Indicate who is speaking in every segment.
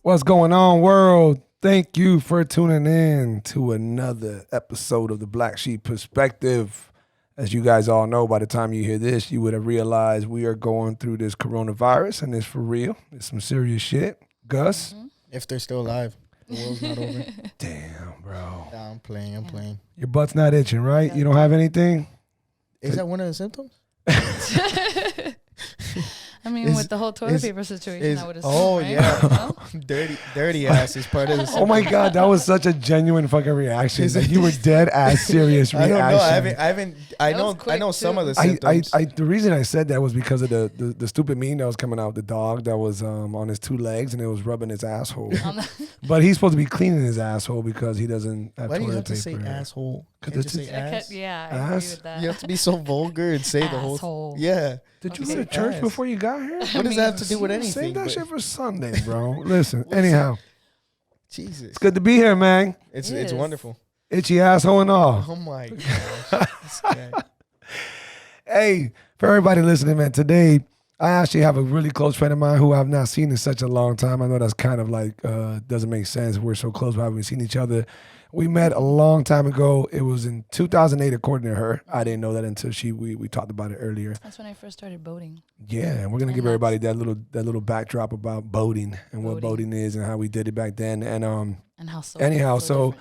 Speaker 1: What's going on, world? Thank you for tuning in to another episode of the Black Sheep Perspective. As you guys all know, by the time you hear this, you would have realized we are going through this coronavirus, and it's for real. It's some serious shit. Gus?
Speaker 2: If they're still alive. The world's not over.
Speaker 1: Damn, bro.
Speaker 2: Nah, I'm playing.
Speaker 1: Your butt's not itching, right? You don't have anything?
Speaker 2: Is that one of the symptoms?
Speaker 3: I mean, with the whole toilet paper situation, I would assume.
Speaker 2: Oh,
Speaker 3: right?
Speaker 2: yeah. Dirty ass is part of the symptom.
Speaker 1: Oh, my God. That was such a genuine fucking reaction. Like, you were dead ass serious reaction.
Speaker 2: I don't know. I know some of the symptoms.
Speaker 1: The reason I said that was because of the stupid meme that was coming out with the dog that was on his two legs and it was rubbing his asshole. But he's supposed to be cleaning his asshole because he doesn't have
Speaker 2: Why do you
Speaker 1: toilet
Speaker 2: have to
Speaker 1: paper.
Speaker 2: say asshole?
Speaker 1: Can't
Speaker 2: Can't
Speaker 1: you
Speaker 2: you say ass?
Speaker 3: Yeah, I
Speaker 1: Ass?
Speaker 3: agree with that.
Speaker 2: You have to be so vulgar and say the whole
Speaker 3: Asshole.
Speaker 2: Yeah.
Speaker 1: Did you
Speaker 2: Okay.
Speaker 1: go to church
Speaker 2: Ass.
Speaker 1: before you got here?
Speaker 2: What does that have to do with anything?
Speaker 1: Save that
Speaker 2: but-
Speaker 1: shit for Sunday, bro. Listen, anyhow,
Speaker 2: Jesus.
Speaker 1: it's good to be here, man.
Speaker 2: It's
Speaker 3: It is.
Speaker 2: wonderful.
Speaker 1: Itchy asshole and all.
Speaker 2: Oh my gosh. This guy.
Speaker 1: Hey, for everybody listening, man, today I actually have a really close friend of mine who I've not seen in such a long time. I know that's kind of like, doesn't make sense. We're so close, but haven't seen each other. We met a long time ago. It was in 2008, according to her. I didn't know that until we talked about it earlier.
Speaker 3: That's when I first started boating.
Speaker 1: Yeah, and we're gonna
Speaker 3: And
Speaker 1: give everybody that little backdrop about boating and what boating is and how we did it back then. And
Speaker 3: And how so
Speaker 1: Anyhow,
Speaker 3: different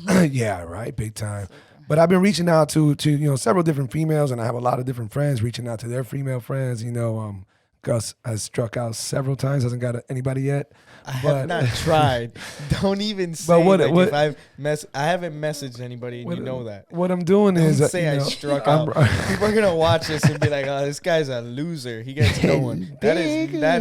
Speaker 3: now.
Speaker 1: yeah, right, big time. But I've been reaching out to several different females, and I have a lot of different friends reaching out to their female friends. Gus has struck out several times, hasn't got anybody yet.
Speaker 2: I have not tried. Don't even say if I haven't messaged anybody and you know that.
Speaker 1: What I'm doing
Speaker 2: Don't
Speaker 1: is
Speaker 2: say I struck out. People are gonna watch this and be like, "Oh, this guy's a loser. He gets no one." That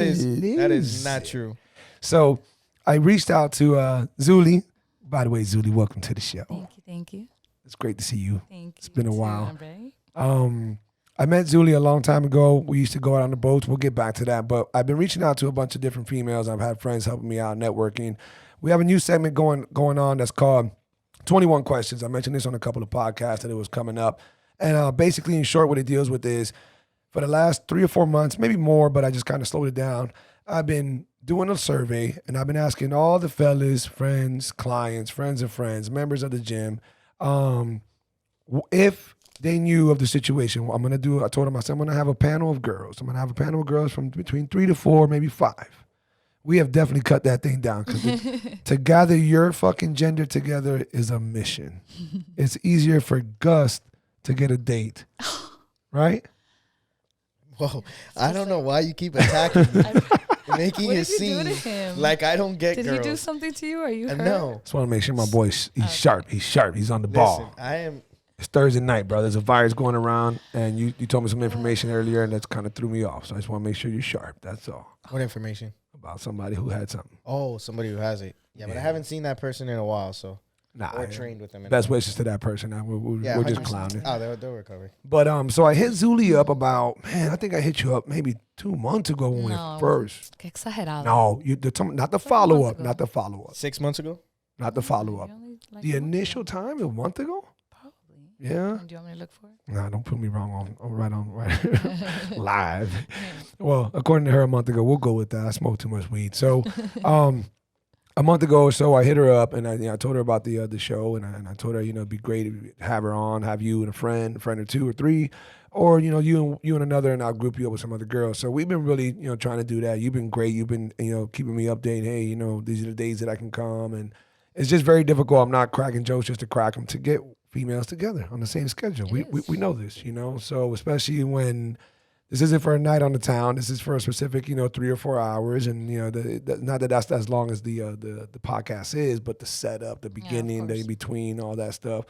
Speaker 2: is not true.
Speaker 1: So I reached out to Zuly. By the way, Zuly, welcome to the show.
Speaker 3: Thank you.
Speaker 1: It's great to see you.
Speaker 3: Thank you.
Speaker 1: It's been a while.
Speaker 3: Right?
Speaker 1: I met Zuly a long time ago. We used to go out on the boats. We'll get back to that. But I've been reaching out to a bunch of different females. I've had friends helping me out, networking. We have a new segment going on that's called 21 Questions. I mentioned this on a couple of podcasts that it was coming up. And basically, in short, what it deals with is for the last 3 or 4 months, maybe more, but I just kind of slowed it down. I've been doing a survey, and I've been asking all the fellas, friends, clients, friends of friends, members of the gym, if they knew of the situation. I told them, I said, I'm going to have a panel of girls. I'm going to have a panel of girls from between 3 to 4, maybe 5. We have definitely cut that thing down because to gather your fucking gender together is a mission. It's easier for Gus to get a date, right?
Speaker 2: Whoa. I don't know why you keep attacking me. Making it seem like I don't get girls.
Speaker 3: Did he do something to you? Are you hurt?
Speaker 2: No.
Speaker 1: Just want to make sure my boy's he's sharp. He's sharp. He's on the ball.
Speaker 2: Listen,
Speaker 1: It's Thursday night, bro. There's a virus going around, and you told me some information earlier, and that's kind of threw me off. So I just want to make sure you're sharp. That's all.
Speaker 2: What information?
Speaker 1: About somebody who had something.
Speaker 2: Oh, somebody who has it. Yeah, but I haven't seen that person in a while, so or trained with them.
Speaker 1: Best wishes to that person. Now we're just
Speaker 2: 100%.
Speaker 1: clowning.
Speaker 2: Oh, they'll recover.
Speaker 1: But so I hit Zuly up about, I think I hit you up maybe 2 months ago when we first.
Speaker 3: Qué exagerado.
Speaker 1: No, not the follow up, not the follow up,
Speaker 2: 6 months ago.
Speaker 1: not the follow up.
Speaker 3: Like
Speaker 1: The initial time, a month ago.
Speaker 3: Probably.
Speaker 1: Yeah.
Speaker 3: Do you want me to look for it?
Speaker 1: Nah, don't put me wrong on live. Well, according to her, a month ago. We'll go with that. I smoked too much weed. So, a month ago or so, I hit her up and I told her about the show and I told her, it'd be great to have her on, have you and a friend or 2 or 3, or you and another, and I'll group you up with some other girls. So we've been really trying to do that. You've been great. You've been keeping me updated. Hey, these are the days that I can come, and it's just very difficult. I'm not cracking jokes just to crack them, to get females together on the same schedule. We know this, so especially when this isn't for a night on the town, this is for a specific 3 or 4 hours, and not that that's as long as the podcast is, but the setup, the beginning, the in between, all that stuff.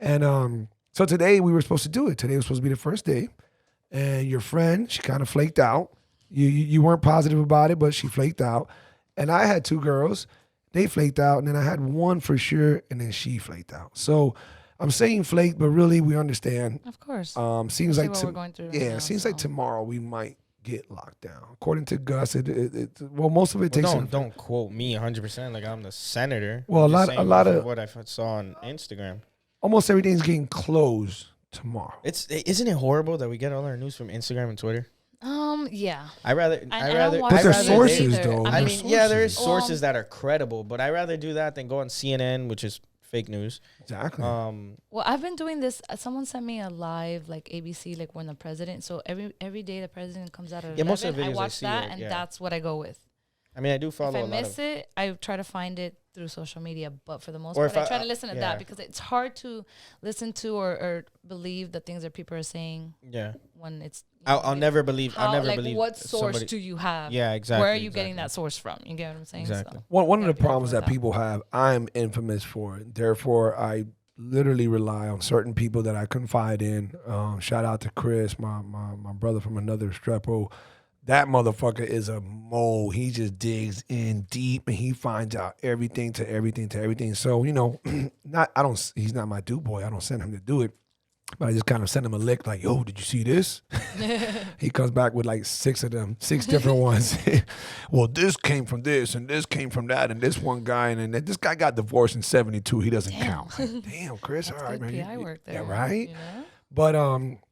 Speaker 1: And so today we were supposed to do it. Today was supposed to be the first day, and your friend, she kind of flaked out. You weren't positive about it, but she flaked out. And I had 2 girls, they flaked out, and then I had one for sure, and then she flaked out. So I'm saying flake, but really we understand.
Speaker 3: Of course.
Speaker 1: Seems like
Speaker 3: what we're going through right now,
Speaker 1: seems like tomorrow we might get locked down. According to Gus, most of it takes.
Speaker 2: Don't quote me 100%. Like I'm the senator.
Speaker 1: Well, a lot of
Speaker 2: what I saw on Instagram.
Speaker 1: Almost everything's getting closed tomorrow.
Speaker 2: Isn't it horrible that we get all our news from Instagram and Twitter?
Speaker 3: Yeah.
Speaker 2: I rather.
Speaker 3: I don't watch
Speaker 1: But they're
Speaker 3: news
Speaker 1: sources,
Speaker 3: either.
Speaker 1: though.
Speaker 2: I
Speaker 1: They're
Speaker 2: mean, yeah, there is
Speaker 1: sources.
Speaker 2: sources that are credible, but I rather do that than go on CNN, which is fake news.
Speaker 1: Exactly.
Speaker 3: Well, I've been doing this. Someone sent me a live like ABC, like when the president. So every day the president comes out at
Speaker 2: Yeah, most of
Speaker 3: 11,
Speaker 2: the videos
Speaker 3: I
Speaker 2: I
Speaker 3: watch
Speaker 2: see
Speaker 3: that,
Speaker 2: are-
Speaker 3: and
Speaker 2: yeah.
Speaker 3: that's what I go with.
Speaker 2: I mean, I do follow
Speaker 3: If I
Speaker 2: a lot
Speaker 3: miss
Speaker 2: of.
Speaker 3: it, I try to find it through social media. But for the most
Speaker 2: Or
Speaker 3: part,
Speaker 2: if
Speaker 3: I try
Speaker 2: I-
Speaker 3: to listen to
Speaker 2: yeah.
Speaker 3: that because it's hard to listen to or believe the things that people are saying
Speaker 2: Yeah,
Speaker 3: when it's.
Speaker 2: I'll never believe. I'll never
Speaker 3: like,
Speaker 2: believe.
Speaker 3: what source
Speaker 2: somebody-
Speaker 3: do you have?
Speaker 2: Yeah, exactly.
Speaker 3: Where are you
Speaker 2: exactly.
Speaker 3: getting that source from? You get what I'm saying?
Speaker 2: Exactly.
Speaker 3: So,
Speaker 1: One of
Speaker 3: gotta
Speaker 1: the
Speaker 3: be careful
Speaker 1: problems
Speaker 3: with
Speaker 1: that people have, I'm infamous for it. Therefore, I literally rely on certain people that I confide in. Shout out to Chris, my brother from another strepo. That motherfucker is a mole. He just digs in deep and he finds out everything to everything to everything. So, you know, he's not my do boy. I don't send him to do it. But I just kind of send him a lick like, yo, did you see this? He comes back with like 6 of them, 6 different ones. Well, this came from this and this came from that and this one guy and then this guy got divorced in 72. He doesn't count. Like, damn, Chris,
Speaker 3: That's
Speaker 1: all right,
Speaker 3: good
Speaker 1: man.
Speaker 3: PI work there.
Speaker 1: Yeah, right?
Speaker 3: You know?
Speaker 1: But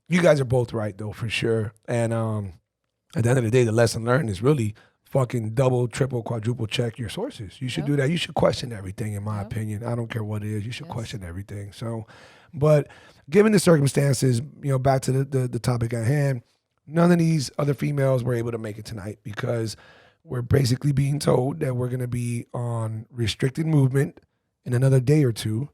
Speaker 1: you guys are both right though, for sure. And at the end of the day, the lesson learned is really fucking double, triple, quadruple check your sources. You should do that. You should question everything, in my opinion. I don't care what it is. You should question everything. So, but given the circumstances, you know, back to the topic at hand, none of these other females were able to make it tonight because we're basically being told that we're going to be on restricted movement in another day or two.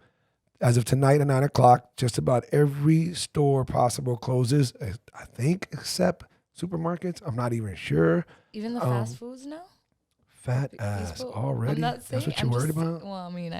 Speaker 1: As of tonight at 9 o'clock, just about every store possible closes, I think, except supermarkets. I'm not even sure.
Speaker 3: Even the fast foods now?
Speaker 1: Fat
Speaker 3: These
Speaker 1: ass
Speaker 3: people-
Speaker 1: already?
Speaker 3: I'm not
Speaker 1: That's
Speaker 3: saying,
Speaker 1: what you're
Speaker 3: I'm
Speaker 1: worried
Speaker 3: just-
Speaker 1: about?
Speaker 3: Well, I mean,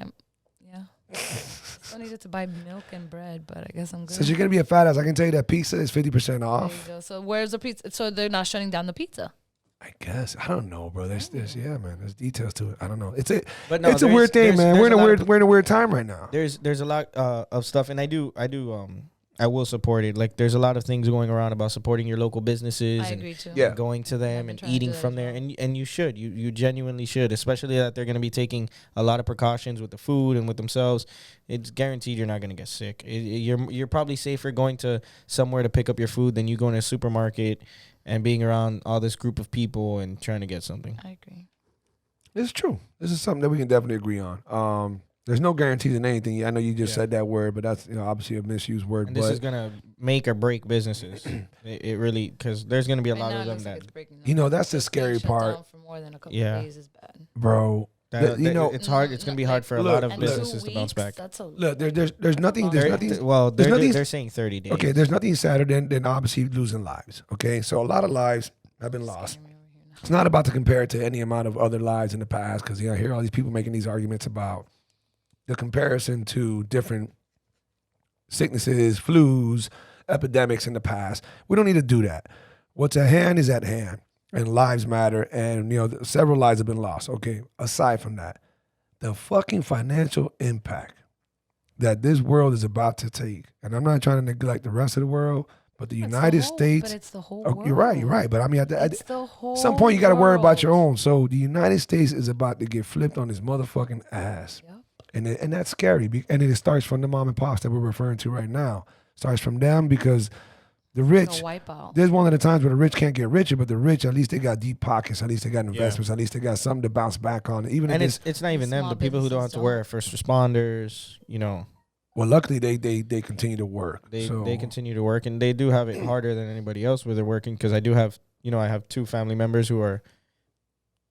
Speaker 3: still needed to buy milk and bread, but I guess I'm good.
Speaker 1: Since you're going to be a fat ass, I can tell you that pizza is 50%
Speaker 3: There you
Speaker 1: off.
Speaker 3: go. So where's the pizza? So they're not shutting down the pizza.
Speaker 1: I guess. I don't know, bro. There's yeah, man. There's details to it. I don't know. It's
Speaker 2: But no,
Speaker 1: it's a
Speaker 2: there's-
Speaker 1: weird thing,
Speaker 2: there's-
Speaker 1: man.
Speaker 2: there's
Speaker 1: We're in
Speaker 2: a
Speaker 1: a
Speaker 2: lot
Speaker 1: weird
Speaker 2: of-
Speaker 1: we're in a weird time right now.
Speaker 2: There's a lot of stuff, and I will support it. Like there's a lot of things going around about supporting your local businesses
Speaker 3: I
Speaker 2: and
Speaker 3: agree too.
Speaker 1: Yeah.
Speaker 2: going to
Speaker 3: I've
Speaker 2: them
Speaker 3: been
Speaker 2: and
Speaker 3: trying to do
Speaker 2: eating
Speaker 3: that
Speaker 2: from
Speaker 3: as
Speaker 2: there,
Speaker 3: well.
Speaker 2: and you should, you genuinely should, especially that they're going to be taking a lot of precautions with the food and with themselves. It's guaranteed you're not going to get sick. You're probably safer going to somewhere to pick up your food than you going to a supermarket and being around all this group of people and trying to get something.
Speaker 3: I agree.
Speaker 1: It's true. This is something that we can definitely agree on. There's no guarantees in anything. I know you just said that word, but that's obviously a misused word.
Speaker 2: And
Speaker 1: but
Speaker 2: this is going to make or break businesses. it really, because there's going to be a
Speaker 3: Right
Speaker 2: lot
Speaker 3: now
Speaker 2: of
Speaker 3: it
Speaker 2: them
Speaker 3: looks like
Speaker 2: that,
Speaker 3: it's breaking
Speaker 1: you
Speaker 3: down.
Speaker 1: know, that's the
Speaker 3: Just being
Speaker 1: scary
Speaker 3: shut
Speaker 1: part,
Speaker 3: down for more than a couple
Speaker 2: Yeah.
Speaker 3: of days is bad.
Speaker 1: bro.
Speaker 2: you know,
Speaker 1: know,
Speaker 2: it's hard. It's going to be hard for a lot of
Speaker 3: And
Speaker 2: businesses
Speaker 3: 2
Speaker 2: to bounce
Speaker 3: weeks,
Speaker 2: back.
Speaker 3: That's a
Speaker 1: Look, there's nothing. There's nothing.
Speaker 2: Well,
Speaker 1: there's nothing-
Speaker 2: they're saying 30 days.
Speaker 1: Okay, there's nothing sadder than obviously losing lives. Okay, so a lot of lives have been lost.
Speaker 3: scaring me over here now.
Speaker 1: It's not about to compare it to any amount of other lives in the past because I hear all these people making these arguments about the comparison to different sicknesses, flus, epidemics in the past. We don't need to do that. What's at hand is at hand, and lives matter. And several lives have been lost. Okay, aside from that, the fucking financial impact that this world is about to take, and I'm not trying to neglect the rest of the world, but the
Speaker 3: It's the
Speaker 1: United
Speaker 3: whole-
Speaker 1: States.
Speaker 3: But it's the whole
Speaker 1: Oh,
Speaker 3: world.
Speaker 1: you're right. But I mean,
Speaker 3: It's the whole
Speaker 1: at some point, you got to worry about your
Speaker 3: world.
Speaker 1: own. So the United States is about to get flipped on his motherfucking ass.
Speaker 3: Yep.
Speaker 1: And that's scary. And it starts from the mom and pops that we're referring to right now. Starts from them because the
Speaker 3: It's
Speaker 1: rich,
Speaker 3: a wipeout.
Speaker 1: there's one of the times where the rich can't get richer, but the rich, at least they got deep pockets. At least they got investments. At least they got something to bounce back on. Even
Speaker 2: And
Speaker 1: if
Speaker 2: it's not even them.
Speaker 3: Small
Speaker 2: The people who don't have to
Speaker 3: businesses
Speaker 2: wear
Speaker 3: don't.
Speaker 2: it, first responders,
Speaker 1: well, luckily they continue to work.
Speaker 2: they
Speaker 1: So,
Speaker 2: continue to work, and they do have it harder than anybody else where they're working. Because I do have, I have 2 family members who are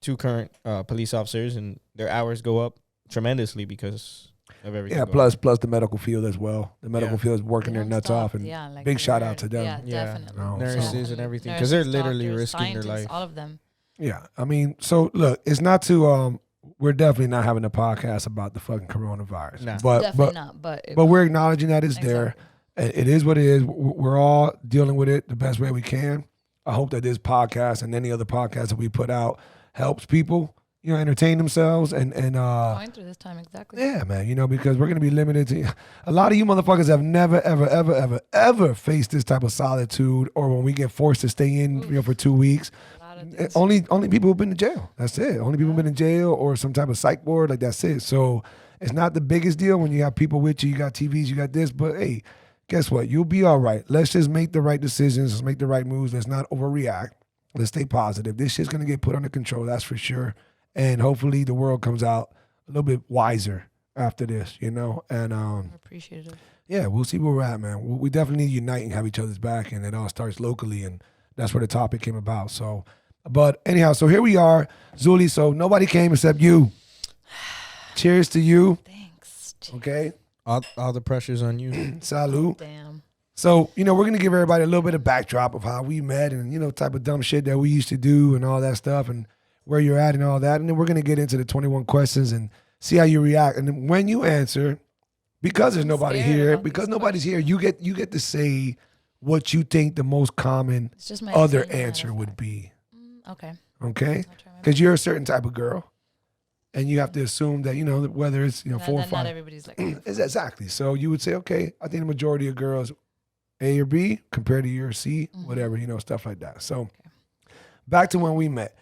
Speaker 2: 2 current police officers, and their hours go up tremendously because of everything.
Speaker 1: yeah.
Speaker 2: going
Speaker 1: Plus the medical field as well. The medical
Speaker 2: Yeah.
Speaker 1: field is working
Speaker 3: They
Speaker 1: their
Speaker 3: don't
Speaker 1: nuts
Speaker 3: stop.
Speaker 1: off, and
Speaker 3: Yeah, like
Speaker 1: big shout
Speaker 3: they're-
Speaker 1: out to them.
Speaker 3: Yeah,
Speaker 2: Yeah.
Speaker 3: definitely.
Speaker 1: No,
Speaker 2: Nurses
Speaker 1: so-
Speaker 2: and everything,
Speaker 3: Nurses,
Speaker 2: 'cause they're literally
Speaker 3: doctors,
Speaker 2: risking their
Speaker 3: scientists,
Speaker 2: life.
Speaker 3: All of them.
Speaker 1: Yeah, I mean, so look, it's not to we're definitely not having a podcast about the fucking coronavirus,
Speaker 2: Nah.
Speaker 1: but
Speaker 3: Definitely not. But
Speaker 1: we're acknowledging that it's there.
Speaker 3: Exactly.
Speaker 1: It is what it is. We're all dealing with it the best way we can. I hope that this podcast and any other podcast that we put out helps people, entertain themselves and
Speaker 3: going through this time exactly.
Speaker 1: yeah, man, because we're gonna be limited to a lot of you motherfuckers have never, ever, ever, ever, ever faced this type of solitude or when we get forced to stay in, for 2 weeks.
Speaker 3: A lot of things.
Speaker 1: Only people who've been in jail. That's it. Only people who've been in jail or some type of psych ward. Like that's it. So it's not the biggest deal when you have people with you. You got TVs. You got this. But hey, guess what? You'll be all right. Let's just make the right decisions. Let's make the right moves. Let's not overreact. Let's stay positive. This shit's gonna get put under control. That's for sure. And hopefully the world comes out a little bit wiser after this, you know. And
Speaker 3: Appreciative.
Speaker 1: yeah, we'll see where we're at, man. We definitely need to unite and have each other's back, and it all starts locally, and that's where the topic came about. So, but anyhow, so here we are, Zuly. So nobody came except you. Cheers to you.
Speaker 3: Thanks.
Speaker 1: Okay.
Speaker 2: All the pressure's on you.
Speaker 1: Salud.
Speaker 3: Damn.
Speaker 1: So, you know, we're going to give everybody a little bit of backdrop of how we met and, you know, type of dumb shit that we used to do and all that stuff and where you're at and all that. And then we're going to get into the 21 questions and see how you react. And then when you answer, because there's nobody
Speaker 3: scared
Speaker 1: here,
Speaker 3: about
Speaker 1: because
Speaker 3: these
Speaker 1: nobody's here, you get to say what you think the most common
Speaker 3: It's just my
Speaker 1: other
Speaker 3: opinion,
Speaker 1: answer
Speaker 3: that's
Speaker 1: would
Speaker 3: fine.
Speaker 1: be.
Speaker 3: Okay.
Speaker 1: Okay?
Speaker 3: I'll try my
Speaker 1: Because you're a certain type of girl. And you have to assume that, you know, whether it's, you know,
Speaker 3: best.
Speaker 1: 4 or
Speaker 3: Not
Speaker 1: 5.
Speaker 3: everybody's like that.
Speaker 1: Exactly. So you would say, okay, I think the majority of girls A or B compared to your C, whatever, you know, stuff like that. So back to when we met.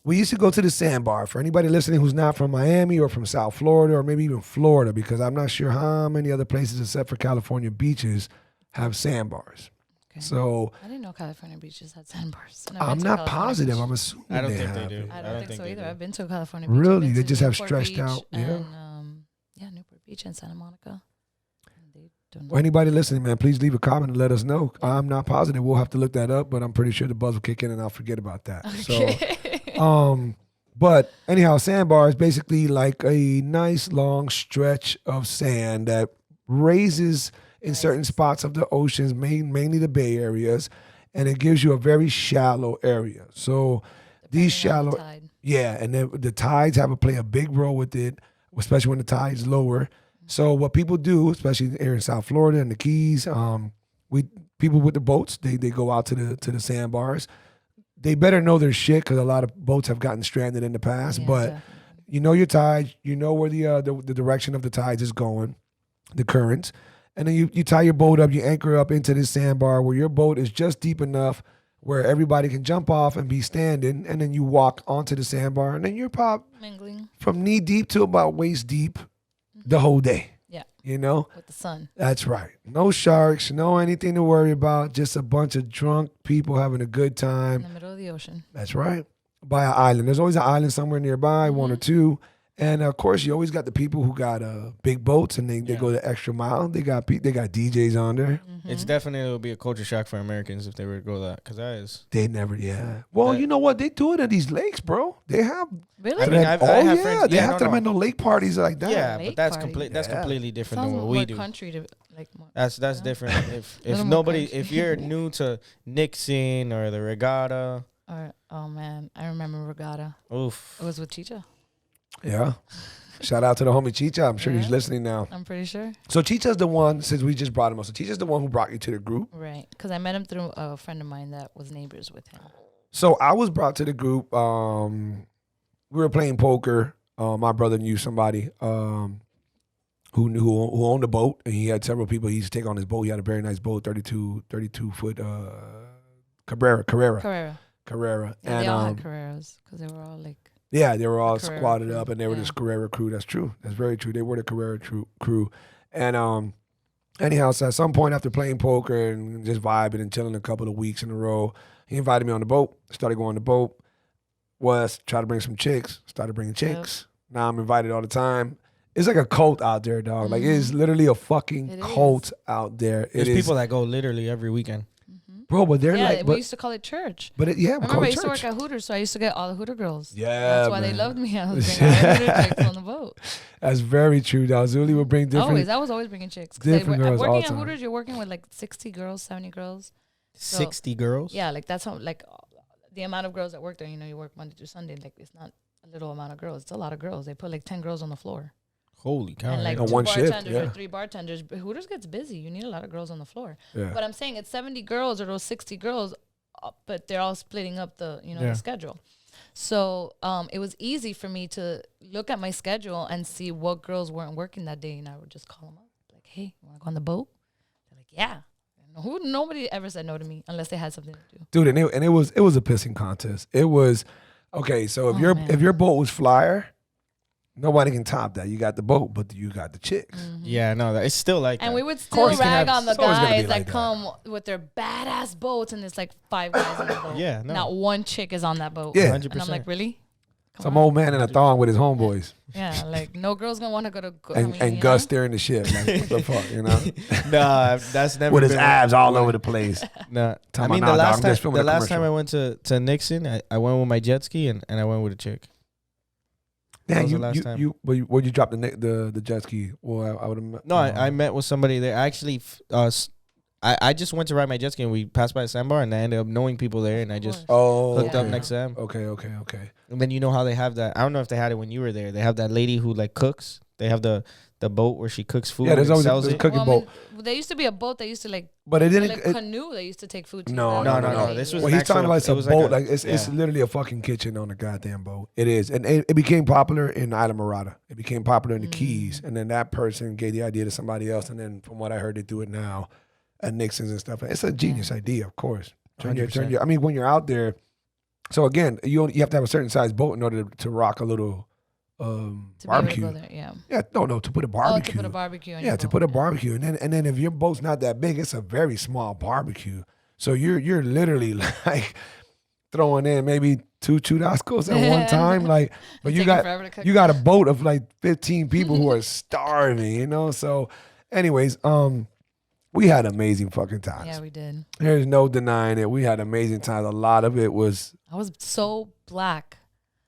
Speaker 1: We used to go to the Sandbar. For anybody listening who's not from Miami or from South Florida or maybe even Florida, because I'm not sure how many other places except for California beaches have sandbars.
Speaker 3: Okay.
Speaker 1: So
Speaker 3: I didn't know California beaches had sandbars.
Speaker 1: I'm not positive. I'm assuming
Speaker 2: I don't
Speaker 1: they
Speaker 2: think they
Speaker 1: have
Speaker 2: do.
Speaker 1: it.
Speaker 3: I don't think so
Speaker 2: they
Speaker 3: either.
Speaker 2: do.
Speaker 3: I've been to a California beach. I've
Speaker 1: Really?
Speaker 3: been
Speaker 1: They
Speaker 3: to
Speaker 1: just have
Speaker 3: Newport
Speaker 1: stretched
Speaker 3: Beach
Speaker 1: out, yeah?
Speaker 3: And, Newport Beach and Santa Monica. And they don't know.
Speaker 1: Well, anybody listening, man, please leave a comment and let us know. I'm not positive. We'll have to look that up, but I'm pretty sure the buzz will kick in and I'll forget about that.
Speaker 3: Okay.
Speaker 1: So, but anyhow, sandbar is basically like a nice long stretch of sand that raises in certain spots of the oceans, mainly the Bay areas, and it gives you a very shallow area. So these
Speaker 3: Depending on the
Speaker 1: shallow,
Speaker 3: tide.
Speaker 1: yeah, and then the tides play a big role with it, especially when the tide's lower. So what people do, especially here in South Florida and the Keys, people with the boats, they go out to the sandbars. They better know their shit because a lot of boats have gotten stranded in the past.
Speaker 3: Yeah,
Speaker 1: but
Speaker 3: definitely.
Speaker 1: you know your tides, you know where the direction of the tides is going, the currents, and then you tie your boat up, you anchor up into this sandbar where your boat is just deep enough where everybody can jump off and be standing, and then you walk onto the sandbar, and then you're
Speaker 3: Mingling
Speaker 1: from knee deep to about waist deep the whole day.
Speaker 3: Yeah.
Speaker 1: You know?
Speaker 3: With the sun.
Speaker 1: That's right. No sharks, no anything to worry about, just a bunch of drunk people having a good
Speaker 3: In
Speaker 1: time.
Speaker 3: the middle of the ocean.
Speaker 1: That's right. By an island. There's always an island somewhere nearby, one or two. And of course, you always got the people who got big boats and they go the extra mile. They got DJs on there.
Speaker 2: It's definitely will be a culture shock for Americans if they were to go that, because that is.
Speaker 1: They never, yeah. Well, you know what? They do it at these lakes, bro. They have.
Speaker 3: Really?
Speaker 2: I mean, I have friends.
Speaker 1: They
Speaker 2: Yeah,
Speaker 1: have
Speaker 2: no,
Speaker 1: to
Speaker 2: no.
Speaker 1: have no lake parties like that.
Speaker 2: Yeah,
Speaker 3: Lake
Speaker 2: but that's
Speaker 3: party.
Speaker 2: That's
Speaker 1: Yeah.
Speaker 2: completely different
Speaker 3: Sounds
Speaker 2: than what
Speaker 3: more
Speaker 2: we do.
Speaker 3: country to like more.
Speaker 2: That's different. If
Speaker 3: Little more
Speaker 2: nobody,
Speaker 3: country.
Speaker 2: if you're new to Nixon or the Regatta,
Speaker 3: Or, oh man, I remember Regatta.
Speaker 2: oof.
Speaker 3: It was with Chicha.
Speaker 1: Yeah. Shout out to the homie Chicha. I'm sure he's
Speaker 3: Yeah.
Speaker 1: listening now.
Speaker 3: I'm pretty sure.
Speaker 1: So Chicha's the one, since we just brought him up, so Chicha's the one who brought you to the group.
Speaker 3: Right. Because I met him through a friend of mine that was neighbors with him.
Speaker 1: So I was brought to the group. We were playing poker. My brother knew somebody who owned a boat, and he had several people he used to take on his boat. He had a very nice boat, 32 foot Carrera.
Speaker 3: Carrera.
Speaker 1: Yeah,
Speaker 3: Yeah,
Speaker 1: and
Speaker 3: they all had Carreras because they were all like.
Speaker 1: yeah, they were all
Speaker 3: Carrera
Speaker 1: squatted
Speaker 3: crew,
Speaker 1: up, and they were
Speaker 3: yeah.
Speaker 1: this Carrera crew. That's true. That's very true. They were the Carrera crew. And anyhow, so at some point after playing poker and just vibing and chilling a couple of weeks in a row, he invited me on the boat. Started going on the boat. Tried to bring some chicks. Started bringing chicks. Now I'm invited all the time. It's like a cult out there, dog. Like it is literally a fucking
Speaker 3: It
Speaker 1: cult
Speaker 3: is.
Speaker 1: out there.
Speaker 2: There's
Speaker 1: It is,
Speaker 2: people that go literally every weekend.
Speaker 1: bro. But they're
Speaker 3: Yeah,
Speaker 1: like,
Speaker 3: we
Speaker 1: but
Speaker 3: used to call it church.
Speaker 1: we
Speaker 3: Remember,
Speaker 1: call
Speaker 3: I
Speaker 1: it
Speaker 3: used to
Speaker 1: church.
Speaker 3: work at Hooters, so I used to get all the Hooter girls.
Speaker 1: Yeah,
Speaker 3: That's why they
Speaker 1: man.
Speaker 3: loved me. I was bringing all the Hooter chicks on the boat.
Speaker 1: That's very true, dog. Zuly will bring different.
Speaker 3: I was always bringing chicks.
Speaker 1: different girls all
Speaker 3: Working
Speaker 1: the
Speaker 3: at
Speaker 1: time.
Speaker 3: Hooters, you're working with like 60 girls, 70 girls.
Speaker 2: 60 girls.
Speaker 3: Yeah, like that's how like the amount of girls that work there. You know, you work Monday through Sunday. Like it's not a little amount of girls. It's a lot of girls. They put like 10 girls on the floor.
Speaker 2: Holy cow!
Speaker 3: And like
Speaker 1: On
Speaker 3: two
Speaker 1: one shift,
Speaker 3: bartenders
Speaker 1: yeah.
Speaker 3: or 3 bartenders. But Hooters gets busy. You need a lot of girls on the floor.
Speaker 1: Yeah.
Speaker 3: But I'm saying it's 70 girls or those 60 girls, but they're all splitting up the the schedule. So it was easy for me to look at my schedule and see what girls weren't working that day, and I would just call them up like, "Hey, you want to go on the boat?" They're like, "Yeah." Nobody ever said no to me unless they had something to do.
Speaker 1: Dude, and it was a pissing contest. It was okay. So if
Speaker 3: Oh,
Speaker 1: your
Speaker 3: man.
Speaker 1: if your boat was flyer, Nobody can top that. You got the boat, but you got the chicks.
Speaker 2: Yeah, no, it's still like
Speaker 3: And
Speaker 2: that.
Speaker 3: we would still
Speaker 1: course.
Speaker 3: rag on the
Speaker 1: It's always gonna be
Speaker 3: guys
Speaker 1: like
Speaker 3: that
Speaker 1: that.
Speaker 3: come with their badass boats, and it's like 5 guys on the boat.
Speaker 2: Yeah, no.
Speaker 3: Not one chick is on that boat.
Speaker 1: Yeah.
Speaker 2: 100%.
Speaker 3: And I'm like, really? Come
Speaker 1: Some
Speaker 3: on.
Speaker 1: old man in a thong with his homeboys.
Speaker 3: Yeah, like no girl's gonna want to go to.
Speaker 1: And Gus steering the ship. Like, what the fuck, you know?
Speaker 2: Nah, that's never
Speaker 1: With his
Speaker 2: been
Speaker 1: abs all over the place.
Speaker 2: Nah, I
Speaker 1: Time
Speaker 2: mean
Speaker 1: out,
Speaker 2: the
Speaker 1: nah, dog,
Speaker 2: last
Speaker 1: I'm
Speaker 2: time
Speaker 1: just filming a
Speaker 2: I
Speaker 1: commercial.
Speaker 2: went to Nixon, I went with my jet ski and I went with a chick.
Speaker 1: Damn,
Speaker 2: was the last time.
Speaker 1: where'd you drop the jet ski? Well, I would have.
Speaker 2: No, I met with somebody there. Actually, I just went to ride my jet ski and we passed by Sandbar and I ended up knowing people there and I just hooked up
Speaker 3: Yeah.
Speaker 2: next to them.
Speaker 1: Okay.
Speaker 2: And then you know how they have that. I don't know if they had it when you were there. They have that lady who like cooks. They have the boat where she cooks food.
Speaker 1: Yeah, there's
Speaker 2: and
Speaker 1: always
Speaker 2: sells
Speaker 1: a
Speaker 2: it.
Speaker 1: cooking boat.
Speaker 3: There used to be a boat that used to like,
Speaker 1: But it
Speaker 3: like
Speaker 1: didn't.
Speaker 3: canoe that used to take food to.
Speaker 1: No.
Speaker 2: This was
Speaker 1: Well, he's talking
Speaker 2: actual-
Speaker 1: about
Speaker 2: it
Speaker 1: some
Speaker 2: was
Speaker 1: boat.
Speaker 2: like a-
Speaker 1: It's
Speaker 2: yeah.
Speaker 1: literally a fucking kitchen on a goddamn boat. It is, and it became popular in Isla Morada. It became popular in the Keys, and then that person gave the idea to somebody else, and then from what I heard, they do it now at Nixon's and stuff. It's a genius idea, of course. Turn your. I mean, when you're out there. So again, you have to have a certain size boat in order to rock a little
Speaker 3: to be able to
Speaker 1: barbecue.
Speaker 3: go there, yeah.
Speaker 1: Yeah, no, to put a barbecue.
Speaker 3: Oh, to put a barbecue on
Speaker 1: Yeah,
Speaker 3: your
Speaker 1: to
Speaker 3: boat.
Speaker 1: put a barbecue, and then if your boat's not that big, it's a very small barbecue. So you're literally like throwing in maybe two churrascos at one time, like. But you
Speaker 3: Taking forever to cook.
Speaker 1: got a boat of like 15 people who are starving, you know. So, anyways, we had amazing fucking times.
Speaker 3: Yeah, we did.
Speaker 1: There's no denying it. We had amazing times. A lot of it was
Speaker 3: I was so black.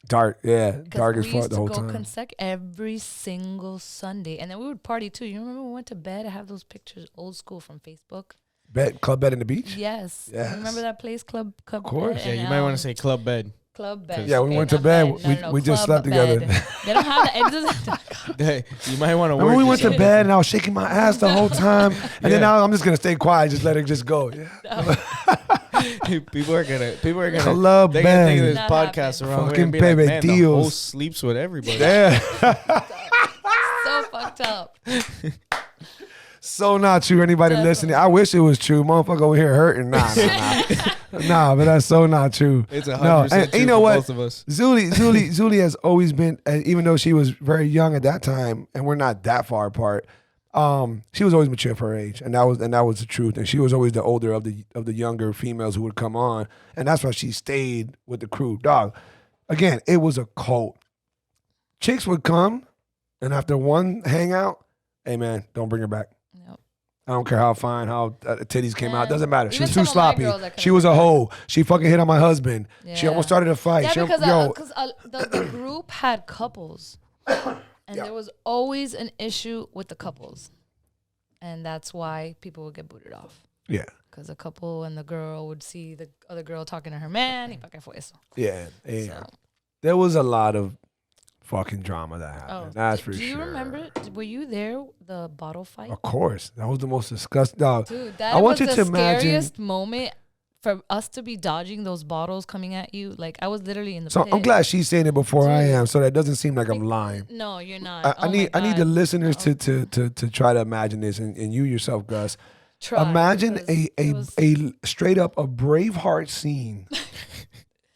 Speaker 1: dark, yeah,
Speaker 3: 'Cause
Speaker 1: dark as
Speaker 3: we
Speaker 1: fuck
Speaker 3: used
Speaker 1: the whole
Speaker 3: to go
Speaker 1: time.
Speaker 3: every single Sunday, and then we would party too. You remember we went to bed? I have those pictures, old school from Facebook.
Speaker 1: Club bed in the beach.
Speaker 3: Yes.
Speaker 1: Yes.
Speaker 3: You remember that place, Club? Of
Speaker 1: course.
Speaker 2: Yeah, you might want to say club bed.
Speaker 3: Club bed.
Speaker 1: Yeah, we
Speaker 3: Okay,
Speaker 1: went to
Speaker 3: not
Speaker 1: bed. We just
Speaker 3: club
Speaker 1: slept together.
Speaker 3: bed. They don't have that. It doesn't,
Speaker 2: Hey, you might want to work.
Speaker 1: Remember we went to
Speaker 2: yourself.
Speaker 1: bed and I was shaking my ass the whole time, and then now I'm just gonna stay quiet, just let it just go. Yeah.
Speaker 2: People are gonna.
Speaker 1: Club
Speaker 2: They're gonna think of
Speaker 1: bed.
Speaker 2: this
Speaker 3: Not
Speaker 2: podcast
Speaker 3: happening.
Speaker 2: around here
Speaker 1: Fucking
Speaker 2: and be like,
Speaker 1: baby
Speaker 2: man, the
Speaker 1: deals.
Speaker 2: host sleeps with everybody.
Speaker 1: Yeah.
Speaker 3: so fucked up.
Speaker 1: So not true. Anybody listening? I wish it was true. Motherfucker over here hurting. Nah. Nah, but that's so not true.
Speaker 2: It's 100%
Speaker 1: No, and
Speaker 2: true
Speaker 1: you know
Speaker 2: for
Speaker 1: what?
Speaker 2: both of us.
Speaker 1: Zuly has always been, even though she was very young at that time, and we're not that far apart. She was always mature for her age, and that was the truth. And she was always the older of the younger females who would come on, and that's why she stayed with the crew. Dog, again, it was a cult. Chicks would come, and after one hangout, hey man, don't bring her back.
Speaker 3: Nope.
Speaker 1: I don't care how fine, how titties came out.
Speaker 3: Yeah.
Speaker 1: Doesn't matter. She
Speaker 3: Even
Speaker 1: was too
Speaker 3: some of my
Speaker 1: sloppy.
Speaker 3: girls that
Speaker 1: She
Speaker 3: couldn't
Speaker 1: was a
Speaker 3: come back.
Speaker 1: hoe. She fucking hit on my husband. She
Speaker 3: Yeah.
Speaker 1: almost started a fight.
Speaker 3: Yeah,
Speaker 1: She,
Speaker 3: because the group had couples, and there was always an issue with the couples, and that's why people would get booted off.
Speaker 1: yeah.
Speaker 3: Because the couple and the girl would see the other girl talking to her man. Y pa' qué fue eso?
Speaker 1: Yeah.
Speaker 3: So,
Speaker 1: There was a lot of fucking drama that happened.
Speaker 3: oh,
Speaker 1: That's for
Speaker 3: do
Speaker 1: sure.
Speaker 3: you remember? Were you there? The bottle fight,
Speaker 1: Of course. That was the most disgusting. Dog.
Speaker 3: dude. That
Speaker 1: I want
Speaker 3: was
Speaker 1: you
Speaker 3: the
Speaker 1: to imagine-
Speaker 3: scariest moment for us to be dodging those bottles coming at you. Like I was literally in the.
Speaker 1: So
Speaker 3: pit.
Speaker 1: I'm glad she's saying it before I
Speaker 3: Dude.
Speaker 1: am, so that doesn't seem like I'm lying.
Speaker 3: No, you're not.
Speaker 1: I
Speaker 3: Oh my
Speaker 1: need the
Speaker 3: God.
Speaker 1: listeners to try to imagine this, and you yourself, Gus.
Speaker 3: Try,
Speaker 1: Imagine
Speaker 3: because it was-
Speaker 1: a straight up a Braveheart scene.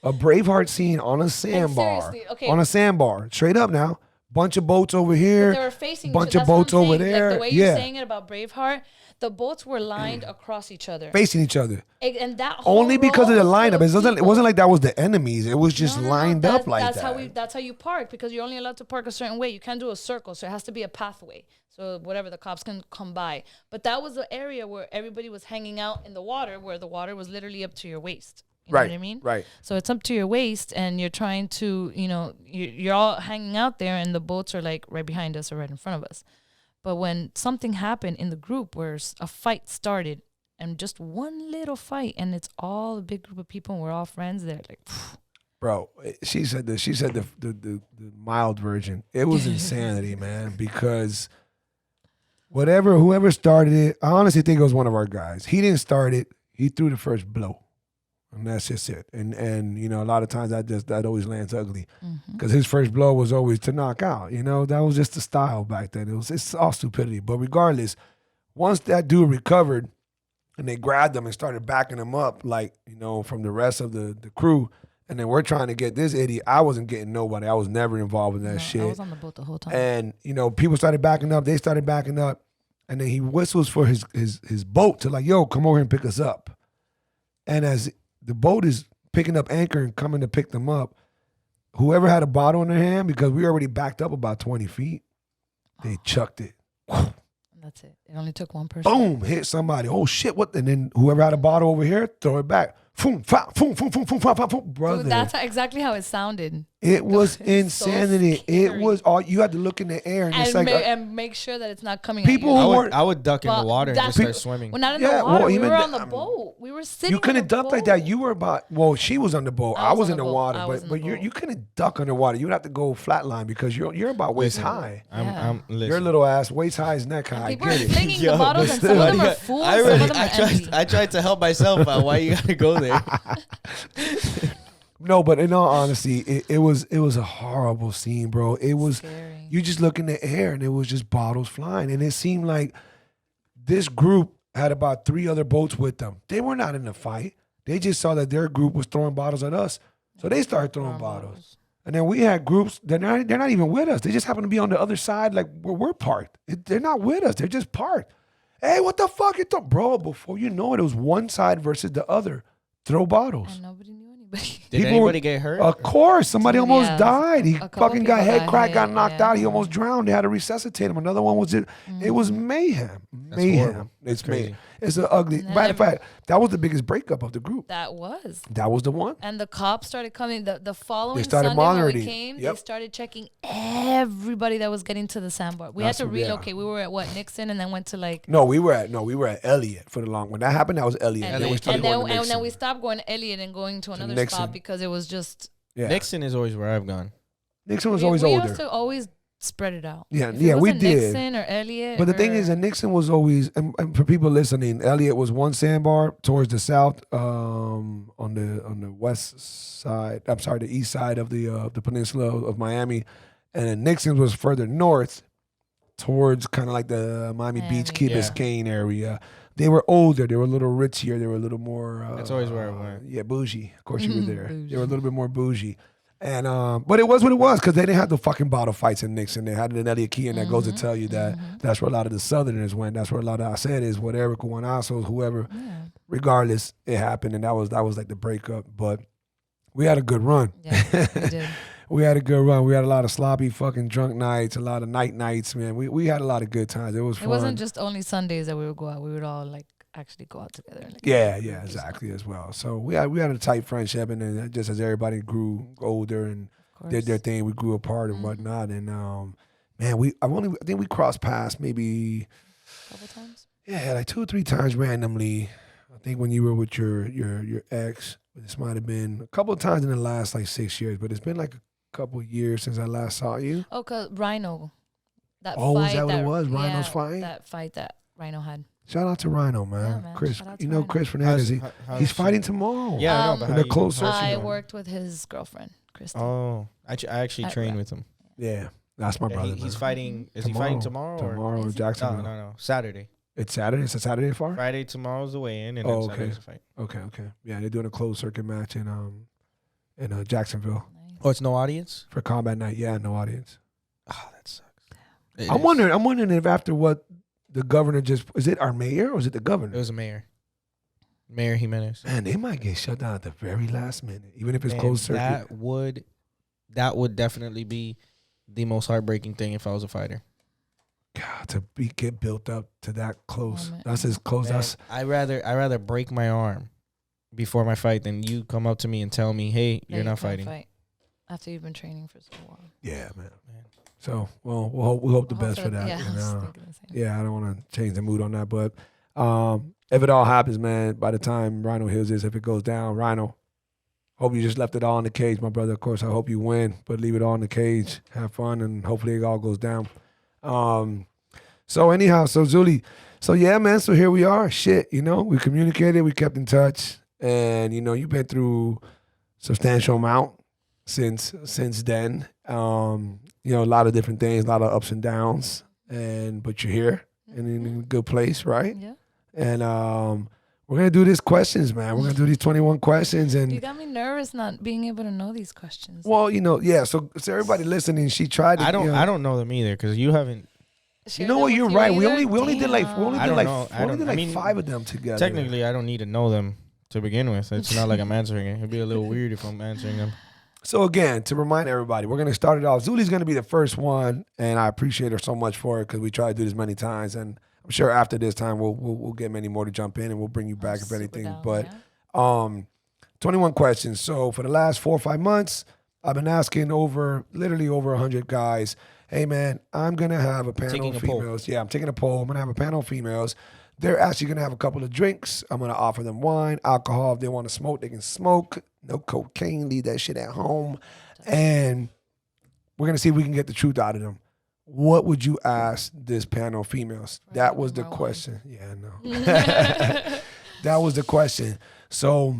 Speaker 1: A Braveheart scene on a sandbar.
Speaker 3: seriously, okay.
Speaker 1: On a sandbar. Straight up now. Bunch of boats over
Speaker 3: But
Speaker 1: here.
Speaker 3: they were facing
Speaker 1: bunch
Speaker 3: each
Speaker 1: of
Speaker 3: that's what
Speaker 1: boats
Speaker 3: I'm
Speaker 1: over
Speaker 3: saying.
Speaker 1: there.
Speaker 3: Like the way
Speaker 1: Yeah.
Speaker 3: you're saying it about Braveheart, the boats were lined across each other.
Speaker 1: Facing each other.
Speaker 3: And that whole
Speaker 1: Only because of
Speaker 3: row
Speaker 1: the
Speaker 3: was full
Speaker 1: lineup.
Speaker 3: of
Speaker 1: It
Speaker 3: people.
Speaker 1: wasn't like that was the enemies. It was just
Speaker 3: No,
Speaker 1: lined up
Speaker 3: that-
Speaker 1: like
Speaker 3: that's
Speaker 1: that.
Speaker 3: That's how you park, because you're only allowed to park a certain way. You can't do a circle, so it has to be a pathway. So whatever, the cops can come by. But that was the area where everybody was hanging out in the water, where the water was literally up to your waist. You know
Speaker 1: Right.
Speaker 3: what I mean?
Speaker 1: Right.
Speaker 3: So it's up to your waist, and you're trying to, you're all hanging out there, and the boats are like right behind us or right in front of us. But when something happened in the group where a fight started, and just one little fight, and it's all a big group of people, and we're all friends, they're like,
Speaker 1: Bro, she said this. She said the mild version. It was insanity, man, because whoever started it, I honestly think it was one of our guys. He didn't start it. He threw the first blow. And that's just it. And a lot of times that always lands ugly. Because his first blow was always to knock out. That was just the style back then. It's all stupidity. But regardless, once that dude recovered and they grabbed him and started backing him up, like, from the rest of the crew, And then we're trying to get this idiot. I wasn't getting nobody. I was never involved in that
Speaker 3: No,
Speaker 1: shit.
Speaker 3: I was on the boat the whole time.
Speaker 1: And, you know, people started backing up. They started backing up. And then he whistles for his boat to like, yo, come over here and pick us up. And as the boat is picking up anchor and coming to pick them up, whoever had a bottle in their hand, because we already backed up about 20 feet, they chucked it.
Speaker 3: That's it. It only took one person.
Speaker 1: Boom, hit somebody. Oh, shit, what? And then whoever had a bottle over here, throw it back. Boom, fa, boom, boom, boom, boom, boom, boom. Brother.
Speaker 3: Dude, that's exactly how it sounded.
Speaker 1: It was
Speaker 3: It's so
Speaker 1: insanity. It
Speaker 3: scary.
Speaker 1: was all, you had to look in the air and it's like,
Speaker 3: And make sure that it's not coming
Speaker 1: people
Speaker 3: at you.
Speaker 1: who weren't,
Speaker 2: I would duck in the
Speaker 3: But
Speaker 2: water and just
Speaker 3: that's-
Speaker 2: start swimming.
Speaker 3: We're not in
Speaker 1: Yeah,
Speaker 3: the water.
Speaker 1: well,
Speaker 3: We
Speaker 1: even
Speaker 3: were on
Speaker 1: the-
Speaker 3: the boat. We were sitting
Speaker 1: you
Speaker 3: on
Speaker 1: couldn't
Speaker 3: the
Speaker 1: duck like that.
Speaker 3: boat.
Speaker 1: You were about, well, she was on the boat. I was in the water,
Speaker 3: I was in
Speaker 1: but
Speaker 3: the
Speaker 1: you
Speaker 3: boat.
Speaker 1: couldn't duck underwater. You would have to go flatline because you're about waist high.
Speaker 2: Listen.
Speaker 1: Your little ass, waist high is neck high. I
Speaker 3: People are
Speaker 1: get it.
Speaker 3: flinging
Speaker 2: Yo,
Speaker 3: the bottles,
Speaker 2: but
Speaker 3: and some of them
Speaker 2: still,
Speaker 3: are full,
Speaker 2: I
Speaker 3: some
Speaker 2: really,
Speaker 3: of them are empty.
Speaker 2: I tried to help myself out. Why you gotta go there?
Speaker 1: No, but in all honesty, it was a horrible scene, bro. It was,
Speaker 3: Scary.
Speaker 1: you just look in the air and it was just bottles flying. And it seemed like this group had about 3 other boats with them. They were not in the fight. They just saw that their group was throwing bottles at us. So they started throwing bottles. And then we had groups, they're not even with us. They just happen to be on the other side, like where we're parked. They're not with us. They're just parked. Hey, what the fuck? Bro, before you know it, it was one side versus the other. Throw bottles.
Speaker 3: And nobody knew anybody.
Speaker 2: Did
Speaker 1: People
Speaker 2: anybody
Speaker 1: were-
Speaker 2: get hurt?
Speaker 1: Of course, somebody almost
Speaker 3: Yeah,
Speaker 1: died. He
Speaker 3: a couple
Speaker 1: fucking got
Speaker 3: people
Speaker 1: head
Speaker 3: got
Speaker 1: cracked, got
Speaker 3: hit,
Speaker 1: knocked
Speaker 3: yeah.
Speaker 1: out. He almost drowned. They had to resuscitate him. Another one was it. It was mayhem. Mayhem.
Speaker 2: horrible.
Speaker 1: It's
Speaker 2: crazy.
Speaker 1: mayhem. It's an ugly.
Speaker 3: And then
Speaker 1: Matter of fact, that was the biggest breakup of the group.
Speaker 3: That was.
Speaker 1: That was the one.
Speaker 3: And the cops started coming. The following
Speaker 1: started
Speaker 3: Sunday when
Speaker 1: monitoring.
Speaker 3: we came,
Speaker 1: Yep.
Speaker 3: they started checking everybody that was getting to the Sandbar. We
Speaker 1: That's
Speaker 3: had to
Speaker 1: what- yeah.
Speaker 3: relocate. We were at what, Nixon, and then went to like.
Speaker 1: No, we were at Elliott for the long. When that happened, that was Elliott.
Speaker 3: And,
Speaker 1: then
Speaker 3: then,
Speaker 1: we started going to
Speaker 3: and
Speaker 1: Nixon.
Speaker 3: then we stopped going to Elliott and going to another
Speaker 1: Nixon.
Speaker 3: spot because it was just.
Speaker 1: Yeah.
Speaker 2: Nixon is always where I've gone.
Speaker 1: Nixon was
Speaker 3: we
Speaker 1: always
Speaker 3: we
Speaker 1: older.
Speaker 3: used to always spread it out.
Speaker 1: Yeah,
Speaker 3: If
Speaker 1: yeah,
Speaker 3: it
Speaker 1: we
Speaker 3: wasn't
Speaker 1: did.
Speaker 3: Nixon or Elliott.
Speaker 1: But the thing
Speaker 3: or-
Speaker 1: is that Nixon was always, and for people listening, Elliott was one sandbar towards the south, on the west side. I'm sorry, the east side of the peninsula of Miami, and then Nixon was further north, towards kind of like the Miami Beach, Key
Speaker 2: Yeah.
Speaker 1: Biscayne area. They were older. They were a little richier. They were a little more.
Speaker 2: That's always where I went.
Speaker 1: Yeah, bougie. Of course, you were there.
Speaker 3: Bougie.
Speaker 1: They were a little bit more bougie. And but it was what it was because they didn't have the fucking bottle fights in Nixon. They had it in Elliott Key, and that goes to tell you that that's where a lot of the Southerners went. That's where a lot of I said is whatever Guanasos, whoever.
Speaker 3: Yeah.
Speaker 1: Regardless, it happened, and that was like the breakup. But we had a good run.
Speaker 3: Yeah, we did.
Speaker 1: We had a good run. We had a lot of sloppy fucking drunk nights, a lot of nights, man. We had a lot of good times. It was fun.
Speaker 3: It wasn't just only Sundays that we would go out. We would all like actually go out together. Like,
Speaker 1: Yeah, exactly as well. So we had a tight friendship, and then just as everybody grew older and
Speaker 3: of
Speaker 1: did their
Speaker 3: course.
Speaker 1: thing, we grew apart and whatnot. And man, I think we crossed paths maybe
Speaker 3: Couple times.
Speaker 1: like 2 or 3 times randomly. I think when you were with your ex, this might have been a couple of times in the last like 6 years, but it's been like a couple of years since I last saw you.
Speaker 3: Oh, cause Rhino. That
Speaker 1: Oh,
Speaker 3: fight
Speaker 1: is that what it was? Rhino's fight?
Speaker 3: That fight that Rhino had.
Speaker 1: Shout out to Rhino, man.
Speaker 3: Yeah, man.
Speaker 1: Chris,
Speaker 3: Shout out
Speaker 1: you
Speaker 3: to
Speaker 1: know
Speaker 3: Rhino.
Speaker 1: Chris Fernandez. He's fighting tomorrow.
Speaker 2: Yeah, I know.
Speaker 3: Um,
Speaker 2: But
Speaker 1: In
Speaker 2: how
Speaker 1: the
Speaker 2: you-
Speaker 1: closed
Speaker 2: how-
Speaker 1: circuit.
Speaker 3: I
Speaker 1: on.
Speaker 3: worked with his girlfriend, Kristen.
Speaker 2: Oh, I actually
Speaker 3: At
Speaker 2: trained
Speaker 3: Brawl.
Speaker 2: with him.
Speaker 1: Yeah, that's my
Speaker 2: And
Speaker 1: brother.
Speaker 2: he's
Speaker 1: man.
Speaker 2: fighting. Is he fighting tomorrow? Or?
Speaker 1: Tomorrow in
Speaker 3: Is he?
Speaker 1: Jacksonville.
Speaker 2: No. Saturday.
Speaker 1: It's Saturday. It's a Saturday far.
Speaker 2: Friday tomorrow's the weigh-in, and then
Speaker 1: Oh, okay.
Speaker 2: Saturday's the fight.
Speaker 1: Okay. Yeah, they're doing a closed circuit match in Jacksonville
Speaker 3: Nice.
Speaker 2: Oh, it's no audience.
Speaker 1: for combat night. Yeah, no audience.
Speaker 2: Oh, that sucks. It
Speaker 1: I'm
Speaker 2: is.
Speaker 1: wondering if after what the governor is it our mayor or is it the
Speaker 2: It
Speaker 1: governor?
Speaker 2: was a mayor. Mayor Jimenez.
Speaker 1: Man, they might get shut down at the very last minute, even if it's
Speaker 2: Man,
Speaker 1: closed circuit.
Speaker 2: that would definitely be the most heartbreaking thing if I was a fighter.
Speaker 1: God, to get built up to that close.
Speaker 3: Moment.
Speaker 1: That's as close.
Speaker 2: Man,
Speaker 1: That's
Speaker 2: I rather break my arm before my fight than you come up to me and tell me, "Hey,
Speaker 3: That
Speaker 2: you're
Speaker 3: you
Speaker 2: not
Speaker 3: can't
Speaker 2: fighting."
Speaker 3: fight after you've been training for so long.
Speaker 1: yeah, man.
Speaker 2: Man.
Speaker 1: So we'll hope the best for that.
Speaker 3: Yeah,
Speaker 1: you
Speaker 3: I was
Speaker 1: know?
Speaker 3: thinking the same.
Speaker 1: Yeah, I don't want to change the mood on that, but if it all happens, man, by the time Rhino heals this, if it goes down, Rhino, hope you just left it all in the cage, my brother. Of course, I hope you win, but leave it all in the cage. Have fun, and hopefully it all goes down. So anyhow, so Zuly, so yeah, man, so here we are. Shit, we communicated, we kept in touch, and you've been through substantial amount since then. A lot of different things, a lot of ups and downs, but you're here and in a good place, right?
Speaker 3: Yeah.
Speaker 1: And we're gonna do these questions, man. We're gonna do these 21 questions,
Speaker 3: You
Speaker 1: and
Speaker 3: got me nervous not being able to know these questions.
Speaker 1: well, yeah. So everybody listening, she tried to.
Speaker 2: I don't know them either because you haven't.
Speaker 1: You know what? You're right. We only did like
Speaker 2: I don't know. I mean,
Speaker 1: 5 of them together.
Speaker 2: Technically, I don't need to know them to begin with. It's not like I'm answering it. It'd be a little weird if I'm answering them.
Speaker 1: So again, to remind everybody, we're gonna start it off. Zuly's gonna be the first one, and I appreciate her so much for it because we try to do this many times, and I'm sure after this time we'll get many more to jump in, and we'll bring you back if anything.
Speaker 3: Down,
Speaker 1: But
Speaker 3: yeah.
Speaker 1: 21 questions. So for the last 4 or 5 months, I've been asking literally over 100 guys, hey man, I'm gonna have a panel of females. Yeah, I'm taking a poll. I'm gonna have a panel of females. They're actually gonna have a couple of drinks. I'm gonna offer them wine, alcohol. If they want to smoke, they can smoke. No cocaine. Leave that shit at home. And we're gonna see if we can get the truth out of them. What would you ask this panel of females? That was the question. Yeah, I know. That was the question. So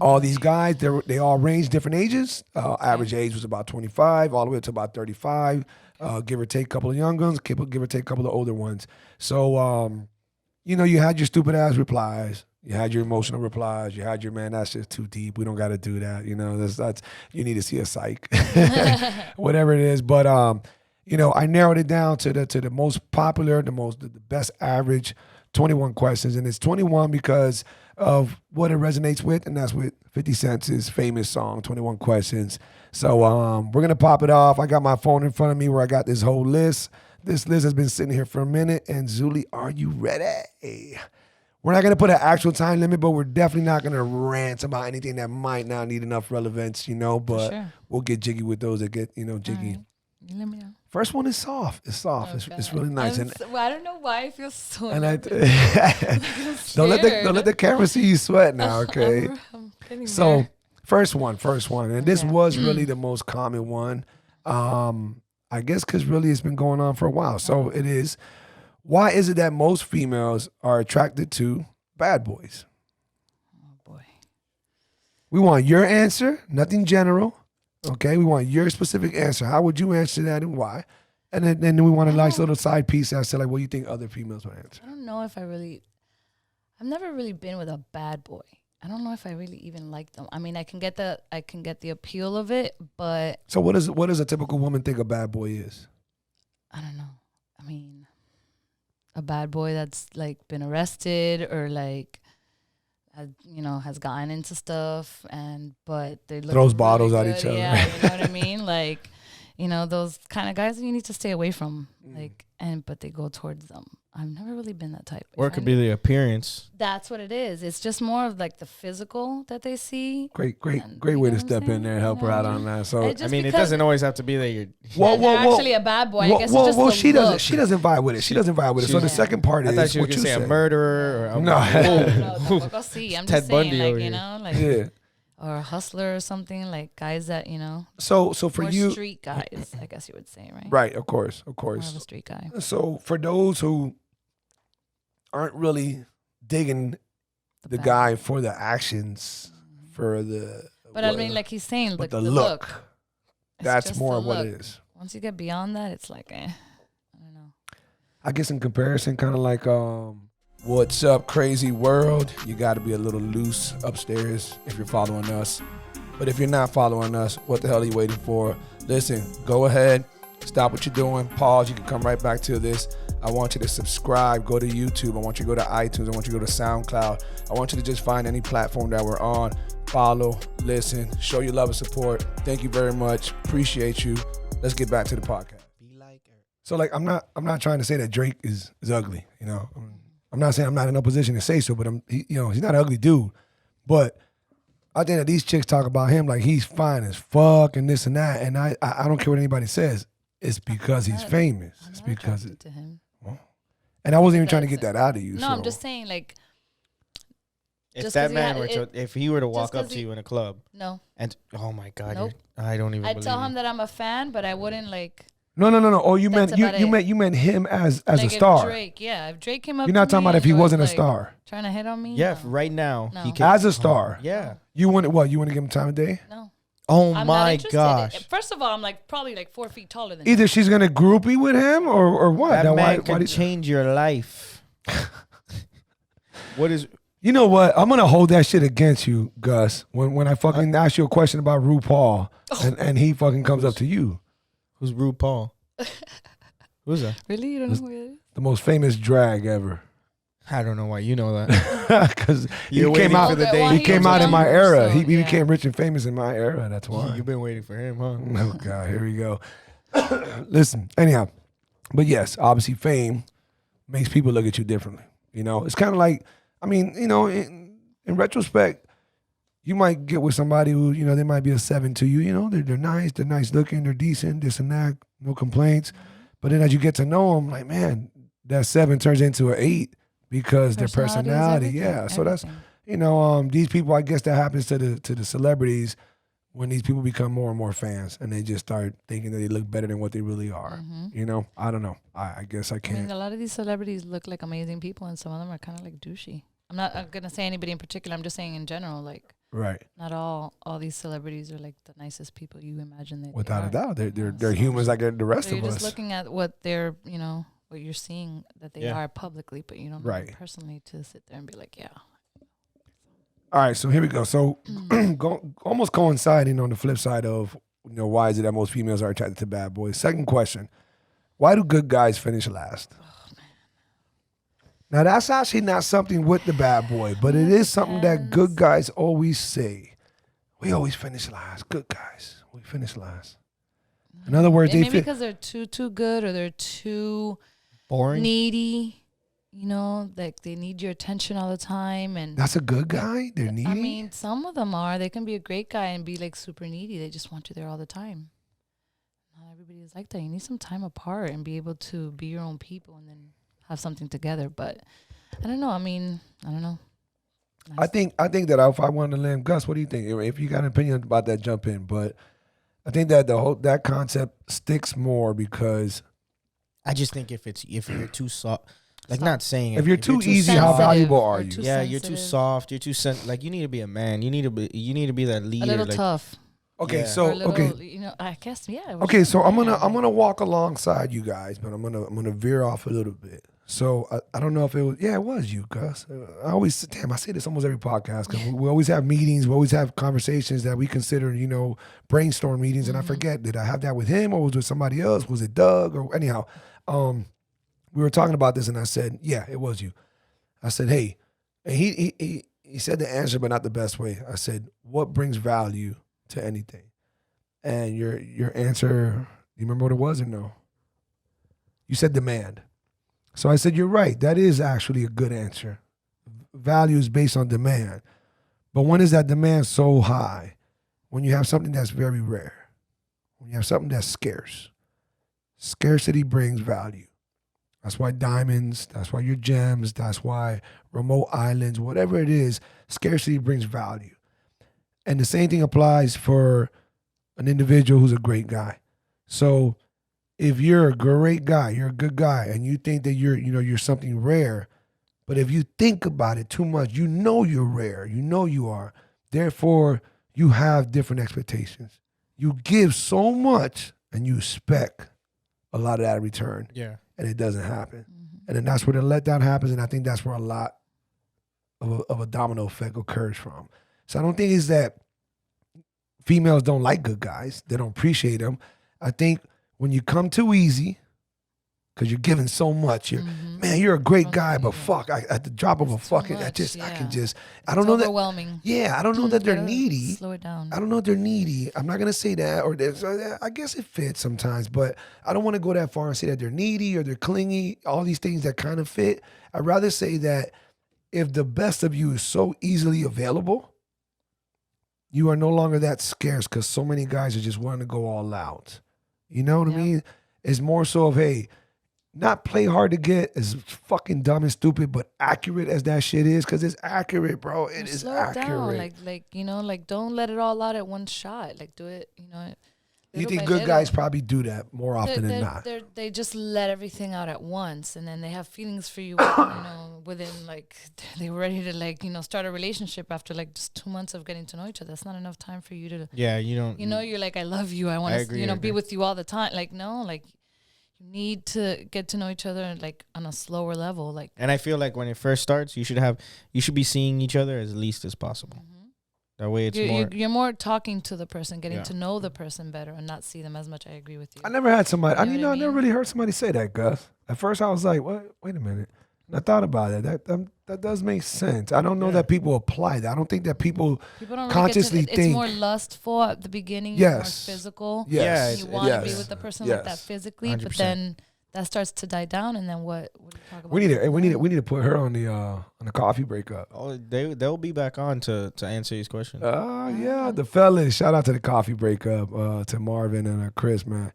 Speaker 1: all these guys, they all range different ages. Average age was about 25, all the way up to about 35. Give or take a couple of young ones, give or take a couple of older ones. So, you had your stupid ass replies. You had your emotional replies. You had your, man, that's just too deep. We don't got to do that. That's you need to see a psych, whatever it is. But, I narrowed it down to the most popular, the best average 21 questions. And it's 21 because of what it resonates with, and that's with 50 Cent's famous song, 21 Questions. So we're going to pop it off. I got my phone in front of me where I got this whole list. This list has been sitting here for a minute. And Zuly, are you ready? We're not going to put an actual time limit, but we're definitely not going to rant about anything that might not need enough relevance, but
Speaker 3: sure.
Speaker 1: We'll get jiggy with those that get, jiggy.
Speaker 3: Right. Let me know.
Speaker 1: First one is soft. It's soft.
Speaker 3: Oh,
Speaker 1: It's really nice.
Speaker 3: I don't know why I feel so.
Speaker 1: And
Speaker 3: nervous.
Speaker 1: don't let the camera see you sweat now, okay?
Speaker 3: I'm getting
Speaker 1: So
Speaker 3: there.
Speaker 1: first one, and this
Speaker 3: Okay.
Speaker 1: was really the most common one. I guess because really it's been going on for a while. So it is. Why is it that most females are attracted to bad boys?
Speaker 3: Oh boy.
Speaker 1: We want your answer, nothing general. Okay, we want your specific answer. How would you answer that and why? And then we want a nice little side piece as to like what you think other females would answer.
Speaker 3: I don't know if I've never really been with a bad boy. I don't know if I really even like them. I mean, I can get the appeal of it, but
Speaker 1: So what does a typical woman think a bad boy is?
Speaker 3: I don't know. I mean, a bad boy that's like been arrested or like has gotten into stuff but they look
Speaker 1: Throws
Speaker 3: really
Speaker 1: bottles at
Speaker 3: good.
Speaker 1: each other.
Speaker 3: Yeah, you know what I mean? Like, those kind of guys you need to stay away from. But they go towards them. I've never really been that type.
Speaker 2: Or it could be the appearance.
Speaker 3: That's what it is. It's just more of like the physical that they see.
Speaker 1: Great
Speaker 3: And
Speaker 1: way
Speaker 3: you
Speaker 1: to
Speaker 3: know what I'm
Speaker 1: step in
Speaker 3: saying?
Speaker 1: there and help her out on that. So
Speaker 3: It just
Speaker 2: I mean, it
Speaker 3: because
Speaker 2: doesn't always have to be that you're.
Speaker 3: they're actually a bad boy. I guess it's just the
Speaker 1: she
Speaker 3: look.
Speaker 1: doesn't vibe with it. She doesn't vibe with it. So the
Speaker 3: Yeah.
Speaker 1: second part
Speaker 2: I
Speaker 1: is
Speaker 2: thought you were
Speaker 1: what
Speaker 2: going
Speaker 1: you
Speaker 2: to say
Speaker 1: said.
Speaker 2: a murderer. Or
Speaker 1: No.
Speaker 3: No, tampoco sí. I'm
Speaker 2: Ted
Speaker 3: just
Speaker 2: Bundy
Speaker 3: saying,
Speaker 2: over
Speaker 3: like,
Speaker 2: here.
Speaker 3: like,
Speaker 1: Yeah.
Speaker 3: or a hustler or something, like guys that,
Speaker 1: So for
Speaker 3: more
Speaker 1: you,
Speaker 3: street guys, I guess you would say, right?
Speaker 1: right? Of course.
Speaker 3: More of a street guy.
Speaker 1: So for those who aren't really digging the
Speaker 3: bad
Speaker 1: guy for the actions, for the
Speaker 3: But I mean, like he's saying,
Speaker 1: but
Speaker 3: like
Speaker 1: the
Speaker 3: the
Speaker 1: look.
Speaker 3: It's
Speaker 1: That's
Speaker 3: just
Speaker 1: more
Speaker 3: the
Speaker 1: of what it
Speaker 3: look.
Speaker 1: is.
Speaker 3: Once you get beyond that, it's like, I don't know.
Speaker 1: I guess in comparison, kind of like what's up, crazy world? You got to be a little loose upstairs if you're following us. But if you're not following us, what the hell are you waiting for? Listen, go ahead, stop what you're doing, pause. You can come right back to this. I want you to subscribe, go to YouTube. I want you to go to iTunes. I want you to go to SoundCloud. I want you to just find any platform that we're on. Follow, listen, show your love and support. Thank you very much. Appreciate you. Let's get back to the podcast. So like, I'm not trying to say that Drake is ugly. I'm not saying I'm not in no position to say so, but he's not an ugly dude. But I think that these chicks talk about him like he's fine as fuck and this and that, and I don't care what anybody says. It's because he's famous. It's because
Speaker 3: to him.
Speaker 1: And I wasn't even trying to get that out of you.
Speaker 3: No,
Speaker 1: so.
Speaker 3: I'm just saying, like,
Speaker 2: If
Speaker 3: Just
Speaker 2: that
Speaker 3: 'cause he
Speaker 2: man
Speaker 3: had-
Speaker 2: were to, if he were to walk
Speaker 3: 'cause
Speaker 2: up to
Speaker 3: he-
Speaker 2: you in a club
Speaker 3: no.
Speaker 2: and oh my god,
Speaker 3: Nope.
Speaker 2: I don't even.
Speaker 3: I'd
Speaker 2: believe
Speaker 3: tell
Speaker 2: you.
Speaker 3: him that I'm a fan, but I wouldn't like.
Speaker 1: No. Oh, you
Speaker 3: That's
Speaker 1: meant
Speaker 3: about it.
Speaker 1: you meant him as
Speaker 3: Like
Speaker 1: a
Speaker 3: if
Speaker 1: star.
Speaker 3: Drake, if Drake came up.
Speaker 1: You're not
Speaker 3: to
Speaker 1: talking
Speaker 3: me
Speaker 1: about if he
Speaker 3: and was,
Speaker 1: wasn't a
Speaker 3: like,
Speaker 1: star.
Speaker 3: Trying to hit on me.
Speaker 2: Yeah,
Speaker 3: no.
Speaker 2: right now
Speaker 3: No.
Speaker 2: he can
Speaker 1: As a star.
Speaker 2: Yeah.
Speaker 1: You want what? You want to give him time of day?
Speaker 3: No.
Speaker 2: Oh
Speaker 3: I'm not
Speaker 2: my
Speaker 3: interested.
Speaker 2: gosh.
Speaker 3: First of all, I'm like probably like 4 feet taller than
Speaker 1: Either she's gonna groupie with him or what?
Speaker 2: That
Speaker 1: Then
Speaker 2: man
Speaker 1: why
Speaker 2: can
Speaker 1: do-
Speaker 2: change your life. What is
Speaker 1: You know what? I'm gonna hold that shit against you, Gus. When I fucking ask you a question about RuPaul, and he fucking comes up to you.
Speaker 2: Who's RuPaul? Who's that?
Speaker 3: Really? You don't know who it is?
Speaker 1: The most famous drag ever.
Speaker 2: I don't know why you know that.
Speaker 1: Because he
Speaker 2: You're
Speaker 1: came
Speaker 2: waiting
Speaker 1: out.
Speaker 2: for the day
Speaker 1: He
Speaker 2: he
Speaker 1: came
Speaker 2: comes
Speaker 1: out
Speaker 2: up
Speaker 1: in
Speaker 2: to
Speaker 1: my
Speaker 2: you.
Speaker 1: era.
Speaker 3: So,
Speaker 1: He
Speaker 3: yeah.
Speaker 1: became rich and famous in my era. That's why.
Speaker 2: You've been waiting for him, huh?
Speaker 1: Oh God, here we go. Listen, anyhow, but yes, obviously fame makes people look at you differently. You know, it's kind of like, I mean, you know, in retrospect, you might get with somebody who, you know, they might be a 7 to you. You know, they're nice looking, they're decent, this and that, no complaints. But then as you get to know them, like, man, that 7 turns into an 8 because their personality. Yeah, so that's, you know, these people. I guess that happens to the celebrities when these people become more and more fans and they just start thinking that they look better than what they really are. You know, I don't know. I guess I can't.
Speaker 3: I mean, a lot of these celebrities look like amazing people, and some of them are kind of like douchey. I'm not gonna say anybody in particular. I'm just saying in general, like,
Speaker 1: Right.
Speaker 3: not all these celebrities are like the nicest people you imagine that.
Speaker 1: Without a
Speaker 3: they are.
Speaker 1: doubt, they're
Speaker 3: So-
Speaker 1: humans like the rest
Speaker 3: So you're
Speaker 1: of
Speaker 3: just
Speaker 1: us.
Speaker 3: looking at what they're, you know, what you're seeing that they
Speaker 2: Yeah.
Speaker 3: are publicly, but you don't know them
Speaker 1: Right.
Speaker 3: personally to sit there and be like, yeah.
Speaker 1: All right, so here we go. So almost coinciding on the flip side of, you know, why is it that most females are attracted to bad boys? Second question: why do good guys finish last? Now that's actually not something with the bad boy, but it is something that good guys always say. We always finish last. Good guys, we finish last. In other words,
Speaker 3: And
Speaker 1: they
Speaker 3: maybe
Speaker 1: fit.
Speaker 3: because they're too good or they're too
Speaker 2: Boring.
Speaker 3: needy, you know, like they need your attention all the time. And
Speaker 1: That's a good guy. They're needy.
Speaker 3: I mean, some of them are. They can be a great guy and be like super needy. They just want you there all the time. Not everybody is like that. You need some time apart and be able to be your own people and then have something together. But I don't know. I mean, I don't know.
Speaker 1: I think that if I wanted to land, Gus, what do you think? If you got an opinion about that, jump in. But I think that that concept sticks more because
Speaker 2: I just think if you're too soft, like not saying
Speaker 1: if you're too easy, how
Speaker 3: sensitive
Speaker 1: valuable
Speaker 3: or
Speaker 1: are you?
Speaker 3: too
Speaker 2: Yeah, you're too
Speaker 3: sensitive.
Speaker 2: soft. You're too like you need to be a man. You need to be that
Speaker 3: A
Speaker 2: leader.
Speaker 3: little
Speaker 2: like,
Speaker 3: tough.
Speaker 1: Okay,
Speaker 2: Yeah.
Speaker 1: so
Speaker 3: Or a little,
Speaker 1: okay,
Speaker 3: you know, I guess, yeah.
Speaker 1: okay, so I'm gonna walk alongside you guys, but I'm gonna veer off a little bit. So I don't know if it was, yeah, it was you, Gus. I always, damn, I say this almost every podcast because we always have meetings, we always have conversations that we consider, you know, brainstorm meetings, and I forget, did I have that with him or was it with somebody else? Was it Doug or anyhow? We were talking about this, and I said, yeah, it was you. I said, hey, and he said the answer, but not the best way. I said, what brings value to anything? And your answer, do you remember what it was or no? You said demand. So I said, you're right. That is actually a good answer. Value is based on demand. But when is that demand so high? When you have something that's very rare. When you have something that's scarce. Scarcity brings value. That's why diamonds, that's why your gems, that's why remote islands, whatever it is, scarcity brings value. And the same thing applies for an individual who's a great guy. So if you're a great guy, you're a good guy, and you think that you're something rare, but if you think about it too much, you know you're rare. You know you are. Therefore, you have different expectations. You give so much and you expect a lot of that in return.
Speaker 2: Yeah.
Speaker 1: And it doesn't happen. And then that's where the letdown happens, and I think that's where a lot of a domino effect occurs from. So I don't think it's that females don't like good guys. They don't appreciate them. I think when you come too easy, because you're giving so much, man, you're a great guy, but fuck, at the drop of a fucking, I can just, I don't know that.
Speaker 3: Overwhelming.
Speaker 1: Yeah, I don't know that they're needy.
Speaker 3: Slow it down.
Speaker 1: I don't know if they're needy. I'm not gonna say that, or I guess it fits sometimes, but I don't want to go that far and say that they're needy or they're clingy. All these things that kind of fit. I'd rather say that if the best of you is so easily available, you are no longer that scarce because so many guys are just wanting to go all out. You know what I mean? It's more so of, hey, not play hard to get, as fucking dumb and stupid, but accurate as that shit is, because it's accurate, bro. It is
Speaker 3: slow
Speaker 1: accurate.
Speaker 3: it down. Like you know, like don't let it all out at one shot. Like do it, you know.
Speaker 1: You think good guys probably do that more often than not?
Speaker 3: They just let everything out at once, and then they have feelings for you, you know, within like they were ready to like, you know, start a relationship after like just 2 months of getting to know each other. That's not enough time for you to.
Speaker 2: Yeah, you don't.
Speaker 3: You know, you're like, I love you. I want to, you know, be with you all the time. Like no, like You need to get to know each other like on a slower level. Like,
Speaker 2: And I feel like when it first starts, you should be seeing each other as least as possible. That way, it's
Speaker 3: you're more talking to the person, getting
Speaker 2: Yeah.
Speaker 3: to know the person better, and not see them as much. I agree with you.
Speaker 1: I never had somebody.
Speaker 3: You know what I
Speaker 1: I never
Speaker 3: mean?
Speaker 1: really heard somebody say that, Gus. At first, I was like, "What? Wait a minute." And I thought about it. That does make sense. I don't know that people apply that. I don't think that people
Speaker 3: don't
Speaker 1: consciously
Speaker 3: it's
Speaker 1: think.
Speaker 3: more lustful at the beginning.
Speaker 1: Yes.
Speaker 3: More physical.
Speaker 1: Yes.
Speaker 3: You want to
Speaker 1: yes.
Speaker 3: be with the person
Speaker 1: yes.
Speaker 3: like that physically, but
Speaker 2: 100%.
Speaker 3: then that starts to die down, and then what do you talk about?
Speaker 1: We need to put her on the coffee breakup.
Speaker 2: Oh, they'll be back on to answer these questions.
Speaker 1: Yeah, the fellas. Shout out to the coffee breakup, to Marvin and Chris, man.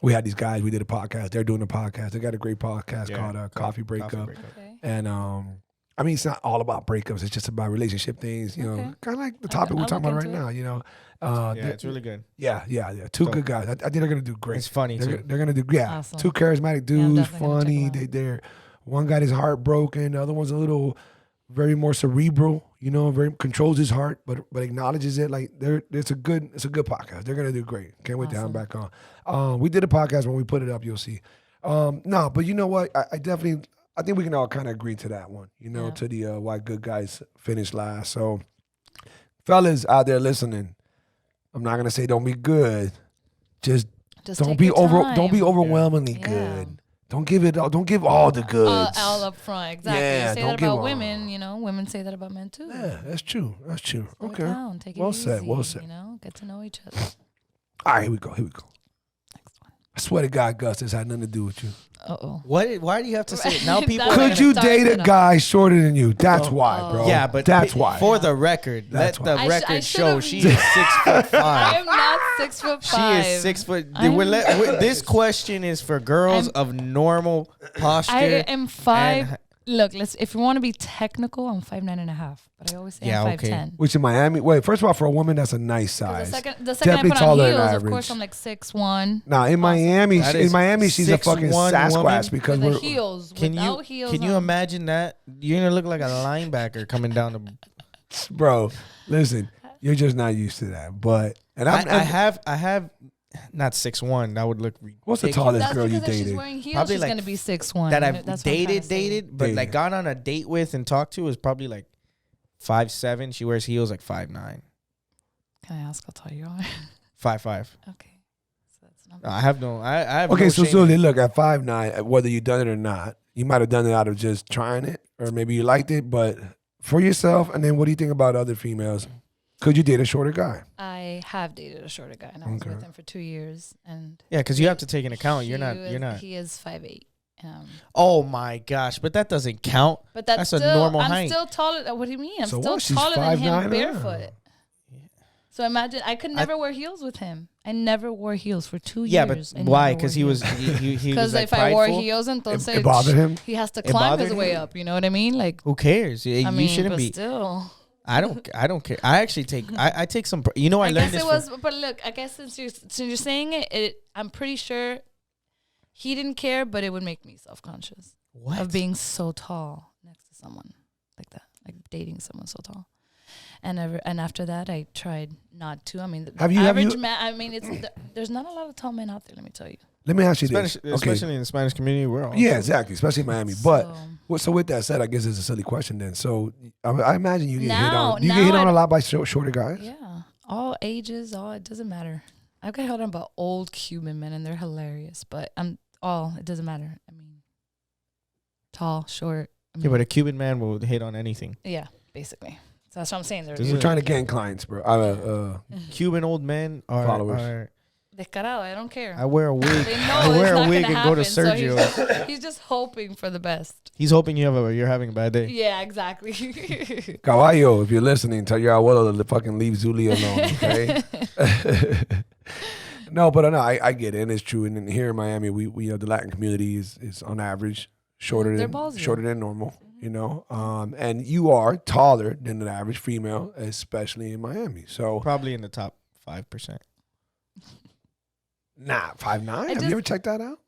Speaker 1: We had these guys. We did a podcast. They're doing a podcast. They got a great podcast called Coffee Breakup.
Speaker 3: Okay.
Speaker 1: And I mean, it's not all about breakups. It's just about relationship things. You know,
Speaker 3: Okay.
Speaker 1: kind of like the topic we're
Speaker 3: I'll
Speaker 1: talking about
Speaker 3: look
Speaker 1: right
Speaker 3: into
Speaker 1: now. You know,
Speaker 2: Yeah, it's really good.
Speaker 1: Yeah. Two
Speaker 2: So-
Speaker 1: good guys. I think they're gonna do great.
Speaker 2: It's funny
Speaker 1: They're,
Speaker 2: too.
Speaker 1: they're gonna do
Speaker 3: Awesome.
Speaker 1: two charismatic
Speaker 3: I'm
Speaker 1: dudes,
Speaker 3: definitely gonna check
Speaker 1: funny.
Speaker 3: them out.
Speaker 1: They're one guy is heartbroken. The other one's a little very more cerebral. You know, very controls his heart, but acknowledges it. Like it's a good podcast. They're gonna do great. Can't wait to have them back on. We did a podcast. When we put it up, you'll see. No, but you know what? I think we can all kind of agree to that one. You know,
Speaker 3: Yeah.
Speaker 1: to the why good guys finish last. So, fellas out there listening, I'm not gonna say don't be good. Just
Speaker 3: Just
Speaker 1: don't
Speaker 3: take
Speaker 1: be
Speaker 3: your
Speaker 1: don't be
Speaker 3: time.
Speaker 1: overwhelmingly
Speaker 3: Yeah.
Speaker 1: good. Don't give all the goods.
Speaker 3: All up front, exactly.
Speaker 1: Yeah,
Speaker 3: You say
Speaker 1: don't
Speaker 3: that
Speaker 1: give
Speaker 3: about
Speaker 1: all.
Speaker 3: women, you know. Women say that about men too.
Speaker 1: Yeah, that's true.
Speaker 3: Slow it
Speaker 1: Okay.
Speaker 3: down, take it
Speaker 1: Well
Speaker 3: easy,
Speaker 1: said, well said.
Speaker 3: You know, get to know each other.
Speaker 1: All right, here we go.
Speaker 3: Next one.
Speaker 1: I swear to God, Gus, this had nothing to do with you.
Speaker 3: Uh-oh.
Speaker 2: Why do you have to say it? Now people
Speaker 3: That's
Speaker 2: are
Speaker 1: Could
Speaker 3: gonna
Speaker 1: you
Speaker 3: start
Speaker 1: date a
Speaker 3: it off.
Speaker 1: guy shorter than you? That's why, bro.
Speaker 2: Yeah, but
Speaker 1: that's why.
Speaker 2: For the record,
Speaker 1: That's
Speaker 2: let the
Speaker 1: why.
Speaker 2: record show
Speaker 3: should've-
Speaker 2: she is 6'5".
Speaker 3: I am not 6'5".
Speaker 2: She is 6 foot.
Speaker 3: I'm-
Speaker 2: This question is for girls of normal posture.
Speaker 3: I am 5.
Speaker 2: and-
Speaker 3: Look, if you want to be technical, I'm 5'9.5", but I always say
Speaker 2: Yeah,
Speaker 3: I'm
Speaker 2: okay.
Speaker 3: 5'10".
Speaker 1: Which in Miami, wait, first of all, for a woman, that's a nice size.
Speaker 3: The second I
Speaker 1: Definitely
Speaker 3: put on
Speaker 1: taller than
Speaker 3: heels, of
Speaker 1: average.
Speaker 3: course, I'm like 6'1".
Speaker 1: Nah, in Miami,
Speaker 2: That is
Speaker 1: she's a fucking
Speaker 2: 6'1"
Speaker 1: Sasquatch
Speaker 2: woman.
Speaker 1: because
Speaker 3: With
Speaker 1: we're
Speaker 3: the heels,
Speaker 2: Can
Speaker 3: without
Speaker 2: you
Speaker 3: heels.
Speaker 2: can you imagine that? You're gonna look like a linebacker coming down the.
Speaker 1: bro. Listen, you're just not used to that. But
Speaker 2: I have not 6'1". That would look ridiculous.
Speaker 1: what's the tallest
Speaker 3: That's
Speaker 1: girl you
Speaker 3: because if she's
Speaker 1: dated?
Speaker 3: wearing heels,
Speaker 2: Probably
Speaker 3: she's
Speaker 2: like
Speaker 3: gonna be 6'1".
Speaker 2: that I've
Speaker 3: That's what I'm trying to say.
Speaker 2: dated, but like gone on a date with and talked to is probably like 5'7". She wears heels like 5'9",
Speaker 3: Can I ask how tall you are?
Speaker 2: 5'5".
Speaker 3: Okay, so that's not.
Speaker 2: I have no. I have
Speaker 1: Okay,
Speaker 2: no
Speaker 1: so
Speaker 2: shame.
Speaker 1: Zuly, look, at 5'9", whether you done it or not, you might have done it out of just trying it, or maybe you liked it, but for yourself. And then, what do you think about other females? Could you date a shorter guy?
Speaker 3: I have dated a shorter guy, and I was
Speaker 1: Okay.
Speaker 3: with him for 2 years, and
Speaker 2: Yeah, because you have to take into account. You're not.
Speaker 3: He is 5'8".
Speaker 2: Oh my gosh! But that doesn't count.
Speaker 3: But that's
Speaker 2: a
Speaker 3: still,
Speaker 2: normal
Speaker 3: I'm
Speaker 2: height.
Speaker 3: still taller. What do you mean? I'm
Speaker 1: So
Speaker 3: still
Speaker 1: what? She's
Speaker 3: taller than
Speaker 1: 5'9"
Speaker 3: him
Speaker 1: now.
Speaker 3: barefoot. So imagine, I could never wear heels with him. I never wore heels for 2
Speaker 2: Yeah,
Speaker 3: years.
Speaker 2: but why? Because he was he was
Speaker 3: Because
Speaker 2: like
Speaker 3: if I wore
Speaker 2: prideful?
Speaker 3: heels, entonces
Speaker 1: It bothered him?
Speaker 3: he has to
Speaker 2: It
Speaker 3: climb
Speaker 2: bothered
Speaker 3: his way
Speaker 2: him?
Speaker 3: up. You know what I mean? Like,
Speaker 2: Who cares? You
Speaker 3: I mean,
Speaker 2: shouldn't
Speaker 3: but
Speaker 2: be.
Speaker 3: still.
Speaker 2: I don't care. I actually take. I take some. You know, I
Speaker 3: I
Speaker 2: learned
Speaker 3: guess
Speaker 2: this.
Speaker 3: it was, but look, I guess since you're saying it, I'm pretty sure he didn't care, but it would make me self-conscious
Speaker 2: What?
Speaker 3: of being so tall next to someone like that, like dating someone so tall. And after that, I tried not to. I mean, the
Speaker 1: Have you-
Speaker 3: average man. I mean, there's not a lot of tall men out there. Let me tell you.
Speaker 1: Let me ask you
Speaker 2: Spanish,
Speaker 1: this.
Speaker 2: especially in the Spanish community, we're all.
Speaker 1: Yeah, exactly. Especially in Miami. But
Speaker 3: So-
Speaker 1: so with that said, I guess it's a silly question then. So I imagine you get hit
Speaker 3: Now-
Speaker 1: on. You get
Speaker 3: now
Speaker 1: hit on
Speaker 3: I-
Speaker 1: a lot by shorter guys.
Speaker 3: Yeah, all ages, it doesn't matter. I've got held on by old Cuban men, and they're hilarious. But it doesn't matter. I mean, tall, short. I
Speaker 2: Yeah,
Speaker 3: mean,
Speaker 2: but a Cuban man will hit on anything.
Speaker 3: yeah, basically. So that's what I'm saying. They're
Speaker 2: This
Speaker 1: We're
Speaker 2: is-
Speaker 1: trying to gain clients, bro.
Speaker 2: Cuban old men are
Speaker 1: Followers.
Speaker 2: are-
Speaker 3: descarado. I don't care.
Speaker 2: I wear a wig.
Speaker 3: They know
Speaker 2: I wear
Speaker 3: it's
Speaker 2: a
Speaker 3: not
Speaker 2: wig
Speaker 3: gonna
Speaker 2: and go to
Speaker 3: happen, so
Speaker 2: Sergio.
Speaker 3: he's just hoping for the best.
Speaker 2: He's hoping you're having a bad day.
Speaker 3: Yeah, exactly.
Speaker 1: Caballo, if you're listening, tell your abuelo to fucking leave Zuly alone, okay? No, but no, I get it, and it's true. And then here in Miami, we the Latin community is on average shorter
Speaker 3: They're
Speaker 1: than
Speaker 3: ballsy.
Speaker 1: normal, you know. And you are taller than an average female, especially in Miami. So
Speaker 2: Probably in the top 5%.
Speaker 1: nah, 5'9". Have
Speaker 3: just-
Speaker 1: you ever checked that out?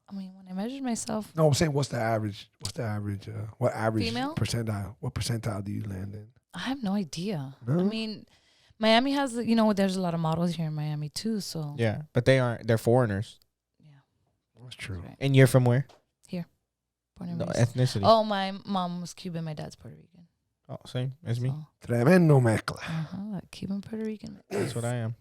Speaker 3: I mean, when I measured myself,
Speaker 1: No, I'm saying what's the average? What average
Speaker 3: Female?
Speaker 1: percentile? What percentile do you land in?
Speaker 3: I have no idea.
Speaker 1: No?
Speaker 3: I mean, Miami has, there's a lot of models here in Miami too. So
Speaker 2: Yeah, but they're foreigners.
Speaker 3: yeah.
Speaker 1: That's true.
Speaker 3: Right.
Speaker 2: And you're from where?
Speaker 3: Born and
Speaker 2: No,
Speaker 3: raised.
Speaker 2: ethnicity.
Speaker 3: Oh, my mom was Cuban. My dad's Puerto Rican.
Speaker 2: Oh, same as me.
Speaker 3: So,
Speaker 1: Tremendo mezcla.
Speaker 3: Cuban Puerto Rican.
Speaker 2: That's what I am.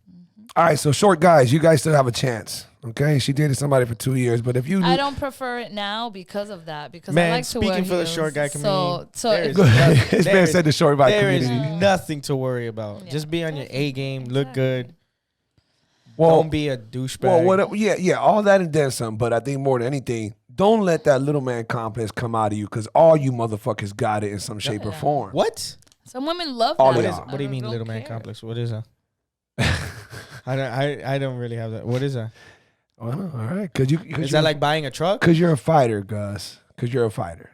Speaker 1: All right, so short guys, you guys still have a chance. Okay, she dated somebody for 2 years, but if you,
Speaker 3: I don't prefer it now because of that. Because
Speaker 2: Man,
Speaker 3: I like to wear
Speaker 2: speaking for the
Speaker 3: heels.
Speaker 2: short guy community,
Speaker 3: So
Speaker 2: there
Speaker 3: if-
Speaker 2: is
Speaker 1: this man said the short guy
Speaker 2: There is
Speaker 1: community.
Speaker 2: nothing to worry about.
Speaker 3: Yeah,
Speaker 2: Just be on your A game, look
Speaker 3: exactly.
Speaker 2: good.
Speaker 1: Well,
Speaker 2: Don't be a douchebag.
Speaker 1: well, yeah, all that and then some. But I think more than anything, don't let that little man complex come out of you, because all you motherfuckers got it in some shape or
Speaker 3: Yeah.
Speaker 1: form.
Speaker 2: What?
Speaker 3: Some women love
Speaker 1: All
Speaker 3: that.
Speaker 1: of
Speaker 2: What, is,
Speaker 1: y'all.
Speaker 2: what do you mean,
Speaker 3: don't
Speaker 2: little man
Speaker 3: care.
Speaker 2: complex? What is that? I don't really have that. What is that?
Speaker 1: All right, because
Speaker 2: Is that like buying a truck?
Speaker 1: because you're a fighter, Gus. Because you're a fighter.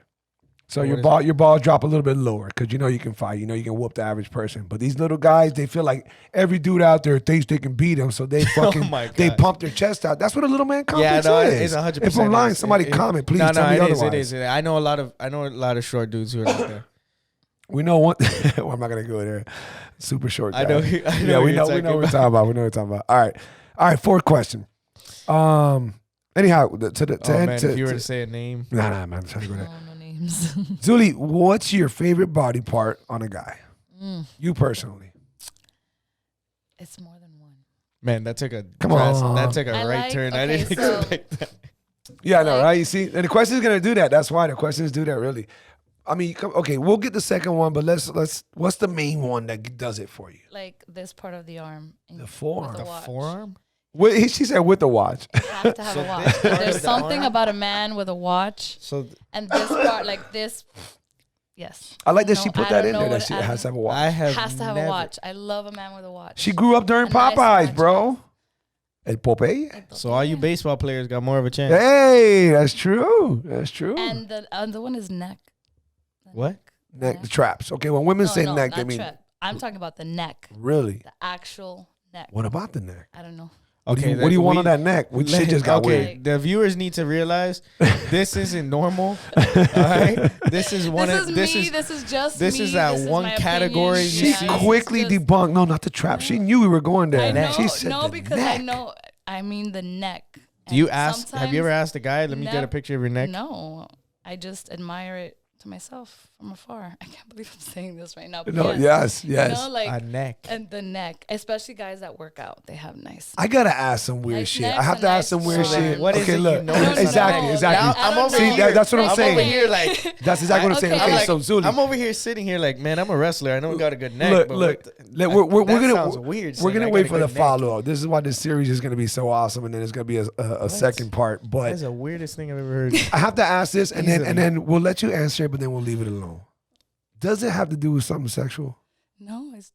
Speaker 1: So
Speaker 2: What
Speaker 1: your
Speaker 2: is
Speaker 1: ball drop a little bit lower because you know you can fight. You know you can whoop the average person. But these little guys, they feel like every dude out there thinks they can beat them, so they fucking
Speaker 2: my
Speaker 1: they
Speaker 2: God.
Speaker 1: pump their chest out. That's what a little man complex
Speaker 2: no,
Speaker 1: is.
Speaker 2: it's 100%.
Speaker 1: If I'm lying,
Speaker 2: is.
Speaker 1: somebody comment, please
Speaker 2: No,
Speaker 1: tell me
Speaker 2: it is,
Speaker 1: otherwise.
Speaker 2: it is. I know a lot of short dudes who are like that.
Speaker 1: We know one. Well, I'm not gonna go there. Super short guy.
Speaker 2: I know
Speaker 1: Yeah,
Speaker 2: what
Speaker 1: we
Speaker 2: you're
Speaker 1: know.
Speaker 2: talking
Speaker 1: We know what we're
Speaker 2: about.
Speaker 1: talking about. We know what we're talking about. All right. Fourth question. Anyhow,
Speaker 2: If you were to say a name,
Speaker 1: nah, man. I'm trying to go there.
Speaker 3: No names.
Speaker 1: Zuly, what's your favorite body part on a guy? You personally.
Speaker 3: It's more than one.
Speaker 2: man, that took a
Speaker 1: Come on.
Speaker 2: that took a
Speaker 3: I
Speaker 2: right
Speaker 3: like-
Speaker 2: turn. I
Speaker 3: okay,
Speaker 2: didn't
Speaker 3: so-
Speaker 2: expect that.
Speaker 1: Yeah, I know,
Speaker 3: Like-
Speaker 1: right? You see, and the question is gonna do that. That's why the questions do that. Really. I mean, okay, we'll get the second one, but let's. What's the main one that does it for you?
Speaker 3: Like this part of the arm.
Speaker 1: The forearm.
Speaker 3: With
Speaker 1: The
Speaker 3: watch.
Speaker 2: Forearm?
Speaker 1: She said with the watch.
Speaker 3: You have to have
Speaker 2: So
Speaker 3: a watch.
Speaker 2: this part
Speaker 3: There's
Speaker 2: of the
Speaker 3: something
Speaker 2: arm?
Speaker 3: about a man with a watch,
Speaker 2: So
Speaker 3: and this part, like this. Yes.
Speaker 1: I like that
Speaker 3: No,
Speaker 1: she put
Speaker 3: I
Speaker 1: that
Speaker 3: don't
Speaker 1: in
Speaker 3: know
Speaker 1: there. That
Speaker 3: what-
Speaker 1: she
Speaker 3: I
Speaker 1: has to have a watch.
Speaker 2: I have
Speaker 3: Has to have
Speaker 2: never,
Speaker 3: a watch. I love a man with a watch.
Speaker 1: She grew up during
Speaker 3: A nice
Speaker 1: Popeyes,
Speaker 3: watch.
Speaker 1: bro. El Popeye.
Speaker 2: So all you baseball players got more of a chance.
Speaker 1: Hey, that's true. That's true.
Speaker 3: And the other one is neck. The
Speaker 2: What?
Speaker 1: Neck, the traps. Okay, when women say neck, they
Speaker 3: not
Speaker 1: mean
Speaker 3: trap. I'm talking about the neck,
Speaker 1: really.
Speaker 3: the actual neck.
Speaker 1: What about the neck?
Speaker 3: I don't know.
Speaker 1: What do you want on that neck? Which shit just got
Speaker 2: okay,
Speaker 1: weird.
Speaker 2: the viewers need to realize this isn't normal. All right, this is one
Speaker 3: This
Speaker 2: of
Speaker 3: is
Speaker 2: this
Speaker 3: me.
Speaker 2: is
Speaker 3: This is just
Speaker 2: this
Speaker 3: me.
Speaker 2: is that
Speaker 3: This is
Speaker 2: one
Speaker 3: my
Speaker 2: category
Speaker 3: opinion.
Speaker 2: you
Speaker 1: She
Speaker 2: see.
Speaker 3: this is
Speaker 1: quickly
Speaker 3: just-
Speaker 1: debunked. No, not the trap. She knew we were going there.
Speaker 3: I know.
Speaker 1: She said
Speaker 3: No,
Speaker 1: the
Speaker 3: because
Speaker 1: neck.
Speaker 3: I know. I mean the neck.
Speaker 2: Do you
Speaker 3: And
Speaker 2: ask? Have you ever
Speaker 3: sometimes-
Speaker 2: asked a guy? Let me get a
Speaker 3: Never-
Speaker 2: picture of your neck.
Speaker 3: No, I just admire it to myself from afar. I can't believe I'm saying this right now. But
Speaker 1: No, yes.
Speaker 3: You know, like
Speaker 2: A neck.
Speaker 3: and the neck, especially guys that work out, they have nice.
Speaker 1: I gotta ask some weird
Speaker 3: Nice
Speaker 1: shit.
Speaker 3: necks
Speaker 1: I have
Speaker 3: and
Speaker 1: to ask
Speaker 3: nice
Speaker 1: some weird
Speaker 3: arms.
Speaker 1: shit.
Speaker 2: What is
Speaker 1: okay,
Speaker 2: it you
Speaker 1: look.
Speaker 2: notice
Speaker 1: exactly,
Speaker 3: about
Speaker 1: exactly.
Speaker 3: it? I
Speaker 2: I'm
Speaker 3: don't
Speaker 2: over
Speaker 3: know.
Speaker 2: here.
Speaker 1: That's what I'm
Speaker 2: I'm
Speaker 1: saying.
Speaker 2: over here like
Speaker 1: That's exactly what I'm saying.
Speaker 3: Okay.
Speaker 1: Okay,
Speaker 3: I'm like-
Speaker 1: so Zuly,
Speaker 2: I'm over here sitting here like, man, I'm a wrestler. I know I got a good neck.
Speaker 1: look,
Speaker 2: but
Speaker 1: look.
Speaker 2: what the-
Speaker 1: We're
Speaker 2: that
Speaker 1: gonna
Speaker 2: sounds weird.
Speaker 1: we're
Speaker 2: saying
Speaker 1: gonna
Speaker 2: I
Speaker 1: wait
Speaker 2: got a
Speaker 1: for the
Speaker 2: good neck.
Speaker 1: follow up. This is why this series is gonna be so awesome, and then there's gonna be a second part. But
Speaker 2: That's the weirdest thing I've ever heard.
Speaker 1: I have to ask this, and
Speaker 2: Easily.
Speaker 1: then we'll let you answer it, but then we'll leave it alone. Does it have to do with something sexual?
Speaker 3: No, it's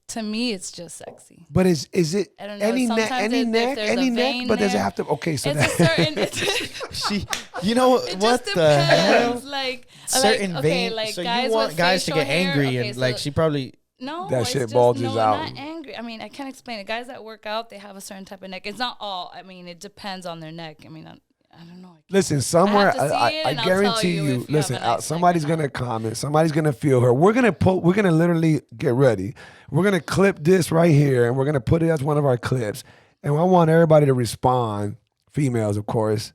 Speaker 3: to me, it's just sexy.
Speaker 1: But is it
Speaker 3: I don't know.
Speaker 1: any neck,
Speaker 3: Sometimes
Speaker 1: any
Speaker 3: if
Speaker 1: neck,
Speaker 3: there's
Speaker 1: any
Speaker 3: a
Speaker 1: neck?
Speaker 3: vein
Speaker 1: But does it
Speaker 3: there,
Speaker 1: have to? Okay, so
Speaker 3: It's
Speaker 1: that
Speaker 3: a certain. It's,
Speaker 2: She, you know
Speaker 3: it
Speaker 2: what
Speaker 3: just
Speaker 2: the hell?
Speaker 3: depends. Like
Speaker 2: Certain
Speaker 3: like,
Speaker 2: vein.
Speaker 3: Like
Speaker 2: so
Speaker 3: guys
Speaker 2: you want
Speaker 3: with
Speaker 2: guys to
Speaker 3: facial
Speaker 2: get
Speaker 3: hair,
Speaker 2: angry
Speaker 3: okay,
Speaker 2: and
Speaker 3: so
Speaker 2: like she probably.
Speaker 3: No,
Speaker 1: That
Speaker 3: it's
Speaker 1: shit
Speaker 3: just,
Speaker 1: bulges
Speaker 3: no,
Speaker 1: out.
Speaker 3: Not angry. I mean, I can't explain it. Guys that work out, they have a certain type of neck. It's not all. I mean, it depends on their neck. I mean, I don't know.
Speaker 1: Listen, somewhere
Speaker 3: to see it
Speaker 1: I
Speaker 3: and I'll
Speaker 1: guarantee
Speaker 3: tell you
Speaker 1: you.
Speaker 3: if you
Speaker 1: Listen,
Speaker 3: have a nice
Speaker 1: somebody's
Speaker 3: neck or
Speaker 1: gonna comment. Somebody's gonna feel her. We're gonna literally get ready. We're gonna clip this right here, and we're gonna put it as one of our clips. And I want everybody to respond. Females, of course.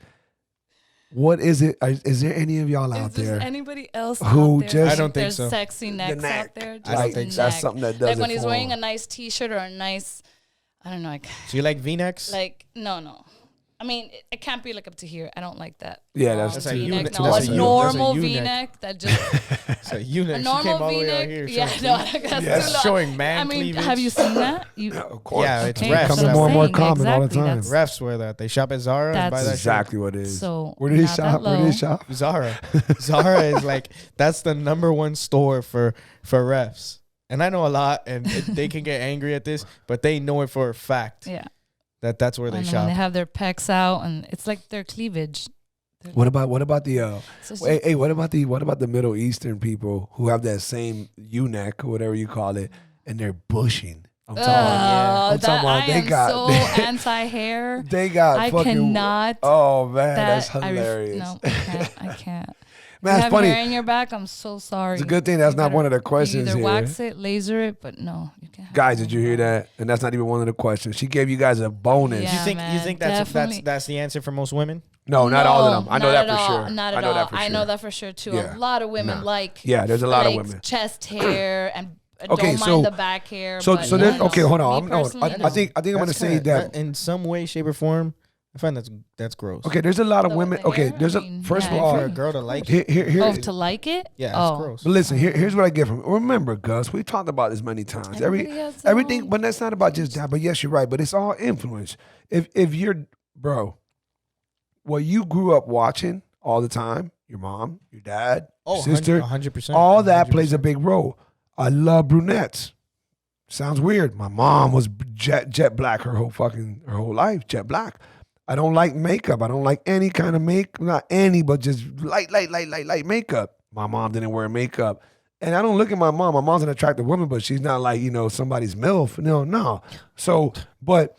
Speaker 1: What is it? Is there any of y'all out
Speaker 3: Is there
Speaker 1: there?
Speaker 3: anybody else
Speaker 1: who
Speaker 3: out there?
Speaker 1: just-
Speaker 2: I don't think
Speaker 3: There's
Speaker 2: so.
Speaker 3: sexy necks
Speaker 1: neck.
Speaker 3: out there.
Speaker 2: I don't
Speaker 3: just
Speaker 2: think
Speaker 3: the
Speaker 2: so.
Speaker 1: That's
Speaker 3: neck.
Speaker 1: something that does
Speaker 3: Like
Speaker 1: it
Speaker 3: when he's
Speaker 1: for
Speaker 3: wearing
Speaker 1: him.
Speaker 3: a nice T-shirt or a nice, I don't know,
Speaker 2: Do you like V-necks?
Speaker 3: like no. I mean, it can't be like up to here. I don't like that.
Speaker 1: Yeah, that's
Speaker 2: That's a
Speaker 1: too-
Speaker 2: U-neck.
Speaker 3: V-neck. No,
Speaker 2: That's
Speaker 3: a
Speaker 2: a
Speaker 3: normal
Speaker 2: U-neck.
Speaker 3: V-neck that just
Speaker 2: so you
Speaker 3: a
Speaker 2: neck. She came
Speaker 3: normal
Speaker 2: all the way out
Speaker 3: V-neck.
Speaker 2: here.
Speaker 3: Yeah,
Speaker 2: showing
Speaker 3: no,
Speaker 2: cleavage.
Speaker 3: that's
Speaker 1: Yes.
Speaker 3: too long.
Speaker 2: Showing man
Speaker 3: I mean,
Speaker 2: cleavage.
Speaker 3: have you seen that? You
Speaker 1: Of course.
Speaker 2: Yeah, it's
Speaker 3: Okay,
Speaker 2: refs.
Speaker 3: that's
Speaker 1: Becoming
Speaker 3: what
Speaker 1: more
Speaker 3: I'm
Speaker 1: and more
Speaker 3: saying.
Speaker 1: common all the
Speaker 3: Exactly,
Speaker 1: time.
Speaker 3: that's-
Speaker 2: Refs wear that. They shop at Zara and buy
Speaker 3: That's
Speaker 2: that
Speaker 1: Exactly what it is.
Speaker 3: So
Speaker 1: Where did he
Speaker 3: not that
Speaker 1: shop? Where did he
Speaker 3: low.
Speaker 1: shop?
Speaker 2: shit. Zara. Zara is like that's the number one store for refs. And I know a lot, and they can get angry at this, but they know it for a fact
Speaker 3: Yeah.
Speaker 2: that's where they
Speaker 3: And
Speaker 2: shop.
Speaker 3: they have their pecs out, and it's like their cleavage.
Speaker 1: What about the
Speaker 3: So it's
Speaker 1: hey, what about the Middle Eastern people who have that same U-neck or whatever you call it, and they're bushing? I'm talking about. I'm talking about
Speaker 3: I
Speaker 1: they
Speaker 3: am
Speaker 1: got
Speaker 3: so anti-hair.
Speaker 1: they got
Speaker 3: I
Speaker 1: fucking.
Speaker 3: cannot.
Speaker 1: Oh man,
Speaker 3: That
Speaker 1: that's hilarious.
Speaker 3: no, I can't. I can't.
Speaker 1: Man,
Speaker 3: you
Speaker 1: it's
Speaker 3: have
Speaker 1: funny.
Speaker 3: hair in your back. I'm so sorry.
Speaker 1: It's a good thing that's
Speaker 3: You
Speaker 1: not
Speaker 3: better-
Speaker 1: one of the
Speaker 3: you
Speaker 1: questions
Speaker 3: either
Speaker 1: here.
Speaker 3: wax it, laser it, but no, you can't. have
Speaker 1: Guys,
Speaker 3: it
Speaker 1: did
Speaker 3: on
Speaker 1: you hear
Speaker 3: your back.
Speaker 1: that? And that's not even one of the questions. She gave you guys a bonus.
Speaker 3: Yeah.
Speaker 2: you think
Speaker 3: man,
Speaker 2: that's
Speaker 3: definitely.
Speaker 2: that's the answer for most women?
Speaker 1: No, not all of them. I know
Speaker 3: not
Speaker 1: that
Speaker 3: at
Speaker 1: for
Speaker 3: all.
Speaker 1: sure.
Speaker 3: Not at
Speaker 1: I know
Speaker 3: all.
Speaker 1: that for sure.
Speaker 3: I know that for sure too.
Speaker 1: Yeah.
Speaker 3: A lot of women
Speaker 1: Nah.
Speaker 3: like.
Speaker 1: Yeah, there's a lot of
Speaker 3: like
Speaker 1: women.
Speaker 3: chest hair and
Speaker 1: Okay,
Speaker 3: don't
Speaker 1: so-
Speaker 3: mind the back hair.
Speaker 1: So
Speaker 3: but
Speaker 1: there's
Speaker 3: no.
Speaker 1: okay. Hold on.
Speaker 3: Me
Speaker 1: No,
Speaker 3: personally,
Speaker 1: I
Speaker 3: no.
Speaker 1: think I'm gonna
Speaker 2: That's
Speaker 1: say
Speaker 2: kinda-
Speaker 1: that.
Speaker 2: in some way, shape, or form. I find that's gross.
Speaker 1: Okay, there's a lot of
Speaker 3: The-
Speaker 1: women.
Speaker 3: the
Speaker 1: Okay,
Speaker 3: hair?
Speaker 1: there's
Speaker 3: I
Speaker 1: a
Speaker 3: mean,
Speaker 1: first
Speaker 3: yeah,
Speaker 1: of
Speaker 3: I
Speaker 1: all.
Speaker 2: For a
Speaker 3: agree.
Speaker 2: girl to like
Speaker 1: Here,
Speaker 2: it,
Speaker 1: here,
Speaker 3: Oh, to like it?
Speaker 2: yeah,
Speaker 3: oh.
Speaker 2: it's gross.
Speaker 1: But listen, here's what I get from. Remember, Gus, we talked about this many times.
Speaker 3: Everybody has their
Speaker 1: Everything,
Speaker 3: own-
Speaker 1: but that's not about just that. But yes, you're right. But it's all influence. If you're, bro, what you grew up watching all the time, your mom, your dad, your sister,
Speaker 2: 100%.
Speaker 1: all that plays a big role. I love brunettes. Sounds weird. My mom was jet black her whole life, jet black. I don't like makeup. I don't like any kind of not any, but just light makeup. My mom didn't wear makeup. And I don't look at my mom. My mom's an attractive woman, but she's not like, somebody's MILF. No. So, but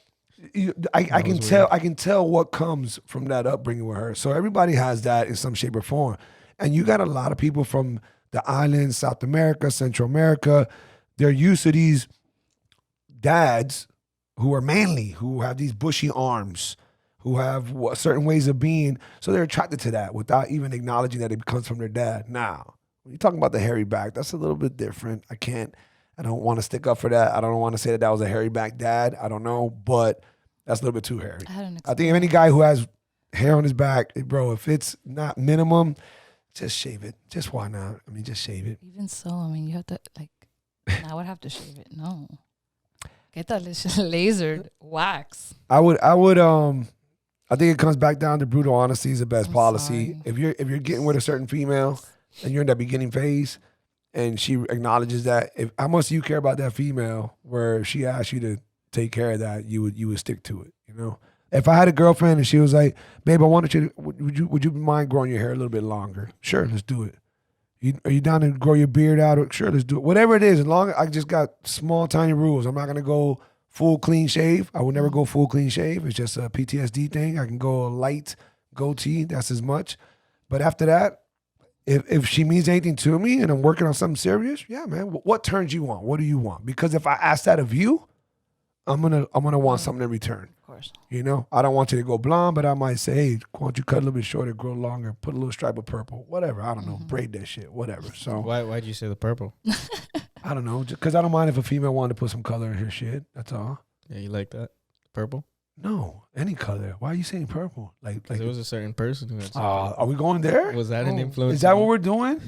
Speaker 1: I can tell what comes from that upbringing with her. So everybody has that in some shape or form. And you got a lot of people from the islands, South America, Central America. They're used to these dads who are manly, who have these bushy arms, who have certain ways of being. So they're attracted to that without even acknowledging that it comes from their dad. Now, when you're talking about the hairy back, that's a little bit different. I don't want to stick up for that. I don't want to say that was a hairy back dad. I don't know, but that's a little bit too hairy. I think if any guy who has hair on his back, bro, if it's not minimum, just shave it. Just why not? I mean, just shave it.
Speaker 3: Even so, I mean, you have to I would have to shave it. No. Get that lasered wax.
Speaker 1: I think it comes back down to brutal honesty is the best policy.
Speaker 3: Sorry.
Speaker 1: If you're getting with a certain female and you're in that beginning phase and she acknowledges that, how much do you care about that female where she asks you to take care of that, you would stick to it, If I had a girlfriend and she was like, babe, I wanted you to, would you mind growing your hair a little bit longer? Sure, let's do it. Are you down to grow your beard out? Sure, let's do it. Whatever it is, as long as I just got small, tiny rules. I'm not going to go full clean shave. I will never go full clean shave. It's just a PTSD thing. I can go a light goatee. That's as much. But after that, if she means anything to me and I'm working on something serious, yeah, man. What turns you on? What do you want? Because if I ask that of you, I'm gonna want something in return.
Speaker 3: Of course.
Speaker 1: I don't want you to go blonde, but I might say, hey, why don't you cut a little bit shorter, grow longer, put a little stripe of purple, whatever. I don't know, braid that shit, whatever. So
Speaker 2: Why'd you say the purple?
Speaker 1: I don't know, just because I don't mind if a female wanted to put some color in her shit. That's all.
Speaker 2: Yeah, you like that? Purple?
Speaker 1: No, any color. Why are you saying purple? Like
Speaker 2: There was a certain person who had said
Speaker 1: are we going there?
Speaker 2: Was that an influence?
Speaker 1: Is that
Speaker 2: on
Speaker 1: what
Speaker 2: you?
Speaker 1: we're doing?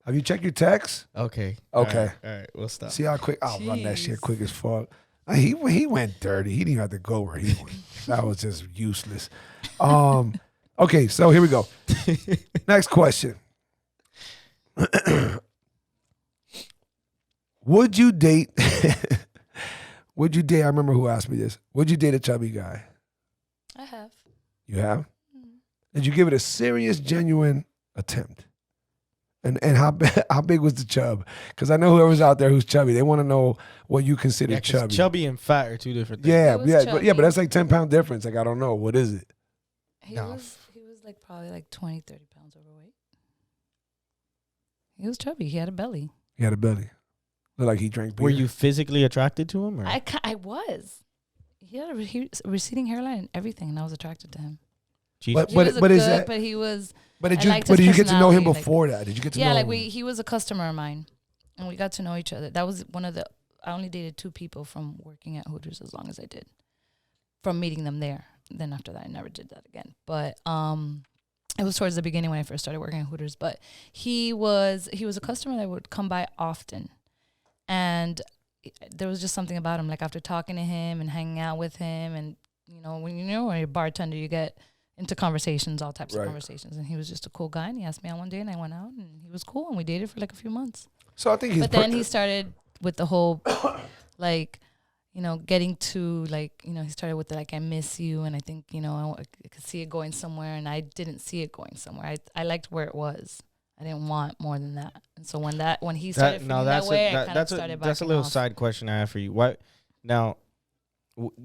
Speaker 1: Have you checked your text?
Speaker 2: Okay.
Speaker 1: Okay.
Speaker 2: All right. We'll stop.
Speaker 1: See how quick? I'll run that
Speaker 3: Jeez.
Speaker 1: shit quick as fuck. He went dirty. He didn't even have to go where he went. That was just useless. Okay, so here we go. Next question. Would you date? Would you date? I remember who asked me this. Would you date a chubby guy?
Speaker 3: I have.
Speaker 1: You have? Did you give it a serious, genuine attempt? And how big was the chub? Because I know whoever's out there who's chubby, they want to know what you consider
Speaker 2: Yeah, 'cause
Speaker 1: chubby.
Speaker 2: chubby and fat are two different things.
Speaker 1: Yeah,
Speaker 3: He was
Speaker 1: but
Speaker 3: chubby.
Speaker 1: that's like 10-pound difference. Like I don't know what is it.
Speaker 3: He
Speaker 2: No.
Speaker 3: was like probably like 20, 30 pounds overweight. He was chubby. He had a belly.
Speaker 1: He had a belly. Looked like he drank beer.
Speaker 2: Were you physically attracted to him? Or?
Speaker 3: I was. He had a receding hairline and everything, and I was attracted to him.
Speaker 2: Jesus.
Speaker 1: But
Speaker 3: He was
Speaker 1: is
Speaker 3: good,
Speaker 1: that?
Speaker 3: But he was.
Speaker 1: But did
Speaker 3: I
Speaker 1: you?
Speaker 3: liked
Speaker 1: But
Speaker 3: his
Speaker 1: did you get to know him
Speaker 3: personality, like-
Speaker 1: before that? Did you get to know?
Speaker 3: Yeah, like
Speaker 1: him?
Speaker 3: he was a customer of mine, and we got to know each other. That was one of the. I only dated 2 people from working at Hooters as long as I did, from meeting them there. Then after that, I never did that again. But it was towards the beginning when I first started working at Hooters. But he was a customer that would come by often, and there was just something about him. Like after talking to him and hanging out with him, and when you're a bartender, you get into conversations, all types of conversations. And he was just a cool guy. And he asked me out one day, and I went out, and he was cool, and we dated for like a few months.
Speaker 1: So I think he's.
Speaker 3: But then he started with the whole, like, getting to like, he started with the, like, I miss you, and I think I could see it going somewhere, and I didn't see it going somewhere. I liked where it was. I didn't want more than that. And so when he started feeling that way, I kind of started backing
Speaker 2: that's a little
Speaker 3: off.
Speaker 2: side question I have for you. Why now?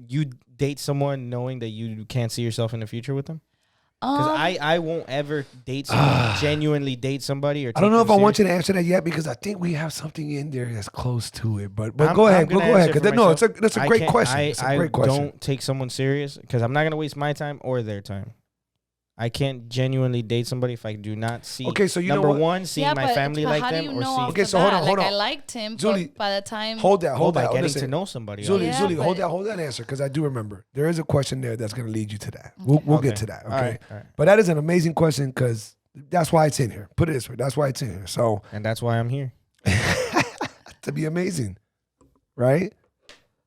Speaker 2: You date someone knowing that you can't see yourself in the future with them? Because I won't ever date someone, genuinely date somebody. Or
Speaker 1: I don't know if
Speaker 2: take
Speaker 1: I
Speaker 2: them
Speaker 1: want you
Speaker 2: serious.
Speaker 1: to answer that yet because I think we have something in there that's close to it. But
Speaker 2: I'm-
Speaker 1: go
Speaker 2: I'm
Speaker 1: ahead,
Speaker 2: gonna
Speaker 1: go ahead.
Speaker 2: answer for
Speaker 1: No,
Speaker 2: myself.
Speaker 1: that's a great question. It's a great
Speaker 2: I
Speaker 1: question.
Speaker 2: don't take someone serious because I'm not gonna waste my time or their time. I can't genuinely date somebody if I do not see.
Speaker 1: Okay, so you know
Speaker 2: number
Speaker 1: what?
Speaker 2: one, seeing my family like
Speaker 3: how do
Speaker 2: them,
Speaker 3: you
Speaker 2: or
Speaker 3: know
Speaker 2: seeing.
Speaker 3: off
Speaker 1: Okay,
Speaker 3: the
Speaker 1: so hold
Speaker 3: bat?
Speaker 1: on, hold
Speaker 3: Like,
Speaker 1: on.
Speaker 3: I liked him,
Speaker 1: Zuly,
Speaker 3: but by the time
Speaker 1: Hold that.
Speaker 2: by getting
Speaker 1: Listen.
Speaker 2: to know somebody.
Speaker 1: Zuly,
Speaker 3: Yeah,
Speaker 1: Zuly,
Speaker 3: but-
Speaker 1: hold that answer because I do remember there is a question there that's going to lead you to that. We'll get
Speaker 2: Okay.
Speaker 1: to that. Okay,
Speaker 2: All right, all right.
Speaker 1: but that is an amazing question because that's why it's in here. Put it this way, that's why it's in here. So
Speaker 2: And that's why I'm here.
Speaker 1: to be amazing, right?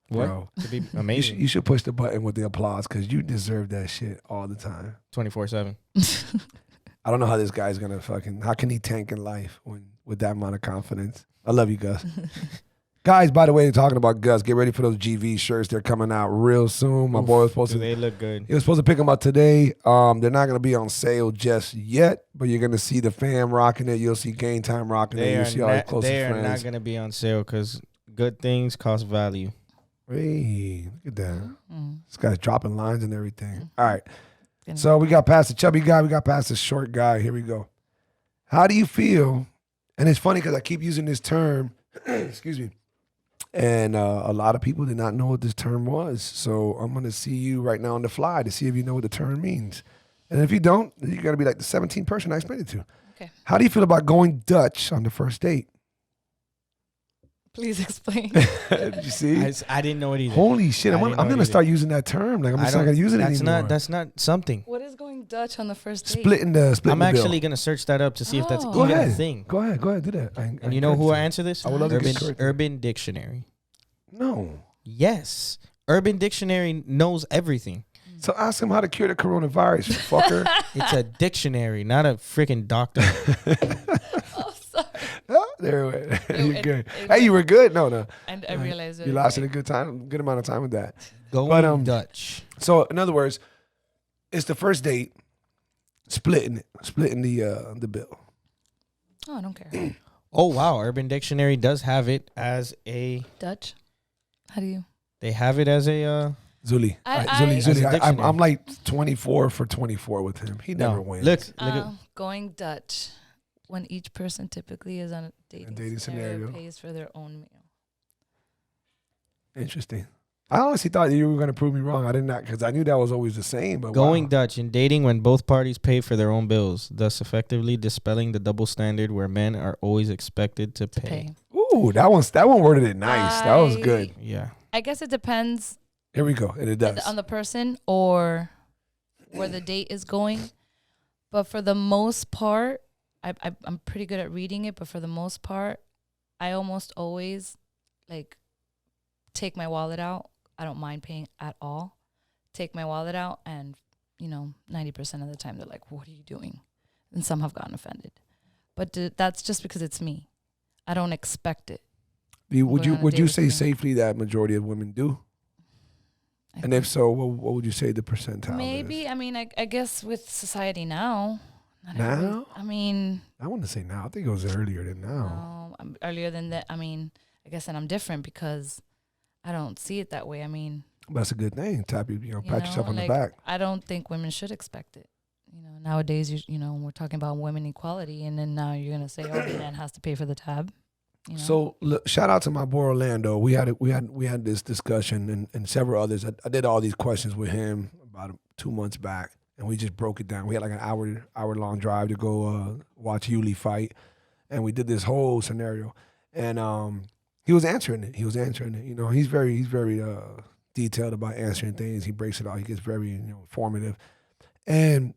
Speaker 2: What?
Speaker 1: Bro,
Speaker 2: To be
Speaker 1: you
Speaker 2: amazing.
Speaker 1: should push the button with the applause because you deserve that shit all the time.
Speaker 2: 24/7.
Speaker 1: I don't know how this guy's gonna how can he tank in life with that amount of confidence? I love you, Gus. Guys, by the way, talking about Gus, get ready for those GV shirts. They're coming out real soon. My boy was supposed
Speaker 2: Do
Speaker 1: to.
Speaker 2: they look good?
Speaker 1: He was supposed to pick them up today. They're not gonna be on sale just yet, but you're gonna see the fam rocking it. You'll see Game Time rocking it. You'll see all his closest
Speaker 2: They are not
Speaker 1: friends.
Speaker 2: going to be on sale because good things cost value.
Speaker 1: Hey, look at that.
Speaker 3: Mm.
Speaker 1: This guy's dropping lines and everything. All right. So we got past the chubby guy. We got past the short guy. Here we go. How do you feel? And it's funny because I keep using this term. Excuse me. And a lot of people did not know what this term was. So I'm going to see you right now on the fly to see if you know what the term means. And if you don't, you got to be like the 17th person I explained it to.
Speaker 3: Okay.
Speaker 1: How do you feel about going Dutch on the first date?
Speaker 3: Please explain.
Speaker 1: Did you see?
Speaker 2: I didn't know it either.
Speaker 1: Holy shit. I'm
Speaker 2: I didn't know
Speaker 1: going
Speaker 2: it
Speaker 1: to
Speaker 2: either.
Speaker 1: start using that term. Like I'm just not going to use it anymore.
Speaker 2: That's not something.
Speaker 3: What is going Dutch on the first date?
Speaker 1: Splitting the
Speaker 2: I'm
Speaker 1: bill.
Speaker 2: actually going to search that up to see if that's
Speaker 3: Oh.
Speaker 1: Go
Speaker 2: even
Speaker 1: ahead.
Speaker 2: a thing.
Speaker 1: Go ahead, do that.
Speaker 2: And you know who I answer this?
Speaker 1: I would love to get corrected.
Speaker 2: Urban Dictionary.
Speaker 1: No.
Speaker 2: Yes. Urban Dictionary knows everything.
Speaker 1: So ask him how to cure the coronavirus, fucker.
Speaker 2: It's a dictionary, not a freaking doctor.
Speaker 3: Oh, sorry.
Speaker 1: Oh, there we went. You're
Speaker 3: it-
Speaker 1: good.
Speaker 3: it
Speaker 1: hey, you were good. No.
Speaker 3: And I realized
Speaker 1: You lasted a good amount of time with that.
Speaker 2: Going Dutch.
Speaker 1: So in other words, it's the first date, splitting the bill.
Speaker 3: Oh, I don't care.
Speaker 2: Oh, wow. Urban Dictionary does have it as a...
Speaker 3: Dutch? How do you?
Speaker 2: They have it as a...
Speaker 1: Zuly.
Speaker 3: Zuly.
Speaker 2: As a dictionary.
Speaker 1: I'm like 24 for 24 with him. He never wins.
Speaker 2: Look at...
Speaker 3: Going Dutch. When each person typically is on a dating scenario, pays for their own meal.
Speaker 1: Interesting. I honestly thought you were going to prove me wrong. I did not, because I knew that was always the same. But
Speaker 2: Going
Speaker 1: wow.
Speaker 2: Dutch in dating when both parties pay for their own bills, thus effectively dispelling the double standard where men are always expected to pay.
Speaker 1: Ooh, that one worded it nice. That was good.
Speaker 2: Yeah.
Speaker 3: I guess it depends
Speaker 1: Here we go. And it does.
Speaker 3: on the person or where the date is going. But for the most part, I'm pretty good at reading it. But for the most part, I almost always like take my wallet out. I don't mind paying at all. Take my wallet out, and 90% of the time they're like, "What are you doing?" And some have gotten offended, but that's just because it's me. I don't expect it.
Speaker 1: Would you
Speaker 3: date with
Speaker 1: say
Speaker 3: you.
Speaker 1: safely that majority of women do? And if so, what would you say the percentile
Speaker 3: Maybe.
Speaker 1: is?
Speaker 3: I mean, I guess with society now.
Speaker 1: Now?
Speaker 3: I mean,
Speaker 1: I want to say now. I think it was earlier than now.
Speaker 3: earlier than that. I mean, I guess then I'm different because I don't see it that way. I mean,
Speaker 1: But that's a good thing. Pat yourself on the
Speaker 3: like,
Speaker 1: back.
Speaker 3: I don't think women should expect it. Nowadays, we're talking about women equality, and then now you're gonna say, "Oh, the man has to pay for the tab."
Speaker 1: So look, shout out to my boy Orlando. We had this discussion and several others. I did all these questions with him about 2 months back, and we just broke it down. We had like an hour long drive to go watch Zuly fight, and we did this whole scenario. And he was answering it. He's very detailed about answering things. He breaks it out. He gets very informative. And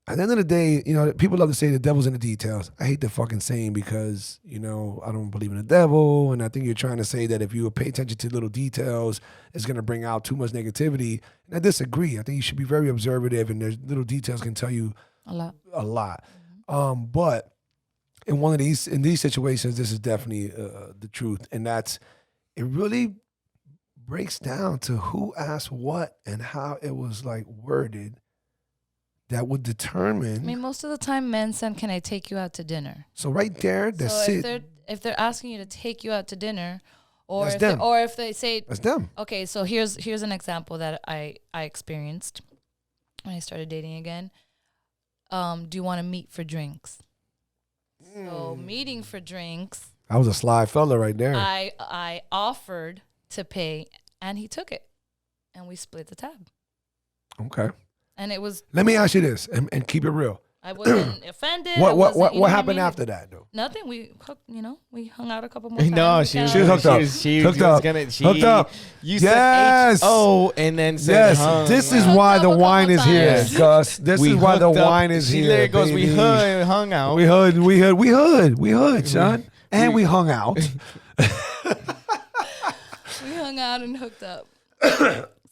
Speaker 1: at the end of the day, people love to say the devil's in the details. I hate the fucking saying because, I don't believe in the devil. And I think you're trying to say that if you pay attention to little details, it's going to bring out too much negativity. And I disagree. I think you should be very observative, and there's little details can tell you a lot. But in these situations, this is definitely the truth. And it really breaks down to who asked what and how it was like worded. That would determine.
Speaker 3: I mean, most of the time, men send, "Can I take you out to dinner?"
Speaker 1: So right there, that's it.
Speaker 3: If they're asking you to take you out to dinner, or
Speaker 1: That's
Speaker 3: if
Speaker 1: them.
Speaker 3: if they say,
Speaker 1: That's them.
Speaker 3: okay, so here's an example that I experienced when I started dating again. Do you want to meet for drinks? So meeting for drinks,
Speaker 1: That was a sly fella right there.
Speaker 3: I offered to pay, and he took it, and we split the tab.
Speaker 1: Okay.
Speaker 3: And it was.
Speaker 1: Let me ask you this, and keep it real.
Speaker 3: I wasn't offended.
Speaker 1: What happened after that though?
Speaker 3: Nothing. We hung out a couple more times.
Speaker 2: No, she was
Speaker 1: hooked up.
Speaker 2: Hooked up. You
Speaker 1: yes.
Speaker 2: said H-O and then said
Speaker 1: yes. This is why the wine is here, Gus. This is why the wine is here.
Speaker 2: She literally goes,
Speaker 1: baby.
Speaker 2: we hung out.
Speaker 1: We hood, son. And we hung out.
Speaker 3: We hung out and hooked up.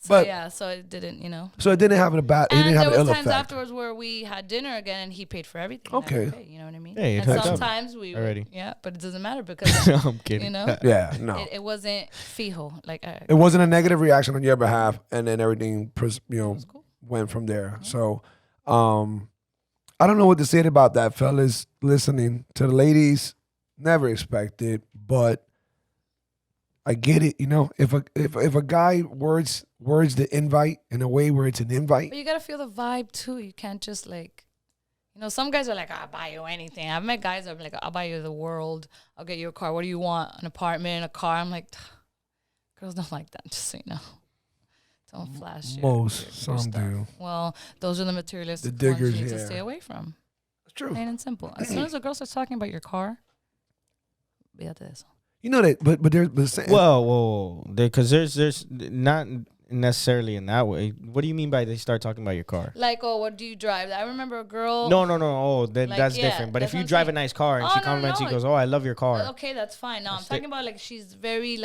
Speaker 1: But
Speaker 3: yeah, so it didn't,
Speaker 1: So it didn't have it didn't have an ill
Speaker 3: there was times
Speaker 1: effect.
Speaker 3: afterwards where we had dinner again and he paid for everything.
Speaker 1: Okay.
Speaker 3: You know what I mean?
Speaker 2: Hey,
Speaker 3: and sometimes we
Speaker 2: already.
Speaker 3: Yeah, but it doesn't matter because
Speaker 2: I'm kidding.
Speaker 1: Yeah, no.
Speaker 3: It wasn't fijo. Like
Speaker 1: it wasn't a negative reaction on your behalf, and then everything
Speaker 3: cool.
Speaker 1: went from there. So I don't know what to say about that, fellas listening. To the ladies, never expected, but I get it. If a guy words the invite in a way where it's an invite.
Speaker 3: But you gotta feel the vibe too. You can't just some guys are like, I'll buy you anything. I've met guys that are like, I'll buy you the world. I'll get you a car. What do you want? An apartment, a car. I'm like, girls don't like that. Just so you know. Don't flash
Speaker 1: Some
Speaker 3: stuff.
Speaker 1: do.
Speaker 3: Well, those are the materialistic
Speaker 1: The diggers,
Speaker 3: ones you need to
Speaker 1: yeah.
Speaker 3: stay away from.
Speaker 1: That's true.
Speaker 3: Plain and simple. As soon as a girl starts talking about your car, olvídate de eso.
Speaker 1: You know that, but there's
Speaker 2: Whoa, because there's not necessarily in that way. What do you mean by they start talking about your car?
Speaker 3: Like, oh, what do you drive? I remember a girl.
Speaker 2: No. Oh, that's different. But if you drive a nice car and she compliments you, goes, "Oh, I love your car."
Speaker 3: Okay, that's fine. No, I'm talking about she's very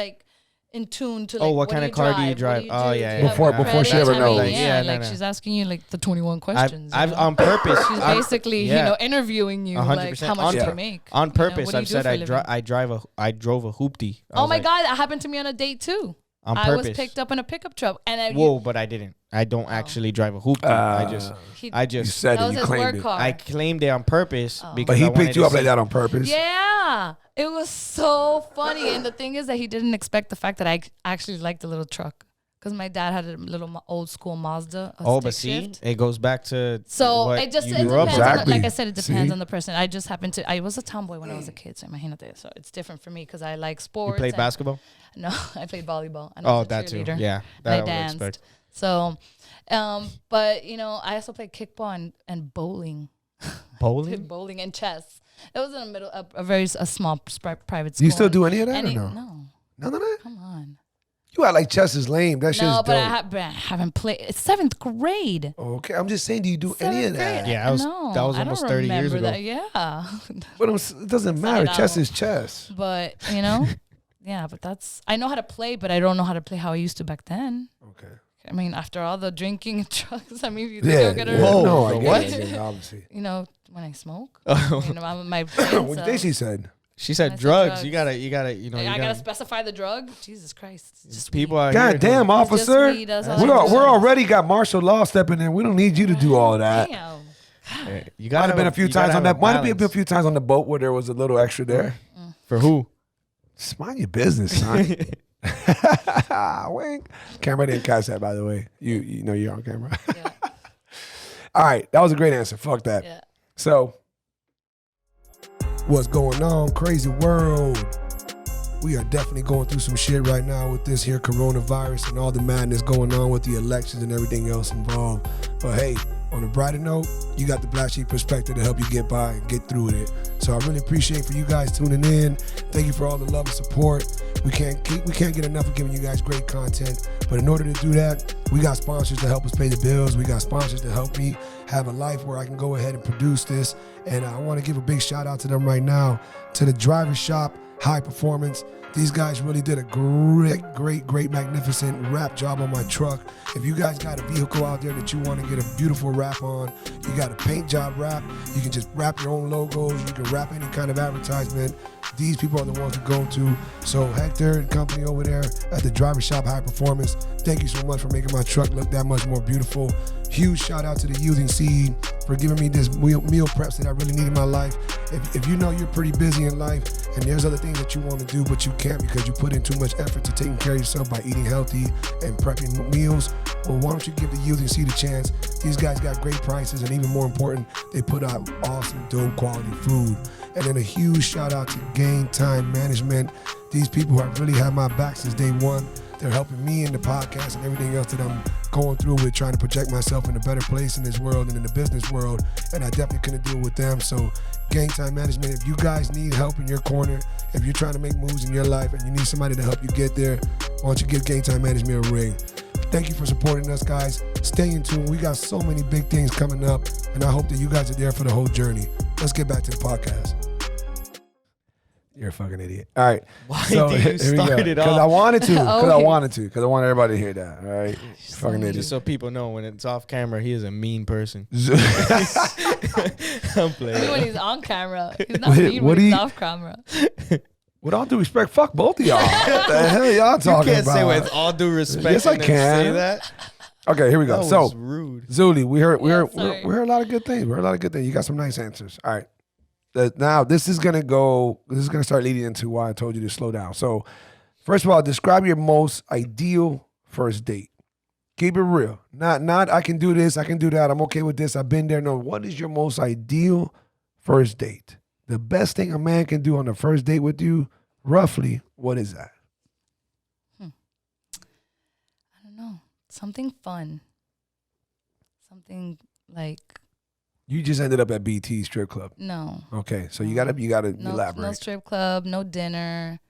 Speaker 3: in tune to
Speaker 2: what kind of car do you drive? Oh yeah.
Speaker 1: Before she ever knows.
Speaker 3: She's asking you the 21 questions.
Speaker 2: I've on purpose.
Speaker 3: She's basically interviewing you 100%. How much do you make?
Speaker 2: On purpose, I've said I drove a hoopty.
Speaker 3: Oh my God, that happened to me on a date too.
Speaker 2: On purpose.
Speaker 3: I was picked up in a pickup truck, and
Speaker 2: but I didn't. I don't actually drive a hoopty. I just
Speaker 1: you said
Speaker 3: that
Speaker 1: it. You
Speaker 3: was his
Speaker 1: claimed
Speaker 3: work
Speaker 1: it.
Speaker 3: car.
Speaker 2: I claimed it on purpose because.
Speaker 1: But he picked you up like that on purpose.
Speaker 3: Yeah, it was so funny. And the thing is that he didn't expect the fact that I actually liked the little truck. Because my dad had a little old school Mazda.
Speaker 2: But see, it goes back to
Speaker 3: so it just
Speaker 2: you grew up.
Speaker 1: Exactly.
Speaker 3: Like I said, it depends on the person. I just happened to. I was a tomboy when I was a kid, so imagínate. So it's different for me because I like sports.
Speaker 2: You played basketball?
Speaker 3: No, I played volleyball. And I was a
Speaker 2: that too.
Speaker 3: cheerleader.
Speaker 2: Yeah,
Speaker 3: that
Speaker 2: I
Speaker 3: I danced.
Speaker 2: expect.
Speaker 3: So, but I also played kickball and bowling.
Speaker 2: Bowling?
Speaker 3: Bowling and chess. It was in the middle of a small private school.
Speaker 1: You still do any of that or no?
Speaker 3: No.
Speaker 1: None of that?
Speaker 3: Come on.
Speaker 1: You act like chess is lame. That shit is
Speaker 3: No,
Speaker 1: dope.
Speaker 3: but I haven't played. It's 7th grade.
Speaker 1: Okay, I'm just saying, do you do any of that?
Speaker 2: Yeah, that was almost 30 years ago.
Speaker 3: Yeah.
Speaker 1: But it doesn't matter. Chess is chess.
Speaker 3: But, yeah, but I know how to play, but I don't know how to play how I used to back then.
Speaker 1: Okay.
Speaker 3: I mean, after all the drinking and drugs, I mean, you
Speaker 1: Yeah.
Speaker 3: get
Speaker 1: No, I
Speaker 2: What?
Speaker 1: get it, obviously.
Speaker 3: When I smoke, my brain
Speaker 1: What do you think she said?
Speaker 2: She said
Speaker 3: I said
Speaker 2: drugs.
Speaker 3: drugs.
Speaker 2: You gotta,
Speaker 3: I gotta specify the drug. Jesus Christ! It's just
Speaker 2: people
Speaker 3: weed.
Speaker 2: out
Speaker 1: God
Speaker 2: here.
Speaker 1: damn, officer.
Speaker 3: weed, that's all
Speaker 1: We're
Speaker 3: I do.
Speaker 1: already got martial law stepping in. We don't need you to do all that.
Speaker 3: Damn.
Speaker 2: You
Speaker 1: Might
Speaker 2: gotta
Speaker 1: have been a few times on that. Might have been a few times on the boat where there was a little extra there.
Speaker 2: For who?
Speaker 1: Just mind your business, son. Wink. Camera didn't catch that, by the way. You know you're on camera.
Speaker 3: Yeah.
Speaker 1: All right, that was a great answer. Fuck that.
Speaker 3: Yeah.
Speaker 1: So, what's going on, crazy world? We are definitely going through some shit right now with this here coronavirus and all the madness going on with the elections and everything else involved. But hey, on a brighter note, you got the Black Sheep perspective to help you get by and get through it. So I really appreciate for you guys tuning in. Thank you for all the love and support. We can't get enough of giving you guys great content. But in order to do that, we got sponsors to help us pay the bills. We got sponsors to help me have a life where I can go ahead and produce this. And I want to give a big shout out to them right now, to the Driver Shop High Performance. These guys really did a great, magnificent wrap job on my truck. If you guys got a vehicle out there that you want to get a beautiful wrap on, you got a paint job wrap, you can just wrap your own logos, you can wrap any kind of advertisement. These people are the ones to go to. So Hector and company over there at the Driver Shop High Performance, thank you so much for making my truck look that much more beautiful. Huge shout out to the Yielding Seed for giving me this meal preps that I really need in my life. If you know you're pretty busy in life and there's other things that you want to do but you can't because you put in too much effort to taking care of yourself by eating healthy and prepping meals, well, why don't you give the Yielding Seed a chance? These guys got great prices, and even more important, they put out awesome, dope quality food. And then a huge shout out to Game Time Management. These people have really had my back since day one. They're helping me in the podcast and everything else that I'm going through with trying to project myself in a better place in this world and in the business world. And I definitely couldn't do it with them. So Game Time Management, if you guys need help in your corner, if you're trying to make moves in your life and you need somebody to help you get there, why don't you give Game Time Management a ring? Thank you for supporting us, guys. Stay in tune. We got so many big things coming up, and I hope that you guys are there for the whole journey. Let's get back to the podcast. You're a fucking idiot. All right.
Speaker 2: Why
Speaker 1: So,
Speaker 2: did you
Speaker 1: here we go.
Speaker 2: start it off?
Speaker 1: Because I wanted to. Because I
Speaker 3: Okay.
Speaker 1: wanted to. Because I want everybody to hear that. All right. Fucking idiot.
Speaker 2: Just so people know, when it's off camera, he is a mean person. I'm playing.
Speaker 3: Even when he's on camera, he's not
Speaker 1: Wait,
Speaker 3: mean
Speaker 1: what
Speaker 3: when
Speaker 1: do
Speaker 3: he's
Speaker 1: you-
Speaker 3: off camera.
Speaker 1: With all due respect, fuck both of y'all. What the hell y'all
Speaker 2: You
Speaker 1: talking
Speaker 2: can't
Speaker 1: about?
Speaker 2: say with all due respect.
Speaker 1: Yes, I
Speaker 2: and then
Speaker 1: can.
Speaker 2: Say that.
Speaker 1: Okay, here we go.
Speaker 2: That
Speaker 1: So,
Speaker 2: was rude.
Speaker 1: Zuly, we heard
Speaker 3: sorry.
Speaker 1: we heard a lot of good things. We heard a lot of good things. You got some nice answers. All right. Now this is gonna start leading into why I told you to slow down. So, first of all, describe your most ideal first date. Keep it real. Not I can do this, I can do that. I'm okay with this. I've been there. No, what is your most ideal first date? The best thing a man can do on the first date with you, roughly, what is that?
Speaker 3: I don't know. Something fun. Something like
Speaker 1: You just ended up at BT strip club.
Speaker 3: no.
Speaker 1: Okay, so you gotta
Speaker 3: No
Speaker 1: elaborate.
Speaker 3: strip club, no dinner.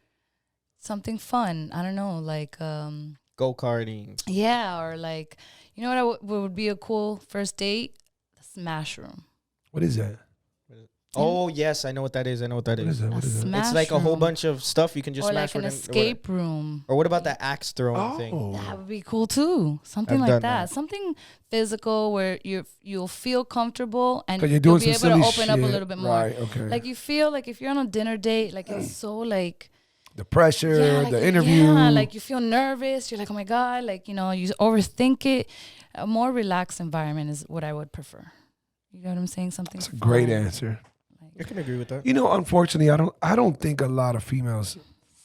Speaker 3: Something fun. I don't know, like
Speaker 2: Go-Karting.
Speaker 3: yeah, or like you know what would be a cool first date? The Smash Room.
Speaker 1: What is that?
Speaker 2: Oh, yes, I know what that is.
Speaker 1: What is that? What is that?
Speaker 3: Smash
Speaker 2: It's like a whole
Speaker 3: room.
Speaker 2: bunch of stuff you can just
Speaker 3: Or
Speaker 2: smash
Speaker 3: like an
Speaker 2: with
Speaker 3: escape room.
Speaker 2: Or what about that axe throwing thing?
Speaker 1: Oh,
Speaker 3: That would be cool too. Something
Speaker 2: I've
Speaker 3: like
Speaker 2: done
Speaker 3: that.
Speaker 2: that.
Speaker 3: Something physical where you'll feel comfortable and
Speaker 1: 'cause you're
Speaker 3: you'll
Speaker 1: doing
Speaker 3: be
Speaker 1: some
Speaker 3: able to
Speaker 1: silly
Speaker 3: open up a
Speaker 1: shit.
Speaker 3: little bit more.
Speaker 1: Right, okay.
Speaker 3: Like you feel like if you're on a dinner date, like it's so like
Speaker 1: The pressure,
Speaker 3: like,
Speaker 1: the interview.
Speaker 3: Yeah, like you feel nervous. You're like, oh my God, like, you know, you overthink it. A more relaxed environment is what I would prefer. You know what I'm saying? Something
Speaker 1: That's a great
Speaker 3: fun.
Speaker 1: answer.
Speaker 2: I can agree with that.
Speaker 1: You know, unfortunately, I don't think a lot of females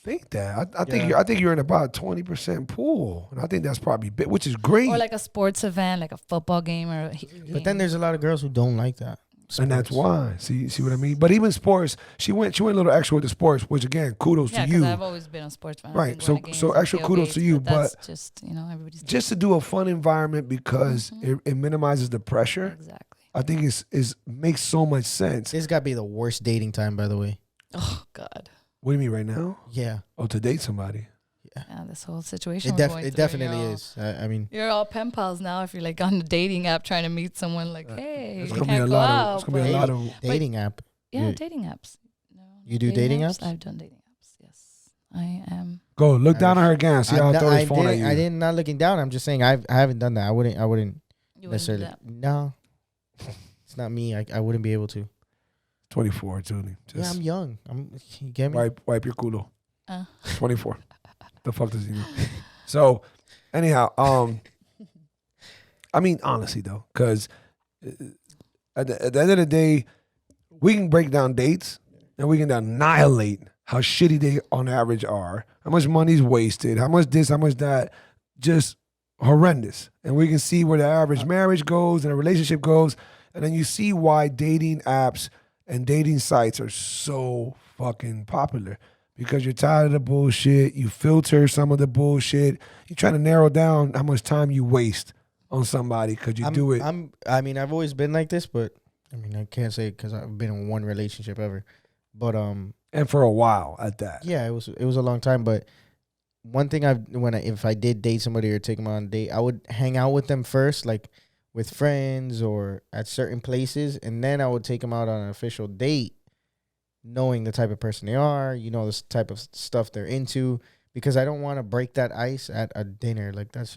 Speaker 1: think that. I think
Speaker 2: Yeah.
Speaker 1: you're in about 20% pool, and I think that's probably big, which is great.
Speaker 3: Or like a sports event, like a football game or
Speaker 2: But then there's a lot of girls who don't like that.
Speaker 1: and that's
Speaker 2: Sports.
Speaker 1: why. See what I mean? But even sports, she went a little extra with the sports, which again, kudos
Speaker 3: yeah,
Speaker 1: to
Speaker 3: because
Speaker 1: you.
Speaker 3: I've always been a sports fan. I've
Speaker 1: Right,
Speaker 3: been
Speaker 1: so-
Speaker 3: going to
Speaker 1: so
Speaker 3: games and
Speaker 1: extra kudos to
Speaker 3: tailgates,
Speaker 1: you,
Speaker 3: that's just, you know, everybody's
Speaker 1: Just to do a fun environment because it minimizes the pressure.
Speaker 3: exactly.
Speaker 1: I think is makes so much sense.
Speaker 2: This got to be the worst dating time, by the way.
Speaker 3: Oh God.
Speaker 1: What do you mean right now?
Speaker 2: Yeah.
Speaker 1: Oh, to date somebody.
Speaker 3: Yeah, this whole situation.
Speaker 2: It,
Speaker 3: we're going
Speaker 2: it
Speaker 3: through,
Speaker 2: definitely
Speaker 3: you're all-
Speaker 2: is. I mean,
Speaker 3: You're all pen pals now. If you're like on a dating app trying to meet someone, like, hey,
Speaker 1: There's
Speaker 3: you
Speaker 1: gonna be a
Speaker 3: can't go
Speaker 1: lot of.
Speaker 3: out.
Speaker 1: It's gonna be a
Speaker 3: but-
Speaker 1: lot of.
Speaker 2: dating app.
Speaker 3: Yeah,
Speaker 2: You-
Speaker 3: dating apps. No,
Speaker 2: You do dating apps?
Speaker 3: I've done dating apps. Yes, I am.
Speaker 1: Go look down on her again. See how I throw
Speaker 2: I
Speaker 1: his phone at you.
Speaker 2: didn't not looking down. I'm just saying I haven't done that. I wouldn't
Speaker 3: You wouldn't do
Speaker 2: necessarily.
Speaker 3: that.
Speaker 2: No, it's not me. I wouldn't be able to.
Speaker 1: 24, Julie.
Speaker 2: Yeah,
Speaker 1: Just
Speaker 2: I'm young. You get me?
Speaker 1: wipe your culo.
Speaker 3: Uh.
Speaker 1: 24. The fuck does he mean? So, anyhow, I mean, honestly though, because at the end of the day, we can break down dates and we can annihilate how shitty they on average are, how much money's wasted, how much this, how much that, just horrendous. And we can see where the average marriage goes and a relationship goes. And then you see why dating apps and dating sites are so fucking popular. Because you're tired of the bullshit, you filter some of the bullshit, you're trying to narrow down how much time you waste on somebody because you do it.
Speaker 2: I mean, I've always been like this, but I mean, I can't say because I've been in one relationship ever. But
Speaker 1: And for a while at that.
Speaker 2: yeah, it was a long time. But one thing if I did date somebody or take them on a date, I would hang out with them first, like with friends or at certain places, and then I would take them out on an official date, knowing the type of person they are, you know, this type of stuff they're into, because I don't want to break that ice at a dinner. Like that's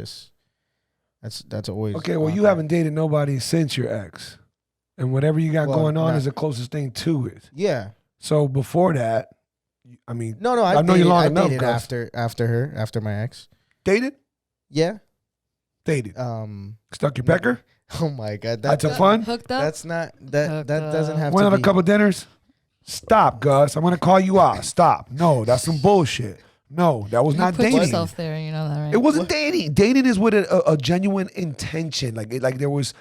Speaker 2: always
Speaker 1: Okay, well, you
Speaker 2: awkward.
Speaker 1: haven't dated nobody since your ex. And whatever you got
Speaker 2: Well,
Speaker 1: going on
Speaker 2: not-
Speaker 1: is the closest thing to it.
Speaker 2: Yeah.
Speaker 1: So before that, I mean,
Speaker 2: No,
Speaker 1: I know you long
Speaker 2: I
Speaker 1: enough,
Speaker 2: dated
Speaker 1: Gus.
Speaker 2: after my ex.
Speaker 1: dated?
Speaker 2: Yeah.
Speaker 1: Dated. Stuck your
Speaker 2: no.
Speaker 1: pecker?
Speaker 2: Oh my God.
Speaker 1: Had some fun?
Speaker 3: Hooked up.
Speaker 2: That's not that
Speaker 3: Hooked
Speaker 2: doesn't
Speaker 3: up.
Speaker 2: have
Speaker 1: Went
Speaker 2: to
Speaker 1: on a
Speaker 2: be.
Speaker 1: couple dinners? Stop, Gus. I'm going to call you out. Stop. No, that's some bullshit. No, that was
Speaker 3: You
Speaker 1: not
Speaker 3: put
Speaker 1: dating.
Speaker 3: yourself there, you know that, right?
Speaker 1: It wasn't dating. Dating is with a genuine intention. Like there was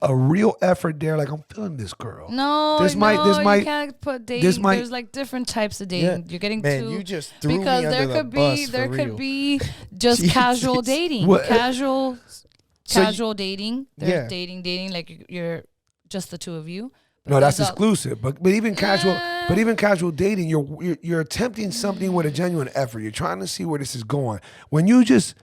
Speaker 1: a real effort there. Like, I'm feeling this girl.
Speaker 3: No,
Speaker 1: This
Speaker 3: no,
Speaker 1: might-
Speaker 3: you can't put dating. There's like different types of dating.
Speaker 2: Yeah.
Speaker 3: You're getting
Speaker 2: Man,
Speaker 3: too
Speaker 2: you just threw
Speaker 3: because
Speaker 2: me
Speaker 3: there
Speaker 2: under
Speaker 3: could
Speaker 2: the bus,
Speaker 3: be
Speaker 2: for
Speaker 3: there
Speaker 2: real.
Speaker 3: could be just
Speaker 2: Jesus.
Speaker 3: casual dating.
Speaker 1: What?
Speaker 3: Casual
Speaker 1: So you-
Speaker 3: casual dating. There's
Speaker 2: Yeah.
Speaker 3: dating like you're just the two of you. But
Speaker 1: No, that's
Speaker 3: there's
Speaker 1: exclusive. But even casual dating, you're attempting something with a genuine effort. You're trying to see where this is going. When you just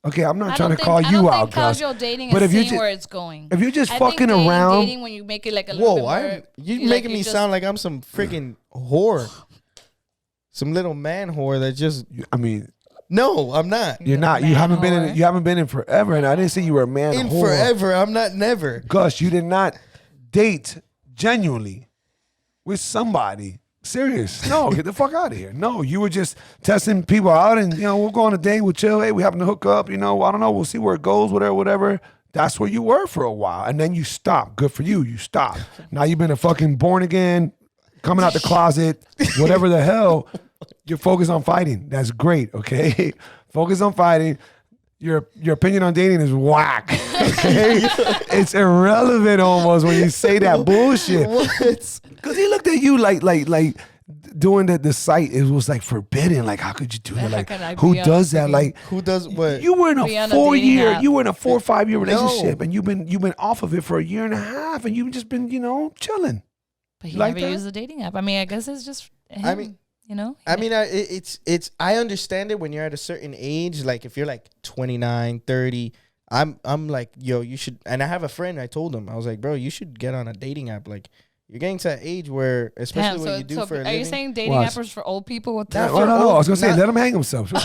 Speaker 1: I'm not trying to call you out, Gus.
Speaker 3: Casual dating
Speaker 1: but
Speaker 3: is
Speaker 1: if you
Speaker 3: seeing
Speaker 1: just-
Speaker 3: where it's going.
Speaker 1: If you're just
Speaker 3: I think
Speaker 1: fucking around,
Speaker 3: dating when you make it like a little bit more.
Speaker 2: You making me sound like I'm some freaking whore, some little man whore that just.
Speaker 1: I mean,
Speaker 2: No, I'm not.
Speaker 1: you're not. You
Speaker 3: man
Speaker 1: haven't been in.
Speaker 3: whore.
Speaker 1: You haven't been in forever, and I didn't say you were a man
Speaker 2: In
Speaker 1: whore.
Speaker 2: forever, I'm not never.
Speaker 1: Gus, you did not date genuinely with somebody. Serious. No, get the fuck out of here. No, you were just testing people out and, we'll go on a date, we'll chill. Hey, we happen to hook up, I don't know. We'll see where it goes, whatever. That's where you were for a while. And then you stopped. Good for you. You stopped. Now you've been a fucking born again, coming out the closet, whatever the hell. You're focused on fighting. That's great, okay? Focus on fighting. Your opinion on dating is whack. Okay? It's irrelevant almost when you say that bullshit. Because he looked at you like doing the site. It was like forbidden. Like, how could you do that?
Speaker 3: How
Speaker 1: Like,
Speaker 3: can I
Speaker 1: who
Speaker 3: be on
Speaker 1: does
Speaker 3: a
Speaker 1: that? Like,
Speaker 2: Who does what?
Speaker 1: you were in
Speaker 3: Be
Speaker 1: a
Speaker 3: on a
Speaker 1: 4
Speaker 3: dating
Speaker 1: year.
Speaker 3: app.
Speaker 1: You were in a 4 or 5 year relationship,
Speaker 2: No.
Speaker 1: and you've been off of it for a year and a half, and you've just been chilling.
Speaker 3: But he
Speaker 1: Like
Speaker 3: never
Speaker 1: that?
Speaker 3: used the dating app. I mean, I guess it's just him,
Speaker 2: I mean- I mean, it's. I understand it when you're at a certain age. Like if you're like 29, 30, I'm like, yo, you should. And I have a friend. I told him, I was like, bro, you should get on a dating app. Like you're getting to that age where, especially what you do for a
Speaker 3: are
Speaker 2: living.
Speaker 3: you saying dating
Speaker 1: What?
Speaker 3: apps for old people? What
Speaker 2: Not
Speaker 3: the
Speaker 2: for
Speaker 1: No. I was gonna say,
Speaker 2: not-
Speaker 1: let him hang himself. He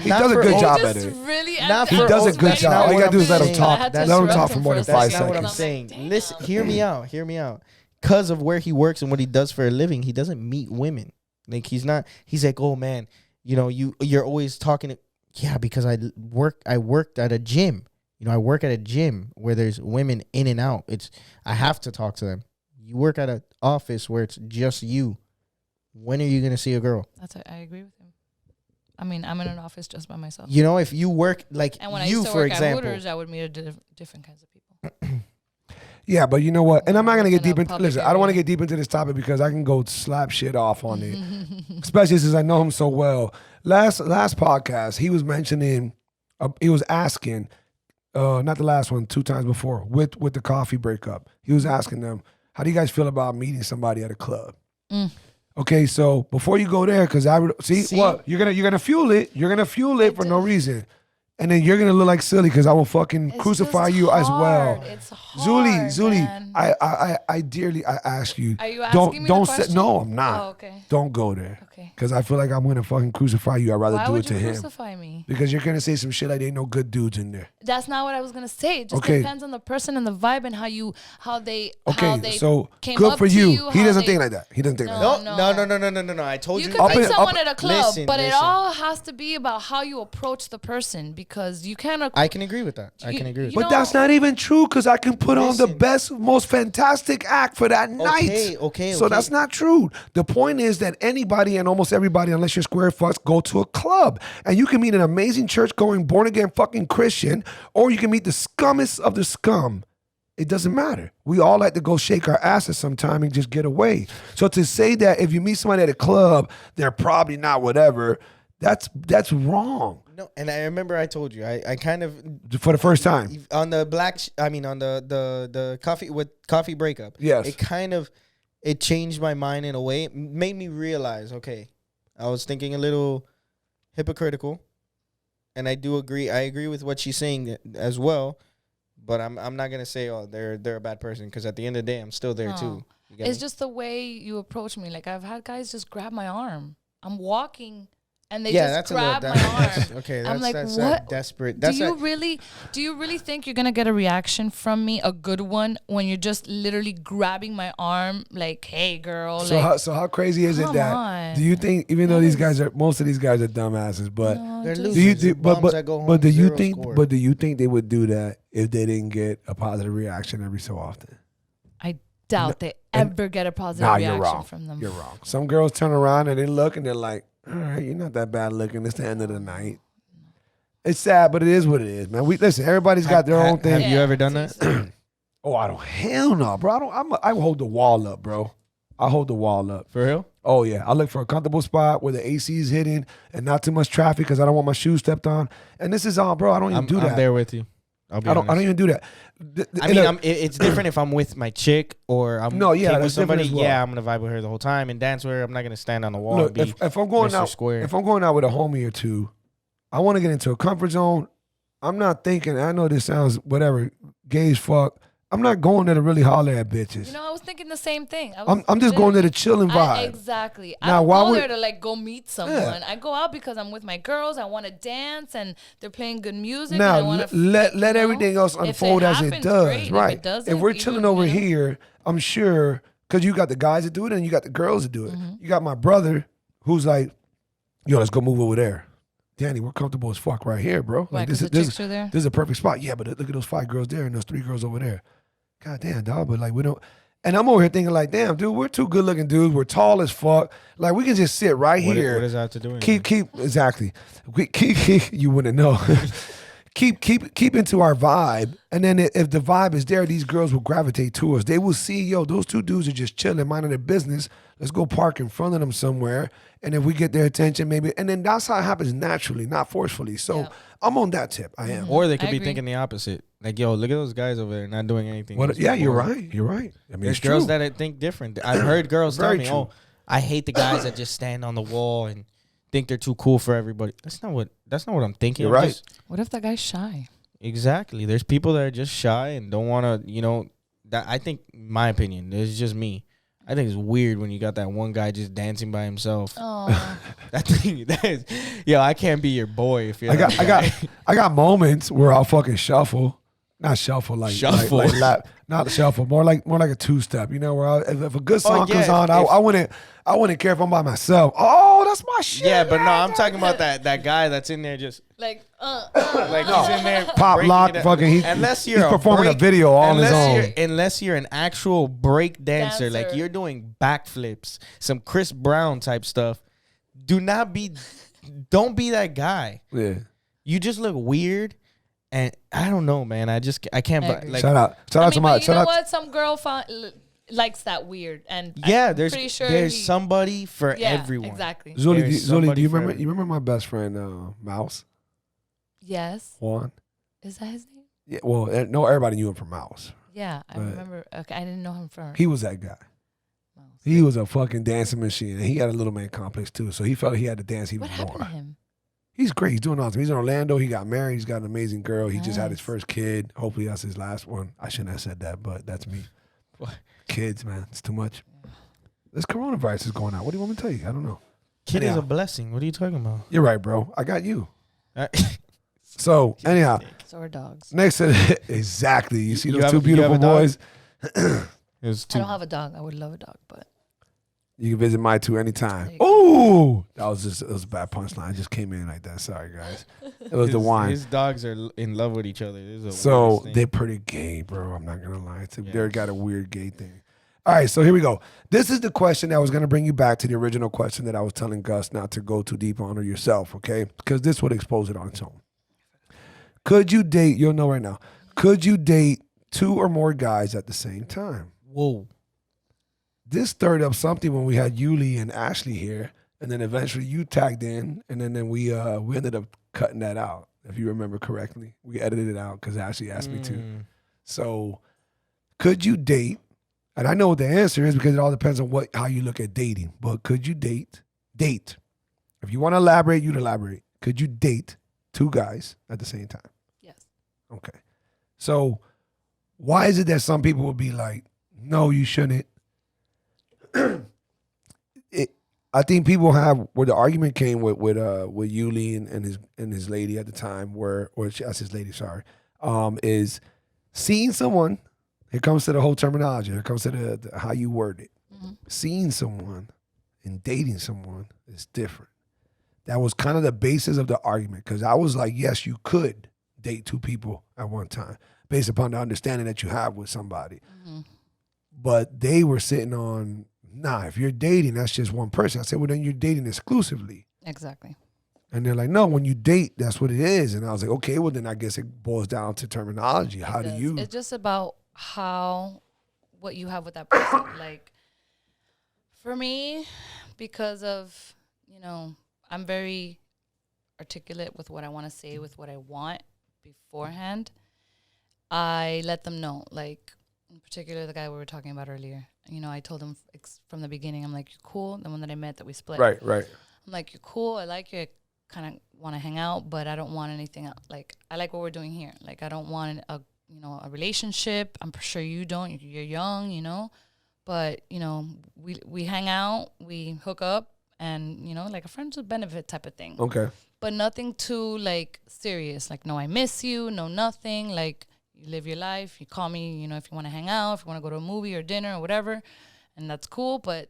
Speaker 2: not
Speaker 1: does a
Speaker 2: for
Speaker 1: good
Speaker 2: old-
Speaker 1: job
Speaker 3: He
Speaker 1: at
Speaker 3: just
Speaker 1: it.
Speaker 3: really
Speaker 2: Not
Speaker 1: He
Speaker 2: for
Speaker 1: does a
Speaker 2: old-
Speaker 1: good
Speaker 2: that's
Speaker 1: job.
Speaker 2: not
Speaker 1: All you
Speaker 2: what
Speaker 1: gotta do is
Speaker 2: I'm
Speaker 1: let him
Speaker 2: saying.
Speaker 1: talk.
Speaker 3: I had to
Speaker 1: Let him
Speaker 3: interrupt
Speaker 1: talk
Speaker 3: him
Speaker 1: for more
Speaker 3: for a
Speaker 1: than 5
Speaker 2: That's not what I'm
Speaker 1: seconds.
Speaker 2: saying. Listen, hear me out. Hear me out. Because of where he works and what he does for a living, he doesn't meet women. Like he's like, oh man, you're always talking. Yeah, because I worked at a gym. I work at a gym where there's women in and out. I have to talk to them. You work at an office where it's just you. When are you gonna see a girl?
Speaker 3: I agree with him. I mean, I'm in an office just by myself.
Speaker 2: If you work like
Speaker 3: And when I
Speaker 2: you,
Speaker 3: used to
Speaker 2: for
Speaker 3: work
Speaker 2: example,
Speaker 3: at Hooters, I would meet different kinds of people.
Speaker 1: Yeah, but you know what? And I'm not gonna get
Speaker 3: In a
Speaker 1: deep into.
Speaker 3: public
Speaker 1: Listen, I don't want to
Speaker 3: area.
Speaker 1: get deep into this topic because I can go slap shit off on it, especially since I know him so well. Last podcast, he was mentioning, he was asking, not the last one, 2 times before with the coffee breakup. He was asking them, how do you guys feel about meeting somebody at a club? Okay, so before you go there, because see what you're gonna fuel it. You're gonna fuel it for no reason. And then you're gonna look like silly because I will fucking crucify
Speaker 3: just
Speaker 1: you as
Speaker 3: hard.
Speaker 1: well.
Speaker 3: It's hard,
Speaker 1: Zuly,
Speaker 3: man.
Speaker 1: I dearly ask you.
Speaker 3: Are you asking me the question?
Speaker 1: No, I'm not.
Speaker 3: Oh, okay.
Speaker 1: Don't go there.
Speaker 3: Okay.
Speaker 1: Because I feel like I'm gonna fucking crucify you. I'd rather
Speaker 3: Why
Speaker 1: do
Speaker 3: would
Speaker 1: it to
Speaker 3: you
Speaker 1: him.
Speaker 3: crucify me?
Speaker 1: Because you're gonna say some shit like ain't no good dudes in there.
Speaker 3: That's not what I was gonna say. It just
Speaker 1: Okay.
Speaker 3: depends on the person and the vibe and how they
Speaker 1: Okay, so
Speaker 3: came
Speaker 1: good
Speaker 3: up
Speaker 1: for
Speaker 3: to
Speaker 1: you. He
Speaker 3: how
Speaker 1: doesn't
Speaker 3: they-
Speaker 1: think like that. He doesn't think like
Speaker 3: No.
Speaker 1: that.
Speaker 2: No. I told
Speaker 3: You
Speaker 2: you.
Speaker 3: could
Speaker 1: Up
Speaker 3: meet
Speaker 1: and-
Speaker 3: someone
Speaker 1: up-
Speaker 3: at a club,
Speaker 2: Listen,
Speaker 3: but it
Speaker 2: listen.
Speaker 3: all has to be about how you approach the person because you can't.
Speaker 2: I can agree with that. I can agree with
Speaker 3: you
Speaker 2: that.
Speaker 1: But that's not even true because I can put on the
Speaker 2: Listen.
Speaker 1: best, most fantastic act for that night.
Speaker 2: Okay.
Speaker 1: So that's not true. The point is that anybody and almost everybody, unless you're square fucks, go to a club. And you can meet an amazing church-going, born-again fucking Christian, or you can meet the scummest of the scum. It doesn't matter. We all like to go shake our asses sometime and just get away. So to say that if you meet somebody at a club, they're probably not whatever, that's wrong.
Speaker 2: No, and I remember I told you I kind of
Speaker 1: For the first time.
Speaker 2: on the on the coffee breakup.
Speaker 1: Yes.
Speaker 2: It changed my mind in a way. It made me realize, okay, I was thinking a little hypocritical, and I do agree. I agree with what she's saying as well, but I'm not gonna say, oh, they're a bad person because at the end of the day, I'm still there
Speaker 3: No.
Speaker 2: too. You get
Speaker 3: It's
Speaker 2: me?
Speaker 3: just the way you approach me. Like I've had guys just grab my arm. I'm walking. And they
Speaker 2: yeah,
Speaker 3: just
Speaker 2: that's a little.
Speaker 3: grab my arm.
Speaker 2: Okay,
Speaker 3: I'm like,
Speaker 2: that's
Speaker 3: what?
Speaker 2: desperate.
Speaker 3: Do you really think you're gonna get a reaction from me, a good one, when you're just literally grabbing my arm, like, "Hey, girl"?
Speaker 1: So how crazy is it
Speaker 3: come
Speaker 1: that?
Speaker 3: on.
Speaker 1: Do you think, even though most of these guys are dumbasses, but
Speaker 2: They're
Speaker 3: just-
Speaker 2: losers.
Speaker 1: do you
Speaker 2: They're
Speaker 1: think, but
Speaker 2: bums that go home
Speaker 1: do
Speaker 2: with
Speaker 1: you
Speaker 2: 0
Speaker 1: think,
Speaker 2: score.
Speaker 1: but do you think they would do that if they didn't get a positive reaction every so often?
Speaker 3: I doubt they ever get a positive
Speaker 1: Nah,
Speaker 3: reaction
Speaker 1: you're wrong.
Speaker 3: from them.
Speaker 1: You're wrong. Some girls turn around and they look and they're like, "All right, you're not that bad looking. It's the end of the night." It's sad, but it is what it is, man. Everybody's got their own thing.
Speaker 2: Have you ever done that?
Speaker 1: Oh, I don't. Hell no, bro. I hold the wall up, bro. I hold the wall up.
Speaker 2: For real?
Speaker 1: Oh yeah, I look for a comfortable spot where the AC is hidden and not too much traffic because I don't want my shoes stepped on. And this is all, bro. I don't even do that.
Speaker 2: I'm there with you. I'll be
Speaker 1: I don't
Speaker 2: honest.
Speaker 1: even do that.
Speaker 2: I mean, it's different if I'm with my chick or I'm with somebody.
Speaker 1: Well.
Speaker 2: Yeah, I'm gonna vibe with her the whole time and dance with her. I'm not gonna stand on the wall.
Speaker 1: Look,
Speaker 2: and be
Speaker 1: if I'm going
Speaker 2: Mr.
Speaker 1: out,
Speaker 2: Square.
Speaker 1: if I'm going out with a homie or two, I want to get into a comfort zone. I'm not thinking. I know this sounds whatever, gay as fuck. I'm not going there to really holler at bitches.
Speaker 3: You know, I was thinking the same thing.
Speaker 1: I'm just going there to chill and vibe.
Speaker 3: Exactly.
Speaker 1: Now,
Speaker 3: I don't
Speaker 1: while
Speaker 3: go
Speaker 1: we're-
Speaker 3: there to like go meet someone. I go out because I'm with my girls. I want to dance and they're playing good music.
Speaker 1: Now
Speaker 3: and I wanna
Speaker 1: let everything else unfold as it
Speaker 3: happens,
Speaker 1: does,
Speaker 3: great.
Speaker 1: right?
Speaker 3: If it doesn't,
Speaker 1: we're
Speaker 3: even,
Speaker 1: chilling over
Speaker 3: you know.
Speaker 1: here, I'm sure because you got the guys that do it and you got the girls that do it.
Speaker 3: Mm-hmm.
Speaker 1: You got my brother who's like, yo, let's go move over there. Danny, we're comfortable as fuck right here, bro.
Speaker 3: Why,
Speaker 1: Like
Speaker 3: 'cause the chicks are there?
Speaker 1: This is a perfect spot. Yeah, but look at those 5 girls there and those 3 girls over there. God damn, dog. But like we don't. And I'm over here thinking like, damn, dude, we're 2 good looking dudes. We're tall as fuck. Like we can just sit right here.
Speaker 2: What does that have to do with it?
Speaker 1: Keep exactly. Keep you wouldn't know. keep into our vibe, and then if the vibe is there, these girls will gravitate to us. They will see, yo, those 2 dudes are just chilling, minding their business. Let's go park in front of them somewhere, and if we get their attention, maybe, and then that's how it happens naturally, not forcefully. So
Speaker 3: Yeah.
Speaker 1: I'm on that tip. I am.
Speaker 2: Or they could
Speaker 3: I
Speaker 2: be
Speaker 3: agree.
Speaker 2: thinking the opposite. Like, yo, look at those guys over there not doing anything.
Speaker 1: What?
Speaker 2: Just
Speaker 1: Yeah, you're
Speaker 2: bored.
Speaker 1: right. You're right. I mean,
Speaker 2: There's
Speaker 1: it's
Speaker 2: girls
Speaker 1: true.
Speaker 2: that think different. I've heard girls tell
Speaker 1: Very
Speaker 2: me,
Speaker 1: true.
Speaker 2: "Oh, I hate the guys that just stand on the wall and think they're too cool for everybody." That's not what I'm thinking.
Speaker 1: You're
Speaker 2: I'm
Speaker 1: right.
Speaker 2: just-
Speaker 3: What if that guy's shy?
Speaker 2: exactly. There's people that are just shy and don't want to, that I think, my opinion, it's just me. I think it's weird when you got that one guy just dancing by himself.
Speaker 3: Oh,
Speaker 2: That thing, that is, I can't be your boy if you're.
Speaker 1: I got moments where I'll fucking shuffle. Not shuffle like
Speaker 2: Shuffle.
Speaker 1: like lap, not shuffle, more like a 2-step. Where if a good song comes
Speaker 2: yeah,
Speaker 1: on, I wouldn't care if I'm by myself. Oh, that's my shit.
Speaker 2: Yeah, but no, I'm talking about that guy that's in there just
Speaker 3: like
Speaker 2: like he's in there
Speaker 1: Pop
Speaker 2: breaking
Speaker 1: lock,
Speaker 2: it up.
Speaker 1: fucking.
Speaker 2: Unless
Speaker 1: He's
Speaker 2: you're
Speaker 1: performing a
Speaker 2: break-
Speaker 1: video all on his own.
Speaker 2: Unless you're an actual break dancer, like
Speaker 3: Dancer.
Speaker 2: you're doing backflips, some Chris Brown type stuff. Don't be that guy.
Speaker 1: Yeah.
Speaker 2: You just look weird, and I don't know, man. I can't.
Speaker 3: I agree.
Speaker 2: Like,
Speaker 1: Shout out to my.
Speaker 3: but you
Speaker 1: Shout
Speaker 3: know
Speaker 1: out.
Speaker 3: what? Some girl likes that weird, and
Speaker 2: yeah,
Speaker 3: I'm
Speaker 2: there's
Speaker 3: pretty sure
Speaker 2: somebody for
Speaker 3: yeah,
Speaker 2: everyone.
Speaker 3: exactly.
Speaker 1: Zuly,
Speaker 2: There's
Speaker 1: do
Speaker 2: somebody
Speaker 1: you
Speaker 2: for
Speaker 1: remember?
Speaker 2: everyone.
Speaker 1: You remember my best friend, Mouse
Speaker 3: Yes,
Speaker 1: Juan?
Speaker 3: is that his name?
Speaker 1: Yeah. Well, no, everybody knew him from Mouse.
Speaker 3: Yeah, I
Speaker 1: But-
Speaker 3: remember. Okay, I didn't know him from.
Speaker 1: He was that guy. He was a fucking dancing machine, and he had a little man complex too. So he felt he had to dance even
Speaker 3: What happened
Speaker 1: more.
Speaker 3: to him?
Speaker 1: He's great. He's doing awesome. He's in Orlando. He got married. He's got an amazing girl. He just had his
Speaker 3: Nice.
Speaker 1: first kid. Hopefully that's his last one. I shouldn't have said that, but that's me.
Speaker 2: What?
Speaker 1: Kids, man, it's too much. This coronavirus is going out. What do you want me to tell you? I don't know.
Speaker 2: Kid is
Speaker 1: Anyhow.
Speaker 2: a blessing. What are you talking about?
Speaker 1: You're right, bro. I got you. So anyhow,
Speaker 3: So are dogs.
Speaker 1: next to exactly. You see
Speaker 2: You
Speaker 1: those
Speaker 2: have-
Speaker 1: 2
Speaker 2: you have
Speaker 1: beautiful
Speaker 2: a dog?
Speaker 1: boys.
Speaker 2: It was
Speaker 3: I
Speaker 2: too.
Speaker 3: don't have a dog. I would love a dog, but
Speaker 1: You can visit my 2 anytime.
Speaker 3: There you go.
Speaker 1: Ooh, it was a bad punchline. I just came in like that. Sorry, guys. It was the wine.
Speaker 2: His dogs are in love with each other. This is the
Speaker 1: So
Speaker 2: weirdest thing.
Speaker 1: they're pretty gay, bro. I'm not gonna lie.
Speaker 2: Yeah.
Speaker 1: They got a weird gay thing. All right, so here we go. This is the question that was gonna bring you back to the original question that I was telling Gus not to go too deep on or yourself, okay? Because this would expose it on its own. Could you date? You'll know right now. Could you date 2 or more guys at the same time?
Speaker 2: Whoa.
Speaker 1: This stirred up something when we had Yulie and Ashley here, and then eventually you tagged in, and then we ended up cutting that out, if you remember correctly. We edited it out because Ashley asked me to. So, could you date? And I know what the answer is because it all depends on how you look at dating. But could you date? If you want to elaborate, you'd elaborate. Could you date 2 guys at the same time?
Speaker 3: yes.
Speaker 1: Okay. So, why is it that some people would be like, no, you shouldn't? I think people have where the argument came with Yulie and his lady at the time, that's his lady, sorry, is seeing someone. Here comes to the whole terminology. Here comes to the how you word it.
Speaker 3: Mhm.
Speaker 1: Seeing someone and dating someone is different. That was kind of the basis of the argument because I was like, yes, you could date 2 people at one time based upon the understanding that you have with somebody.
Speaker 3: Mhm.
Speaker 1: But they were sitting on, nah, if you're dating, that's just one person. I said, well, then you're dating exclusively.
Speaker 3: Exactly.
Speaker 1: And they're like, no, when you date, that's what it is. And I was like, okay, well, then I guess it boils down to terminology. How do
Speaker 3: It does.
Speaker 1: you?
Speaker 3: It's just about what you have with that person. Like, for me, because of, I'm very articulate with what I want to say, with what I want beforehand, I let them know. Like, in particular, the guy we were talking about earlier, I told him from the beginning, I'm like, you're cool. The one that I met that we split.
Speaker 1: Right.
Speaker 3: I'm like, you're cool. I like you. I kind of want to hang out, but I don't want anything else. Like, I like what we're doing here. Like, I don't want a relationship. I'm sure you don't. You're young, but, we hang out, we hook up, and, like a friends with benefit type of thing.
Speaker 1: Okay.
Speaker 3: But nothing too, like, serious. Like, no, I miss you. No, nothing. Like, you live your life. You call me, if you want to hang out, if you want to go to a movie or dinner or whatever. And that's cool. But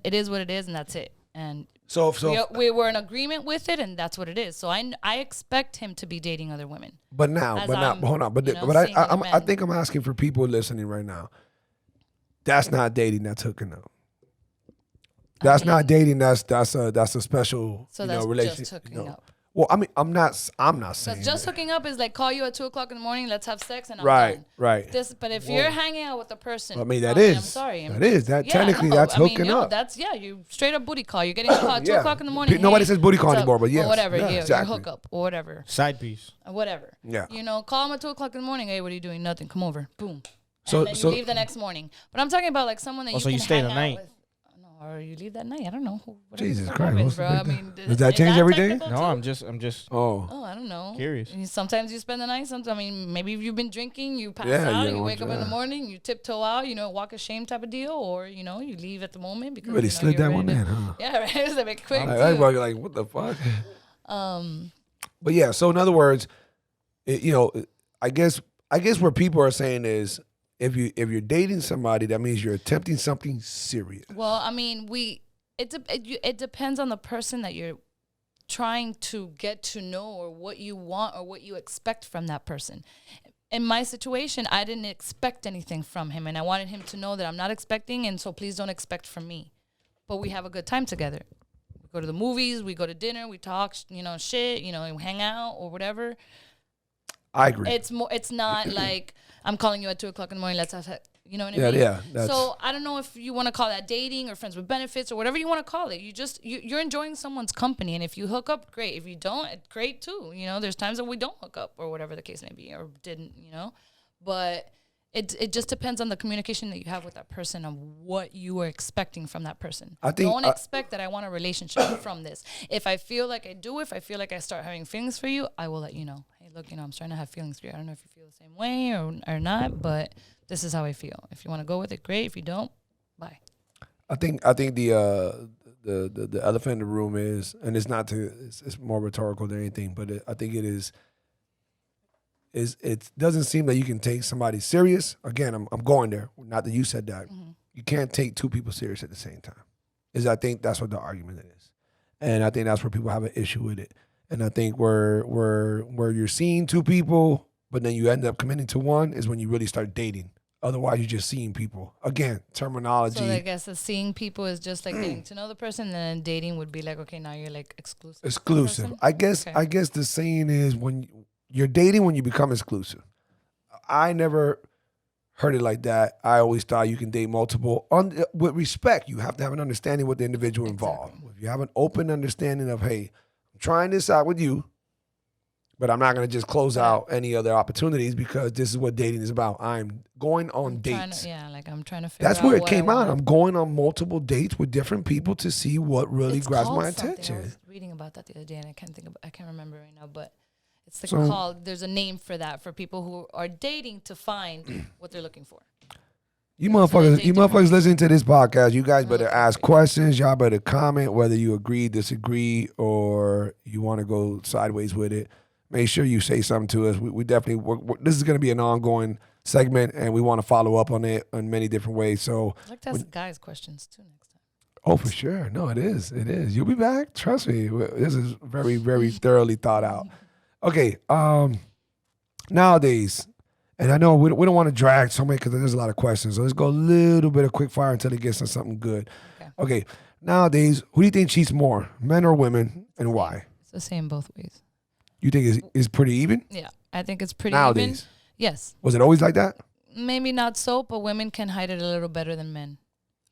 Speaker 3: it is what it is, and that's it. And
Speaker 1: so
Speaker 3: we were in agreement with it, and that's what it is. So I expect him to be dating other women.
Speaker 1: But now, hold on. But I think I'm asking for people listening right now. That's not dating. That's hooking up. That's not dating. That's a special relationship.
Speaker 3: Just hooking up.
Speaker 1: Well, I mean, I'm not saying
Speaker 3: just hooking up is like call you at 2:00 in the morning. Let's have sex and I'm done.
Speaker 1: Right.
Speaker 3: But if you're hanging out with a person,
Speaker 1: I mean, I'm sorry. Technically that's hooking up.
Speaker 3: You straight up booty call. You're getting a call at 2:00 in the morning.
Speaker 1: Nobody says booty call anymore, but yes.
Speaker 3: Or whatever.
Speaker 1: Exactly.
Speaker 3: You hook up or whatever.
Speaker 2: Side piece.
Speaker 3: Or whatever.
Speaker 1: Yeah.
Speaker 3: Call them at 2:00 in the morning. Hey, what are you doing? Nothing. Come over. Boom.
Speaker 1: So
Speaker 3: and then you leave the next morning. But I'm talking about like someone that you
Speaker 2: stay
Speaker 3: hang
Speaker 2: the
Speaker 3: out
Speaker 2: night.
Speaker 3: with. Or you leave that night. I don't know.
Speaker 1: Jesus Christ,
Speaker 3: bro. I mean,
Speaker 1: does that change everything?
Speaker 2: No, I'm just.
Speaker 1: Oh,
Speaker 3: I don't know.
Speaker 2: Curious.
Speaker 3: Sometimes you spend the night. Sometimes, maybe if you've been drinking, you pass out, you wake up in the morning, you tiptoe out, walk of shame type of deal, or you leave at the moment because
Speaker 1: you really slid that one in, huh?
Speaker 3: Yeah, right. It's a bit quick.
Speaker 1: Everybody like, what the fuck? But yeah, so in other words, I guess what people are saying is, if you're dating somebody, that means you're attempting something serious.
Speaker 3: Well, I mean, it depends on the person that you're trying to get to know, or what you want, or what you expect from that person. In my situation, I didn't expect anything from him, and I wanted him to know that I'm not expecting, and so please don't expect from me. But we have a good time together. We go to the movies, we go to dinner, we talk, shit, we hang out or whatever.
Speaker 1: I agree.
Speaker 3: It's not like I'm calling you at 2:00 in the morning. Let's have sex. You know what I mean?
Speaker 1: Yeah.
Speaker 3: So I don't know if you want to call that dating or friends with benefits or whatever you want to call it. You're enjoying someone's company, and if you hook up, great. If you don't, great too. There's times that we don't hook up or whatever the case may be, or didn't. But it just depends on the communication that you have with that person of what you are expecting from that person. Don't expect that I want a relationship from this. If I feel like I do, if I feel like I start having feelings for you, I will let you know. Hey, look, I'm starting to have feelings for you. I don't know if you feel the same way or not, but this is how I feel. If you want to go with it, great. If you don't, bye.
Speaker 1: I think the elephant in the room is, and it's more rhetorical than anything, but I think it is it doesn't seem that you can take somebody serious. Again, I'm going there. Not that you said that. Mm-hmm. You can't take two people serious at the same time. I think that's what the argument is, and I think that's where people have an issue with it. And I think where you're seeing two people, but then you end up committing to one is when you really start dating. Otherwise, you're just seeing people. Again, terminology.
Speaker 3: So I guess the seeing people is just like getting to know the person, and then dating would be like, okay, now you're like exclusive.
Speaker 1: Exclusive. I guess the saying is when you're dating, when you become exclusive. I never heard it like that. I always thought you can date multiple. With respect, you have to have an understanding with the individual involved. If you have an open understanding of, hey, I'm trying this out with you, but I'm not going to just close out any other opportunities because this is what dating is about. I'm going on dates.
Speaker 3: I'm trying to figure out.
Speaker 1: That's where it came out. I'm going on multiple dates with different people to see what really grabs my attention.
Speaker 3: I was reading about that the other day, and I can't remember right now, but it's called. There's a name for that, for people who are dating to find what they're looking for.
Speaker 1: You motherfuckers listening to this podcast, you guys better ask questions. Y'all better comment whether you agree, disagree, or you want to go sideways with it. Make sure you say something to us. We definitely, this is going to be an ongoing segment, and we want to follow up on it in many different ways. So
Speaker 3: I'd like to ask guys questions too next time.
Speaker 1: Oh, for sure. No, it is. It is. You'll be back. Trust me. This is very, very thoroughly thought out. Okay. Nowadays, and I know we don't want to drag so many because there's a lot of questions. So let's go a little bit of quick fire until it gets to something good. Okay. Nowadays, who do you think cheats more, men or women, and why?
Speaker 3: It's the same both ways.
Speaker 1: You think it's pretty even?
Speaker 3: Yeah, I think it's pretty
Speaker 1: nowadays.
Speaker 3: Even. Yes.
Speaker 1: Was it always like that?
Speaker 3: maybe not so, but women can hide it a little better than men.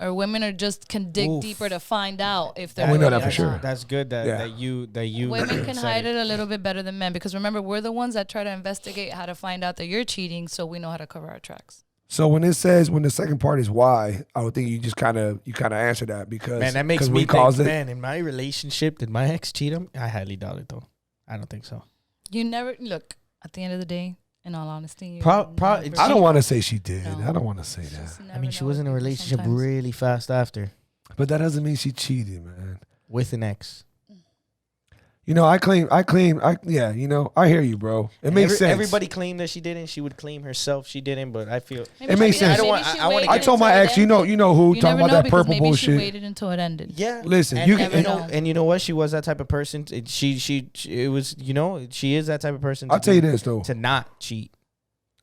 Speaker 3: Or women are just can dig deeper to find out if they're.
Speaker 1: We know
Speaker 3: ready
Speaker 1: that for
Speaker 3: or
Speaker 1: sure.
Speaker 3: not.
Speaker 2: That's good that you
Speaker 3: Women can
Speaker 2: said
Speaker 3: hide it a little bit better than men because remember we're the ones that try to investigate how to find out that you're cheating, so we know how to cover our tracks.
Speaker 1: So when it says when the second part is why, I would think you just kind of answer that because
Speaker 2: Man, that makes me think. Man, in my relationship, did my ex cheat him? I highly doubt it though. I don't think so.
Speaker 3: You never look at the end of the day. In all honesty,
Speaker 1: I don't want to say she did.
Speaker 3: No.
Speaker 1: I don't want to say that.
Speaker 2: I mean, she was in a relationship really fast after
Speaker 1: But that doesn't mean she cheated, man.
Speaker 2: with an ex.
Speaker 1: You know, I you know, I hear you, bro. It makes sense.
Speaker 2: Everybody claimed that she didn't. She would claim herself she didn't, but I feel
Speaker 1: it makes sense.
Speaker 2: I
Speaker 1: told my ex, you know who
Speaker 3: you
Speaker 1: talking about that purple
Speaker 3: maybe
Speaker 1: bullshit.
Speaker 3: She waited until it ended.
Speaker 2: Yeah,
Speaker 1: listen,
Speaker 2: and,
Speaker 1: you
Speaker 2: and,
Speaker 1: can,
Speaker 2: and you know what? She was that type of person. It was she is that type of person.
Speaker 1: I'll tell you this though,
Speaker 2: to not cheat.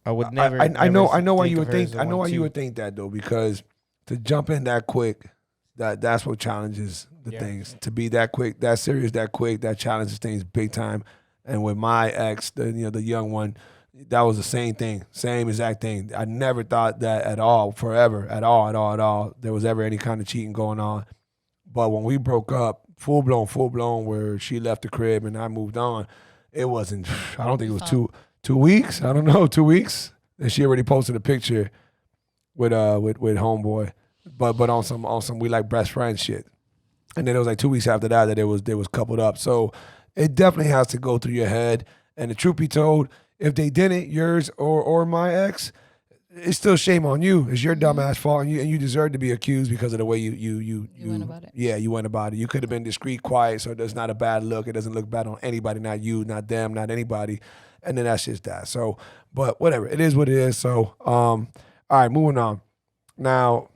Speaker 2: I would never.
Speaker 1: I know why you would think. I know why you would think that though, because to jump in that quick, that's what challenges the things. To be that quick, that serious, that quick, that challenges things big time. And with my ex, the young one, that was the same thing, same exact thing. I never thought that at all, forever, at all. There was ever any kind of cheating going on. But when we broke up, full blown, where she left the crib and I moved on, it wasn't. I don't think it was 2 weeks. I don't know, 2 weeks. And she already posted a picture with homeboy, but on some we like best friend shit. And then it was like 2 weeks after that they was coupled up. So it definitely has to go through your head. And the truth be told, if they didn't, yours or my ex, it's still shame on you. It's your dumbass fault, and you deserve to be accused because of the way you
Speaker 3: went about it.
Speaker 1: Yeah, you went about it. You could have been discreet, quiet, so it's not a bad look. It doesn't look bad on anybody, not you, not them, not anybody. And then that's just that. So, but whatever, it is what it is. So, all right, moving on. Now,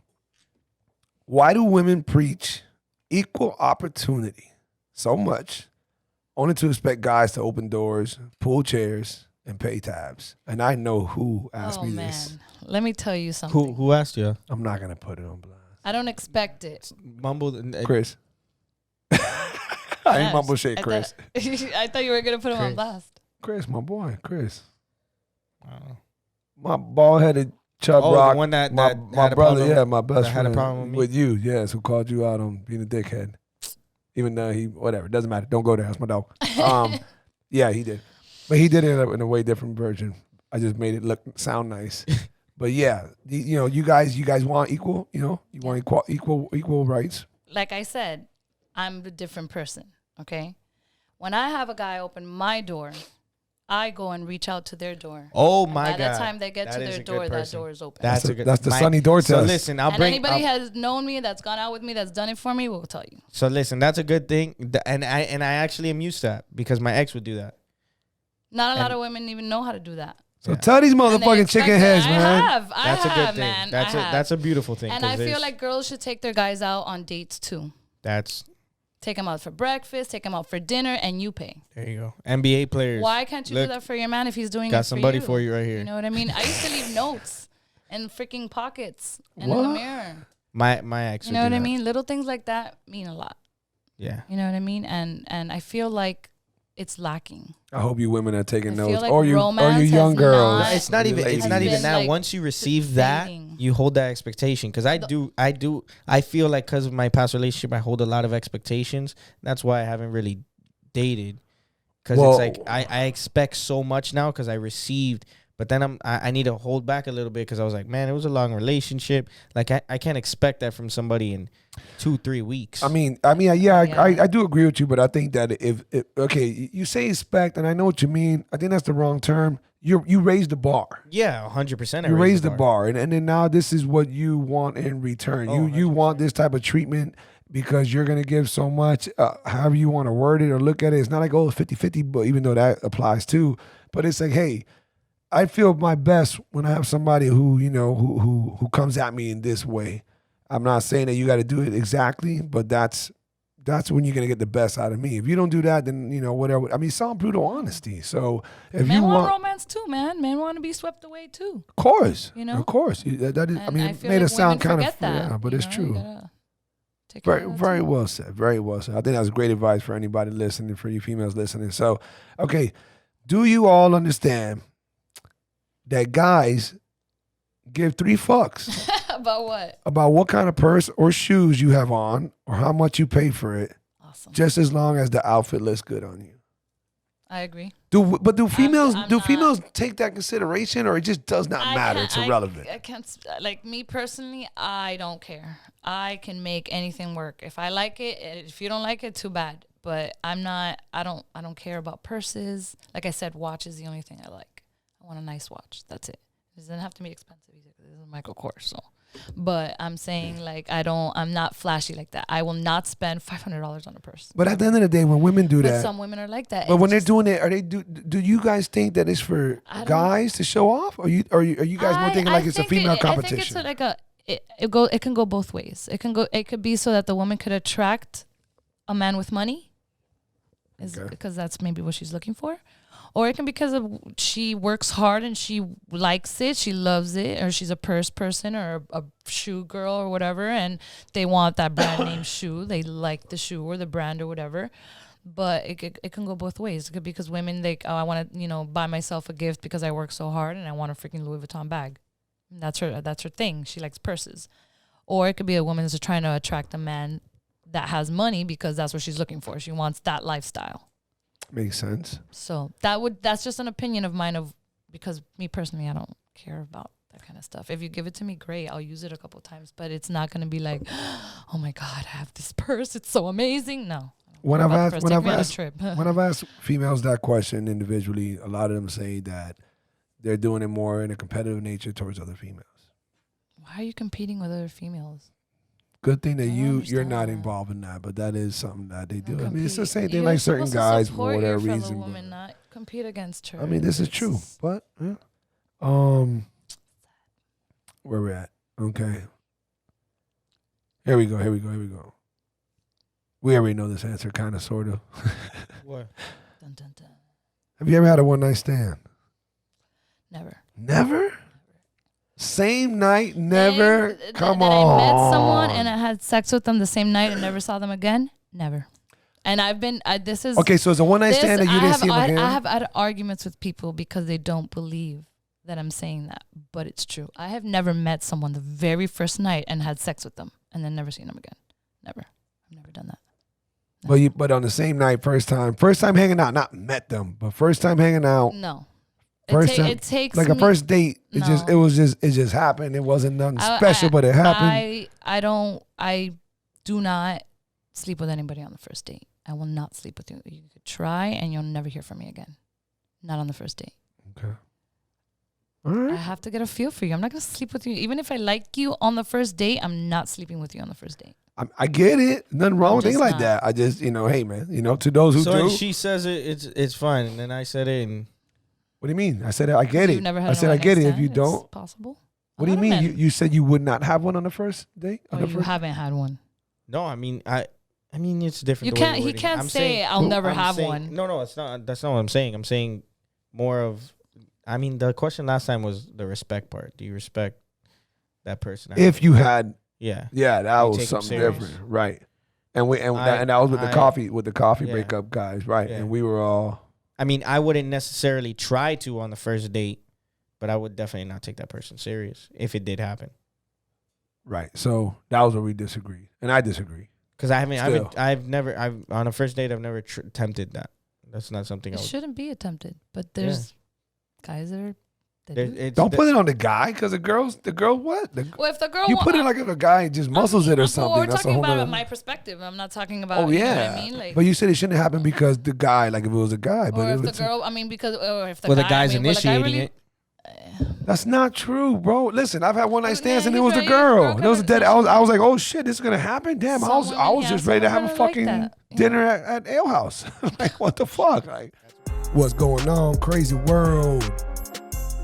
Speaker 1: why do women preach equal opportunity so much, only to expect guys to open doors, pull chairs, and pay tabs? And I know who asked me this.
Speaker 3: Let me tell you something.
Speaker 2: Who asked you?
Speaker 1: I'm not gonna put it on blast.
Speaker 3: I don't expect it.
Speaker 2: Mumbled.
Speaker 1: Chris. I ain't mumble shit, Chris.
Speaker 3: I thought you were gonna put him on blast.
Speaker 1: Chris, my boy, Chris. My bald-headed chub rock.
Speaker 2: The one that
Speaker 1: my
Speaker 2: had
Speaker 1: brother,
Speaker 2: problem,
Speaker 1: my best friend.
Speaker 2: had a problem
Speaker 1: with you, yes, who called you out on being a dickhead. Even though whatever, doesn't matter. Don't go there. That's my dog. Yeah, he did. But he did it in a way different version. I just made it sound nice. But yeah, you guys want equal, you want equal rights.
Speaker 3: Like I said, I'm a different person, okay? When I have a guy open my door, I go and reach out to their door.
Speaker 2: Oh my God!
Speaker 3: By the time they get to their door, that door is open.
Speaker 1: That's the sunny door test.
Speaker 2: So listen,
Speaker 3: anybody has known me, that's gone out with me, that's done it for me, will tell you.
Speaker 2: So listen, that's a good thing, and I actually am used to that because my ex would do that.
Speaker 3: Not a lot of women even know how to do that.
Speaker 1: So tell these motherfucking chicken heads, man.
Speaker 3: That's
Speaker 2: a good thing.
Speaker 3: Man.
Speaker 2: That's a beautiful thing.
Speaker 3: And I feel like girls should take their guys out on dates too. Take them out for breakfast, take them out for dinner, and you pay.
Speaker 2: There you go. NBA players.
Speaker 3: Why can't you do that for your man if he's doing it for you?
Speaker 2: Got somebody for you right here.
Speaker 3: You know what I mean? I used to leave notes in freaking pockets and in the mirror.
Speaker 2: My ex.
Speaker 3: You know what I mean? Little things like that mean a lot.
Speaker 2: Yeah.
Speaker 3: You know what I mean? And I feel like it's lacking.
Speaker 1: I hope you women are taking notes,
Speaker 3: like
Speaker 1: or you young girls.
Speaker 2: It's not even that.
Speaker 3: Like
Speaker 2: once you receive that, you hold that expectation. Because I feel like because of my past relationship, I hold a lot of expectations. That's why I haven't really dated. Because it's like I expect so much now because I received. But then I need to hold back a little bit because I was like, man, it was a long relationship. Like I can't expect that from somebody in 2-3 weeks.
Speaker 1: I mean, I do agree with you, but I think that if okay, you say expect, and I know what you mean. I think that's the wrong term. You raise the bar.
Speaker 2: Yeah, 100%.
Speaker 1: You raise the bar, and then now this is what you want in return. You want this type of treatment because you're gonna give so much. However you want to word it or look at it, it's not like 50-50, but even though that applies too. But it's like, hey, I feel my best when I have somebody who who comes at me in this way. I'm not saying that you got to do it exactly, but that's when you're gonna get the best out of me. If you don't do that, then whatever. I mean, it's all brutal honesty. So if
Speaker 3: men
Speaker 1: you
Speaker 3: want romance too, man. Men want to be swept away too.
Speaker 1: Of course,
Speaker 3: of
Speaker 1: course. That is.
Speaker 3: And
Speaker 1: I mean, it made it sound kind of but it's true. Very well said. Very well said. I think that's great advice for anybody listening, for you females listening. So, okay, do you all understand that guys give 3 fucks
Speaker 3: About what?
Speaker 1: about what kind of purse or shoes you have on or how much you pay for it,
Speaker 3: Awesome.
Speaker 1: just as long as the outfit looks good on you.
Speaker 3: I agree.
Speaker 1: Do females
Speaker 3: I'm
Speaker 1: do
Speaker 3: not-
Speaker 1: females take that consideration, or it just does not matter? It's irrelevant.
Speaker 3: I can't, like me personally, I don't care. I can make anything work. If I like it, if you don't like it, too bad. But I don't care about purses. Like I said, watch is the only thing I like. I want a nice watch. That's it. It doesn't have to be expensive either. This is Michael Kors, so. But I'm saying, like, I'm not flashy like that. I will not spend $500 on a purse.
Speaker 1: But at the end of the day, when women do
Speaker 3: But
Speaker 1: that,
Speaker 3: some women are like that.
Speaker 1: but
Speaker 3: It's
Speaker 1: when they're
Speaker 3: just-
Speaker 1: doing it, do you guys think that it's for
Speaker 3: I don't-
Speaker 1: guys to show off, or are you guys more thinking like it's a female competition?
Speaker 3: I think it's like it can go both ways. It could be so that the woman could attract a man with money, because that's maybe what she's looking for. Or it can be because she works hard and she likes it, she loves it, or she's a purse person or a shoe girl or whatever, and they want that brand name shoe. They like the shoe or the brand or whatever. But it can go both ways. It could be because women, I want to, buy myself a gift because I work so hard and I want a freaking Louis Vuitton bag. That's her thing. She likes purses. Or it could be a woman that's trying to attract a man that has money because that's what she's looking for. She wants that lifestyle.
Speaker 1: Makes sense.
Speaker 3: So that's just an opinion of mine, because me personally, I don't care about that kind of stuff. If you give it to me, great, I'll use it a couple of times, but it's not going to be like, oh my God, I have this purse, it's so amazing. No.
Speaker 1: When I've asked females that question individually, a lot of them say that they're doing it more in a competitive nature towards other females.
Speaker 3: Why are you competing with other females?
Speaker 1: Good thing that you're not
Speaker 3: understand.
Speaker 1: involved in that, but that is something that they do. I mean,
Speaker 3: Compete.
Speaker 1: it's the same thing
Speaker 3: You're
Speaker 1: like certain
Speaker 3: supposed to
Speaker 1: guys for
Speaker 3: support
Speaker 1: whatever
Speaker 3: your fellow
Speaker 1: reason.
Speaker 3: woman, not compete against her.
Speaker 1: I mean, this is true, but yeah. Where we at? Okay. Here we go. We already know this answer, kind of, sort of.
Speaker 2: What?
Speaker 3: Dun, dun, dun.
Speaker 1: Have you ever had a one-night stand?
Speaker 3: Never.
Speaker 1: Never? Same night, never? Come on.
Speaker 3: I met someone and I had sex with them the same night and never saw them again? Never. And I've been, this is...
Speaker 1: Okay, so it's a one-night stand and you didn't see them again?
Speaker 3: I have had arguments with people because they don't believe that I'm saying that, but it's true. I have never met someone the very first night and had sex with them and then never seen them again. Never. I've never done that. No.
Speaker 1: But on the same night, first time hanging out, not met them, but first time hanging out.
Speaker 3: No.
Speaker 1: It takes like a first date. It just happened. It wasn't nothing special, but it happened.
Speaker 3: I do not sleep with anybody on the first date. I will not sleep with you. You could try and you'll never hear from me again. Not on the first date.
Speaker 1: Okay. All right.
Speaker 3: I have to get a feel for you. I'm not going to sleep with you. Even if I like you on the first date, I'm not sleeping with you on the first date.
Speaker 1: I get it. Nothing wrong with things like
Speaker 3: not.
Speaker 1: that. I just, hey, man, to those who do.
Speaker 2: She says it's fine, and then I said it, and
Speaker 1: what do you mean? I said I get it.
Speaker 3: Never had
Speaker 1: I said I get it. If you
Speaker 3: it's
Speaker 1: don't,
Speaker 3: possible.
Speaker 1: What do you mean? You said you would not have one on the first date?
Speaker 3: Or you haven't had one.
Speaker 2: No, I mean it's different.
Speaker 3: You can't. He can't say I'll never have one.
Speaker 2: No, it's not. That's not what I'm saying. I'm saying more of. I mean, the question last time was the respect part. Do you respect that person?
Speaker 1: If you had,
Speaker 2: yeah,
Speaker 1: that was something different, right? And that was with the coffee breakup guys, right? Yeah. And we were all.
Speaker 2: I mean, I wouldn't necessarily try to on the first date, but I would definitely not take that person serious if it did happen.
Speaker 1: Right. So that was where we disagreed, and I disagree.
Speaker 2: Because I've never on a first date I've never attempted that. That's not something.
Speaker 3: It shouldn't be attempted, but there's guys that are.
Speaker 1: Don't put it on the guy, because the girl what?
Speaker 3: Well, if the girl
Speaker 1: put it like if a guy just muscles it or something.
Speaker 3: We're talking about my perspective. I'm not talking about.
Speaker 1: Oh yeah.
Speaker 3: You know what I mean? Like,
Speaker 1: but you said it shouldn't happen because the guy, like if it was a guy, but
Speaker 3: if the girl, I mean, because if the
Speaker 2: the guy's initiating it.
Speaker 1: That's not true, bro. Listen, I've had one night stands and it was a girl. It was a dead. I was like, oh shit, this is gonna happen. Damn, I was just ready to have a fucking dinner at Ale House. Like, what the fuck? Like, what's going on, crazy world?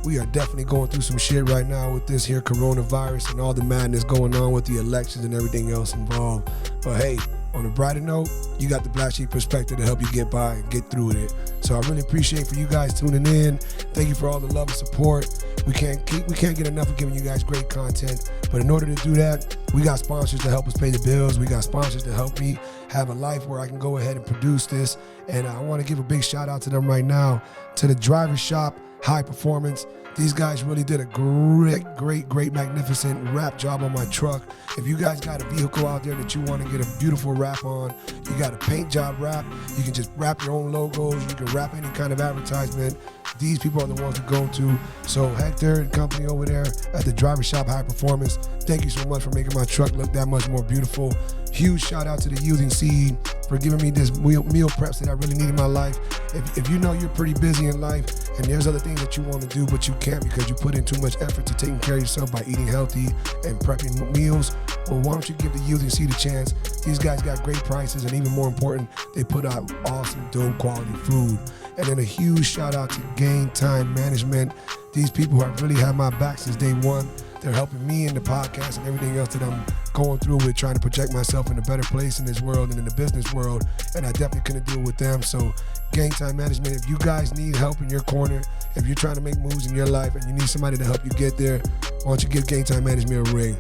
Speaker 1: We are definitely going through some shit right now with this here coronavirus and all the madness going on with the elections and everything else involved. But hey, on a brighter note, you got the Black Sheep perspective to help you get by and get through it. So I really appreciate for you guys tuning in. Thank you for all the love and support. We can't get enough of giving you guys great content. But in order to do that, we got sponsors to help us pay the bills. We got sponsors to help me have a life where I can go ahead and produce this. And I want to give a big shout out to them right now, to the Driver Shop High Performance. These guys really did a great, magnificent wrap job on my truck. If you guys got a vehicle out there that you want to get a beautiful wrap on, you got a paint job wrap, you can just wrap your own logos, you can wrap any kind of advertisement. These people are the ones to go to. So Hector and company over there at the driver shop High Performance, thank you so much for making my truck look that much more beautiful. Huge shout out to the Yielding Seed for giving me this meal preps that I really need in my life. If you know you're pretty busy in life and there's other things that you want to do but you can't because you put in too much effort to taking care of yourself by eating healthy and prepping meals, well, why don't you give the Yielding Seed a chance? These guys got great prices, and even more important, they put out awesome, dope quality food. And then a huge shout out to Game Time Management. These people have really had my back since day one. They're helping me in the podcast and everything else that I'm going through with, trying to project myself in a better place in this world and in the business world. And I definitely couldn't do it with them. So Game Time Management, if you guys need help in your corner, if you're trying to make moves in your life and you need somebody to help you get there, why don't you give Game Time Management a ring?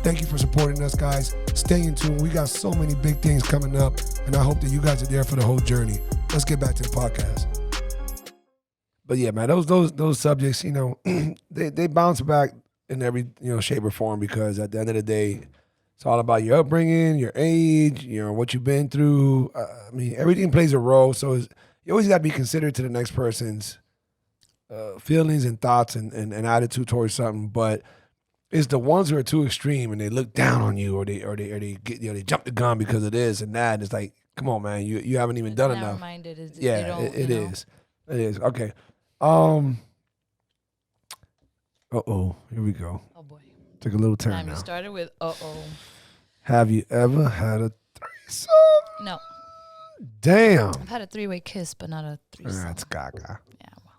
Speaker 1: Thank you for supporting us, guys. Stay in tune. We got so many big things coming up, and I hope that you guys are there for the whole journey. Let's get back to the podcast. But yeah, man, those subjects, you know, they bounce back in every, you know, shape or form, because at the end of the day, it's all about your upbringing, your age, you know, what you've been through. I mean, everything plays a role. So you always got to be considerate to the next person's feelings and thoughts and attitude towards something. But it's the ones who are too extreme and they look down on you, or they get, you know, they jump the gun because of this and that. And it's like, come on, man, you haven't even done enough. Yeah, it is. It is. Okay. Here we go.
Speaker 3: Oh boy.
Speaker 1: Took a little turn now.
Speaker 3: You started with
Speaker 1: Have you ever had a threesome?
Speaker 3: No.
Speaker 1: Damn.
Speaker 3: I've had a three-way kiss, but not a threesome.
Speaker 1: That's gaga.
Speaker 3: Yeah, well.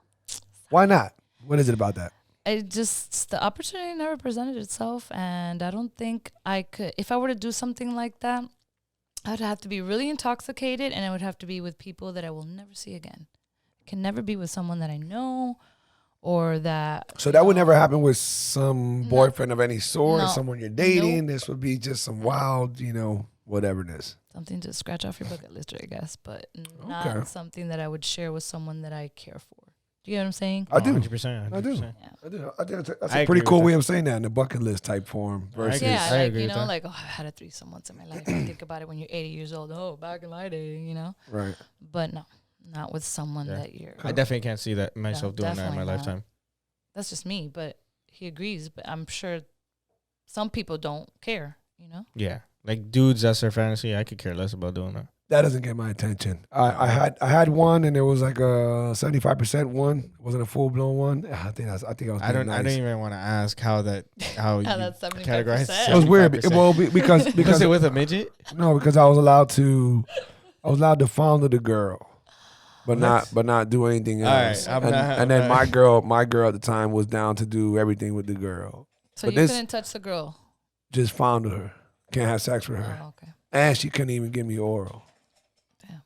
Speaker 1: Why not? What is it about that?
Speaker 3: The opportunity never presented itself, and I don't think I could. If I were to do something like that, I'd have to be really intoxicated, and it would have to be with people that I will never see again. I can never be with someone that I know, or that.
Speaker 1: So that would never happen with some boyfriend of any sort,
Speaker 3: No.
Speaker 1: someone you're dating.
Speaker 3: Nope.
Speaker 1: This would be just some wild, you know, whatever it is.
Speaker 3: Something to scratch off your bucket list, I guess, but
Speaker 1: Okay.
Speaker 3: not something that I would share with someone that I care for. Do you get what I'm saying?
Speaker 1: I do.
Speaker 2: 100%.
Speaker 1: I do.
Speaker 3: Yeah.
Speaker 1: I think that's
Speaker 2: I
Speaker 1: a pretty
Speaker 2: agree
Speaker 1: cool
Speaker 2: with
Speaker 1: way
Speaker 2: that.
Speaker 1: of saying that in the bucket list type form. Versus,
Speaker 3: Yeah,
Speaker 2: I
Speaker 3: like,
Speaker 2: agree
Speaker 3: you
Speaker 2: with
Speaker 3: know,
Speaker 2: that.
Speaker 3: like, oh, I had a threesome once in my life. I think about it when you're 80 years old. Oh, back in my day, you know?
Speaker 1: right.
Speaker 3: But no, not with someone
Speaker 2: Yeah.
Speaker 3: that you're.
Speaker 2: I definitely can't see that myself doing that in my
Speaker 3: definitely not.
Speaker 2: lifetime.
Speaker 3: That's just me, but he agrees. But I'm sure some people don't care, you know?
Speaker 2: Yeah. Like dudes, that's their fantasy. I could care less about doing that.
Speaker 1: That doesn't get my attention. I had one, and it was like a 75% one. It wasn't a full blown one. I think I was.
Speaker 2: I
Speaker 1: being
Speaker 2: don't
Speaker 1: nice.
Speaker 2: even want to ask how you
Speaker 3: that's 75%.
Speaker 2: categorize.
Speaker 1: It was weird.
Speaker 2: 75%.
Speaker 1: Well, because
Speaker 2: Was it with a midget?
Speaker 1: no, because I was allowed to fondle the girl, but not do anything
Speaker 2: All
Speaker 1: else.
Speaker 2: right,
Speaker 1: and then my girl at the time was down to do everything with the girl.
Speaker 3: So
Speaker 1: But
Speaker 3: you
Speaker 1: this-
Speaker 3: couldn't touch the girl.
Speaker 1: Just fondle her. Can't have sex with her.
Speaker 3: Oh, okay.
Speaker 1: And she couldn't even give me oral.
Speaker 3: Damn.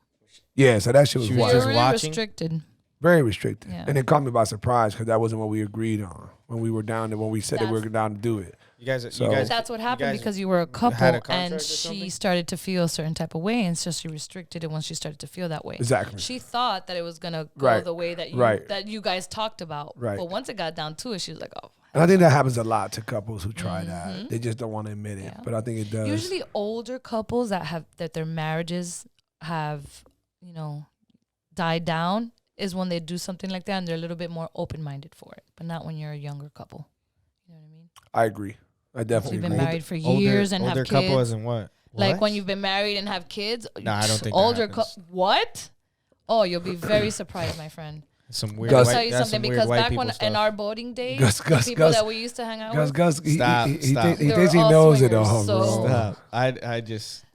Speaker 1: Yeah, so that shit was
Speaker 2: She
Speaker 1: wild.
Speaker 2: was
Speaker 3: You're
Speaker 2: just
Speaker 3: really
Speaker 2: watching?
Speaker 3: restricted.
Speaker 1: Very restricted.
Speaker 3: Yeah.
Speaker 1: And it caught me by surprise because that wasn't what we agreed on when we were down there, when we said that we were down to do it.
Speaker 2: You guys,
Speaker 1: So-
Speaker 2: you
Speaker 3: That's what happened
Speaker 2: guys
Speaker 3: because you were a couple
Speaker 2: had a contract
Speaker 3: and
Speaker 2: or
Speaker 3: she
Speaker 2: something?
Speaker 3: started to feel a certain type of way, and so she restricted it when she started to feel that way.
Speaker 1: Exactly.
Speaker 3: She thought that it was gonna go
Speaker 1: Right.
Speaker 3: the way that you guys talked about.
Speaker 1: Right.
Speaker 3: But once it got down to it, she was like, "Oh."
Speaker 1: And I think that happens a lot to couples who try that. They just don't want to admit it.
Speaker 3: Yeah.
Speaker 1: But I think it does.
Speaker 3: Usually, older couples that their marriages have, died down is when they do something like that, and they're a little bit more open minded for it. But not when you're a younger couple. You know what I mean?
Speaker 1: I agree. I definitely
Speaker 3: You've been
Speaker 1: agree.
Speaker 3: married for years and have
Speaker 2: older
Speaker 3: kids.
Speaker 2: couple as in what?
Speaker 3: Like when you've been married and have kids.
Speaker 2: No, I don't think that
Speaker 3: older.
Speaker 2: happens.
Speaker 3: What? Oh, you'll be very surprised, my friend.
Speaker 2: Some weird.
Speaker 1: Gus-
Speaker 3: I'll
Speaker 2: white,
Speaker 3: tell you
Speaker 2: that's
Speaker 3: something
Speaker 2: some weird
Speaker 3: because
Speaker 2: white
Speaker 3: back
Speaker 2: people
Speaker 3: when
Speaker 2: stuff.
Speaker 3: in our boating days,
Speaker 1: Gus- Gus-
Speaker 3: the people
Speaker 1: Gus-
Speaker 3: that we used to hang out with,
Speaker 1: Gus, he
Speaker 2: Stop.
Speaker 1: thinks
Speaker 3: They
Speaker 1: he
Speaker 3: were all
Speaker 1: knows it
Speaker 3: swingers,
Speaker 1: all.
Speaker 3: so-
Speaker 1: bro.
Speaker 2: Stop. I just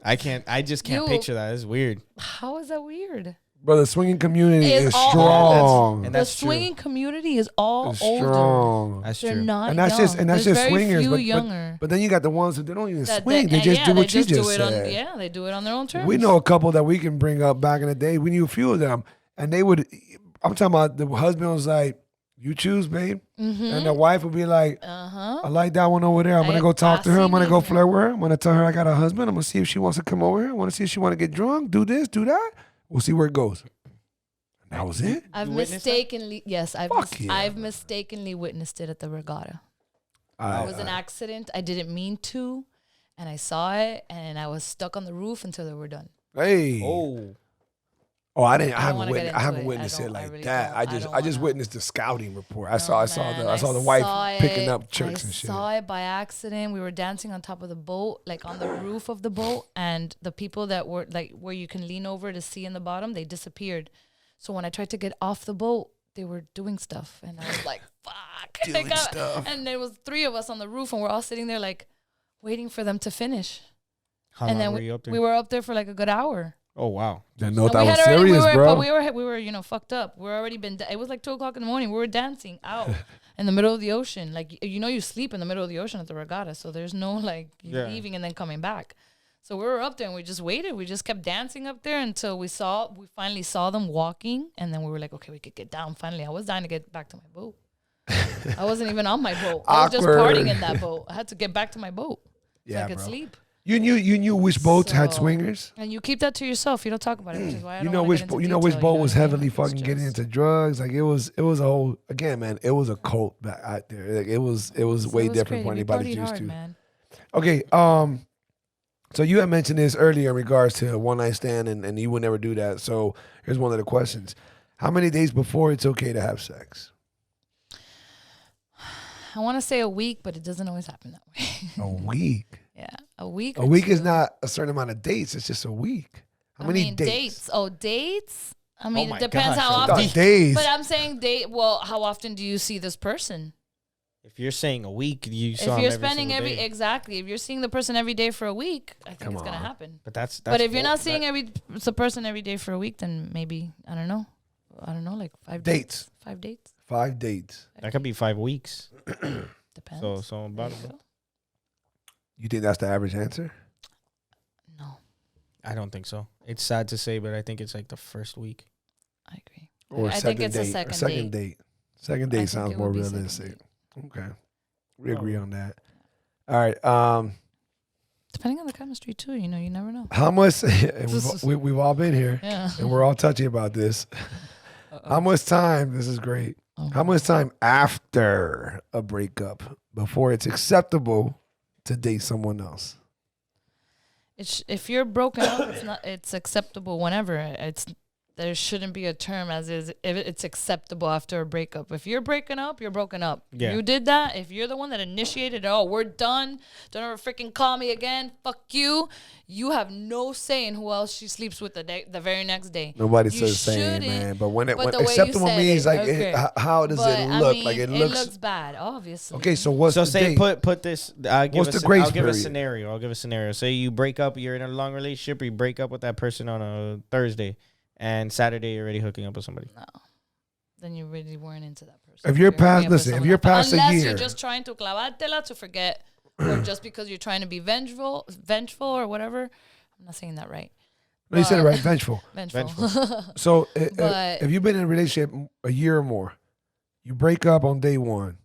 Speaker 2: can't
Speaker 3: You-
Speaker 2: picture that. It's weird.
Speaker 3: how is that weird?
Speaker 1: Bro, the swinging community
Speaker 3: It's
Speaker 1: is
Speaker 3: all-
Speaker 1: strong.
Speaker 2: And
Speaker 3: The
Speaker 2: that's true.
Speaker 3: swinging community is all
Speaker 1: It's
Speaker 3: older.
Speaker 1: strong.
Speaker 2: That's
Speaker 3: They're
Speaker 2: true.
Speaker 3: not
Speaker 1: And that's
Speaker 3: young.
Speaker 1: just
Speaker 3: There's very
Speaker 1: swingers.
Speaker 3: few
Speaker 1: But
Speaker 3: younger.
Speaker 1: then you got the ones who they don't even
Speaker 3: That
Speaker 1: swing. They just do what you just
Speaker 3: do it
Speaker 1: said.
Speaker 3: they do it on their own terms.
Speaker 1: We know a couple that we can bring up back in the day. We knew a few of them, and they would. I'm talking about the husband was like, "You choose, babe," and the wife would be like, "I like that one over there. I'm gonna go talk to her. I'm gonna go flirt with her. I'm gonna tell her I got a husband. I'm gonna see if she wants to come over here. I want to see if she want to get drunk. Do this, do that. We'll see where it goes." That was it?
Speaker 3: I've
Speaker 2: You witnessed that?
Speaker 3: mistakenly, yes,
Speaker 1: Fuck yeah,
Speaker 3: I've mistakenly witnessed it at the regatta. It was an accident. I didn't mean to, and I saw it, and I was stuck on the roof until they were done.
Speaker 1: Hey. Oh, I didn't. I haven't witnessed it like
Speaker 3: really
Speaker 1: that.
Speaker 3: don't.
Speaker 1: I just witnessed the scouting report. I saw
Speaker 3: Man,
Speaker 1: the wife picking up tricks and shit.
Speaker 3: I saw it by accident. We were dancing on top of the boat, like on the roof of the boat, and the people that were like where you can lean over to see in the bottom, they disappeared. So when I tried to get off the boat, they were doing stuff, and I was like, "Fuck!"
Speaker 1: Doing stuff.
Speaker 3: And there was 3 of us on the roof, and we're all sitting there like waiting for them to finish.
Speaker 2: How long were you up there?
Speaker 3: We were up there for like a good hour.
Speaker 2: Oh wow!
Speaker 1: Didn't know that was serious, bro.
Speaker 3: But we were fucked up. We're already been. It was like 2:00 in the morning. We were dancing out in the middle of the ocean. Like you sleep in the middle of the ocean at the regatta, so there's no like leaving and then coming back. So we were up there and we just waited. We just kept dancing up there until we finally saw them walking, and then we were like, okay, we could get down. Finally, I was dying to get back to my boat. I wasn't even on my boat. I was just partying in that boat. I had to get back to my boat so I could sleep.
Speaker 1: You knew which boats had swingers,
Speaker 3: and you keep that to yourself. You don't talk about it, which is why I don't
Speaker 1: which boat was heavily fucking getting into drugs. Like it was a whole again, man. It was a cult back out there. Like it was way different from anybody's used to. Man. Okay, so you had mentioned this earlier in regards to a one night stand, and you would never do that. So here's one of the questions: how many days before it's okay to have sex?
Speaker 3: I want to say a week, but it doesn't always happen that way.
Speaker 1: A week.
Speaker 3: Yeah, a week.
Speaker 1: A week is not a certain amount of dates. It's just a week. How many dates?
Speaker 3: Oh, dates. I mean,
Speaker 2: Oh
Speaker 3: it depends how
Speaker 1: often.
Speaker 3: often.
Speaker 1: Days.
Speaker 3: But I'm saying date. Well, how often do you see this person?
Speaker 2: If you're saying a week, you saw
Speaker 3: if
Speaker 2: him
Speaker 3: you're
Speaker 2: every
Speaker 3: spending
Speaker 2: single day.
Speaker 3: Exactly. If you're seeing the person every day for a week, I think it's gonna happen.
Speaker 2: But that's
Speaker 3: but if you're not seeing the person every day for a week, then maybe I don't know, like 5 dates. 5 dates.
Speaker 1: 5 dates.
Speaker 2: That could be 5 weeks.
Speaker 3: Depends.
Speaker 2: So about it.
Speaker 1: You think that's the average answer?
Speaker 3: No,
Speaker 2: I don't think so. It's sad to say, but I think it's like the first week.
Speaker 3: I agree.
Speaker 1: Or
Speaker 3: I think it's a second date.
Speaker 1: Second date sounds more realistic. Okay, we agree on that. All right.
Speaker 3: Depending on the chemistry too, you never know.
Speaker 1: How much? We've all been here, and we're all touchy about this. How much time? This is great. How much time after a breakup before it's acceptable to date someone else?
Speaker 3: If you're broken up, it's acceptable whenever. There shouldn't be a term as is if it's acceptable after a breakup. If you're breaking up, you're broken up.
Speaker 2: Yeah.
Speaker 3: You did that. If you're the one that initiated, we're done. Don't ever freaking call me again. Fuck you. You have no say in who else she sleeps with the very next day.
Speaker 1: Nobody says the same, man. But when acceptable means how does it look? Like it looks
Speaker 3: bad, obviously.
Speaker 1: Okay, so what's the
Speaker 2: say
Speaker 1: date?
Speaker 2: put this. I'll give
Speaker 1: the grace period?
Speaker 2: I'll give a scenario. Say you break up. You're in a long relationship. Or you break up with that person on a Thursday. And Saturday, you're already hooking up with somebody.
Speaker 3: No, then you really weren't into that person.
Speaker 1: If you're past, if you're past a year,
Speaker 3: unless you're just trying to clavártela to forget, or just because you're trying to be vengeful or whatever. I'm not saying that right.
Speaker 1: No, you said it right. Vengeful. So if you've been in a relationship a year or more, you break up on day one.